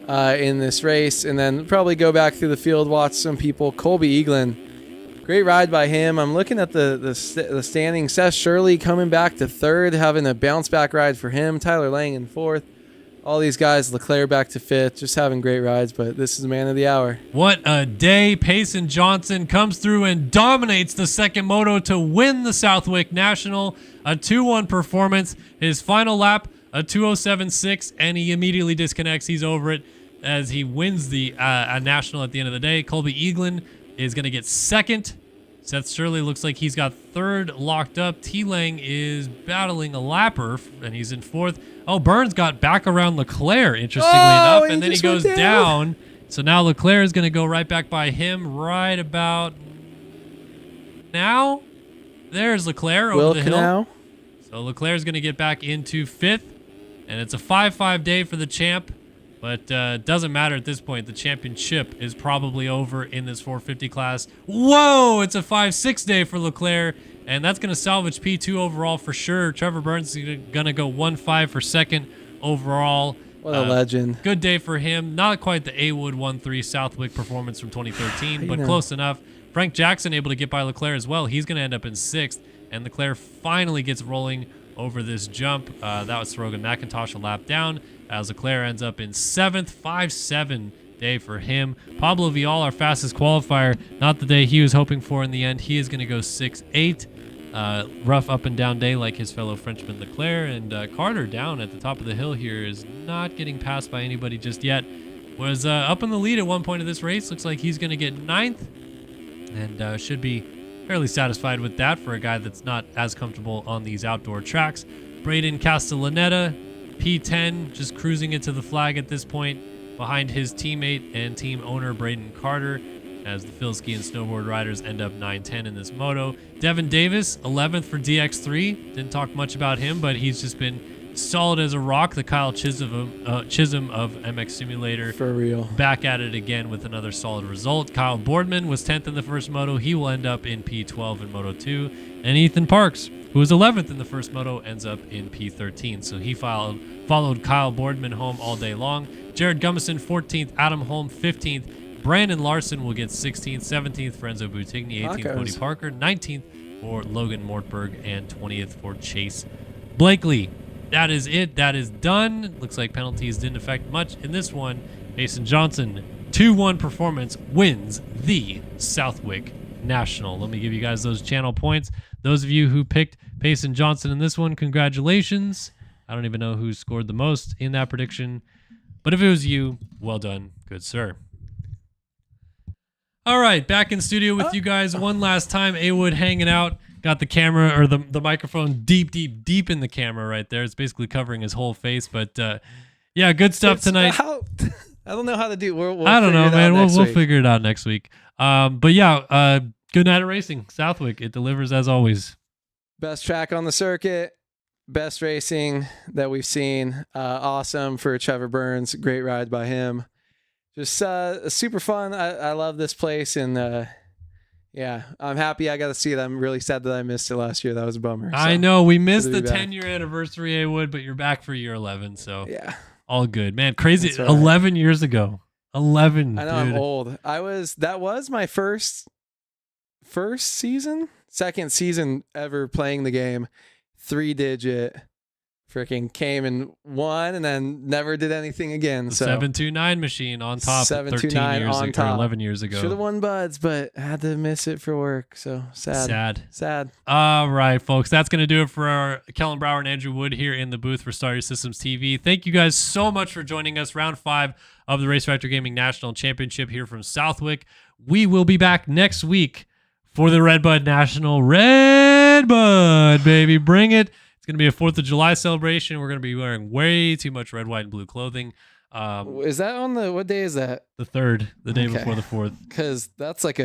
in this race. And then probably go back through the field, watch some people. Colby Eaglin, great ride by him. I'm looking at the standings. Seth Shirley coming back to 3rd, having a bounce back ride for him. Tyler Lang in 4th. All these guys, Leclerc back to 5th, just having great rides, but this is the man of the hour. What a day. Payson Johnson comes through and dominates the second moto to win the Southwick National. A 2-1 performance. His final lap, a 2:07.6, and he immediately disconnects. He's over it as he wins the National at the end of the day. Colby Eaglin is going to get 2nd. Seth Shirley looks like he's got 3rd locked up. T-Lang is battling a lapper, and he's in 4th. Oh, Burns got back around Leclerc, interestingly enough, and then he goes down. So now Leclerc is going to go right back by him right about now. There's Leclerc over the hill. So Leclerc is going to get back into 5th, and it's a 5-5 day for the champ. But doesn't matter at this point. The championship is probably over in this 450 class. Whoa, it's a 5-6 day for Leclerc, and that's going to salvage P2 overall for sure. Trevor Burns is going to go 1-5 for 2nd overall. What a legend. Good day for him. Not quite the A-Wood 1-3 Southwick performance from 2013, but close enough. Frank Jackson able to get by Leclerc as well. He's going to end up in 6th, and Leclerc finally gets rolling over this jump. That was Rogan McIntosh a lap down, as Leclerc ends up in 7th. 5-7 day for him. Pablo Vial, our fastest qualifier, not the day he was hoping for in the end. He is going to go 6-8. Rough up and down day like his fellow Frenchman Leclerc, and Carter down at the top of the hill here is not getting passed by anybody just yet. Was up in the lead at one point of this race. Looks like he's going to get 9th, and should be fairly satisfied with that for a guy that's not as comfortable on these outdoor tracks. Braden Castellaneta, P10, just cruising it to the flag at this point behind his teammate and team owner Braden Carter, as the Phil Ski and snowboard riders end up 9-10 in this moto. Devin Davis, 11th for DX3. Didn't talk much about him, but he's just been solid as a rock. The Kyle Chisholm of MX Simulator. For real. Back at it again with another solid result. Kyle Boardman was 10th in the first moto. He will end up in P12 in Moto 2. And Ethan Parks, who was 11th in the first moto, ends up in P13. So he followed Kyle Boardman home all day long. Jared Gummison, 14th. Adam Holm, 15th. Brandon Larson will get 16th. 17th for Enzo Butigny. 18th Cody Parker. 19th for Logan Mortberg. And 20th for Chase Blakely. That is it. That is done. Looks like penalties didn't affect much in this one. Payson Johnson, 2-1 performance, wins the Southwick National. Let me give you guys those channel points. Those of you who picked Payson Johnson in this one, congratulations. I don't even know who scored the most in that prediction. But if it was you, well done. Good sir. All right, back in studio with you guys one last time. A-Wood hanging out. Got the camera or the microphone deep in the camera right there. It's basically covering his whole face. But yeah, good stuff tonight. I don't know how to do. I don't know, man. We'll figure it out next week. But yeah, good night of racing. Southwick, it delivers as always. Best track on the circuit. Best racing that we've seen. Awesome for Trevor Burns. Great ride by him. Just super fun. I love this place, and yeah, I'm happy I got to see it. I'm really sad that I missed it last year. That was a bummer. So, I know we missed the 10-year anniversary, A-Wood, but you're back for year 11, so yeah, all good, man. Crazy, right. 11 years ago. 11. I know, dude. I'm old. That was my first season, second season ever playing the game. 3-digit. Freaking came and won, and then never did anything again. The so 729 machine on top. 729 13 years on ago, top. 11 years ago. Should have won buds, but had to miss it for work. So sad. All right, folks, that's gonna do it for our Kellen Brower and Andrew Wood here in the booth for Star Systems TV. Thank you guys so much for joining us. Round 5 of the RaceFactory Gaming National Championship here from Southwick. We will be back next week for the Redbud National. Redbud, baby, bring it. It's going to be a 4th of July celebration. We're going to be wearing way too much red, white, and blue clothing. Is that on what day is that? The 3rd, the day before the 4th. Because that's like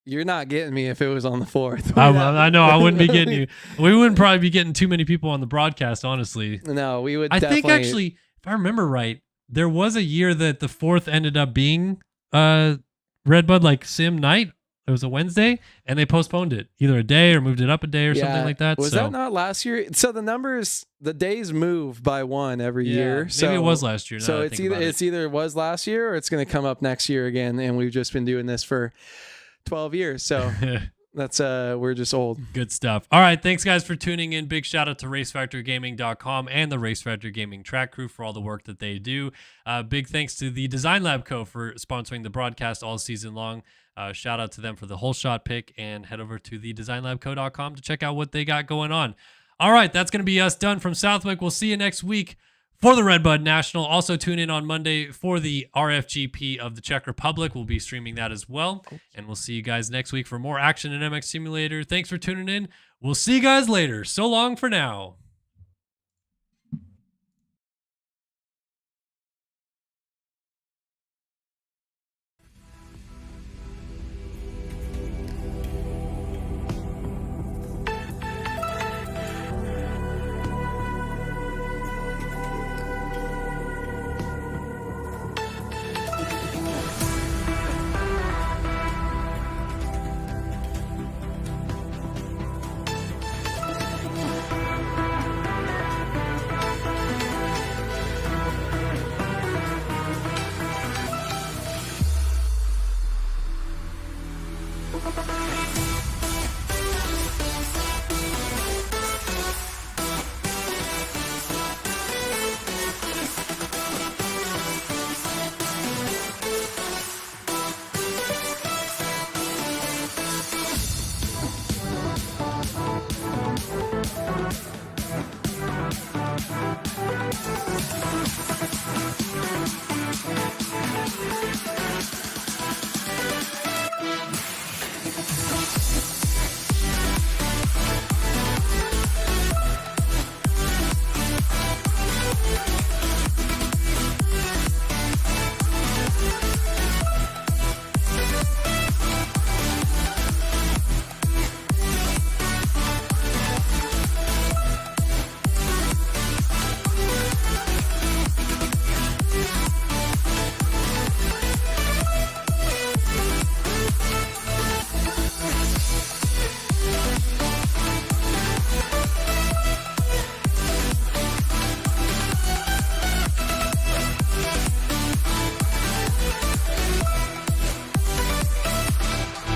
you're not getting me if it was on the 4th. I know, I wouldn't be getting you. We wouldn't probably be getting too many people on the broadcast, honestly. No, we would I definitely. think actually, if I remember right, there was a year that the 4th ended up being Redbud like Sim Night. It was a Wednesday, and they postponed it either a day or moved it up a day or something like that. Was that not last year? So the days move by one every year. Maybe so it was last year. So it's either it was last year or it's going to come up next year again. And we've just been doing this for 12 years. So that's we're just old. Good stuff. All right, thanks guys for tuning in. Big shout out to RaceFactoryGaming.com and the RaceFactory Gaming track crew for all the work that they do. Big thanks to the Design Lab Co. for sponsoring the broadcast all season long. Shout out to them for the whole shot pick, and head over to the designlabco.com to check out what they got going on. All right, that's going to be us done from Southwick. We'll see you next week for the Redbud National. Also tune in on Monday for the RFGP of the Czech Republic. We'll be streaming that as well. And we'll see you guys next week for more action in MX Simulator. Thanks for tuning in. We'll see you guys later. So long for now.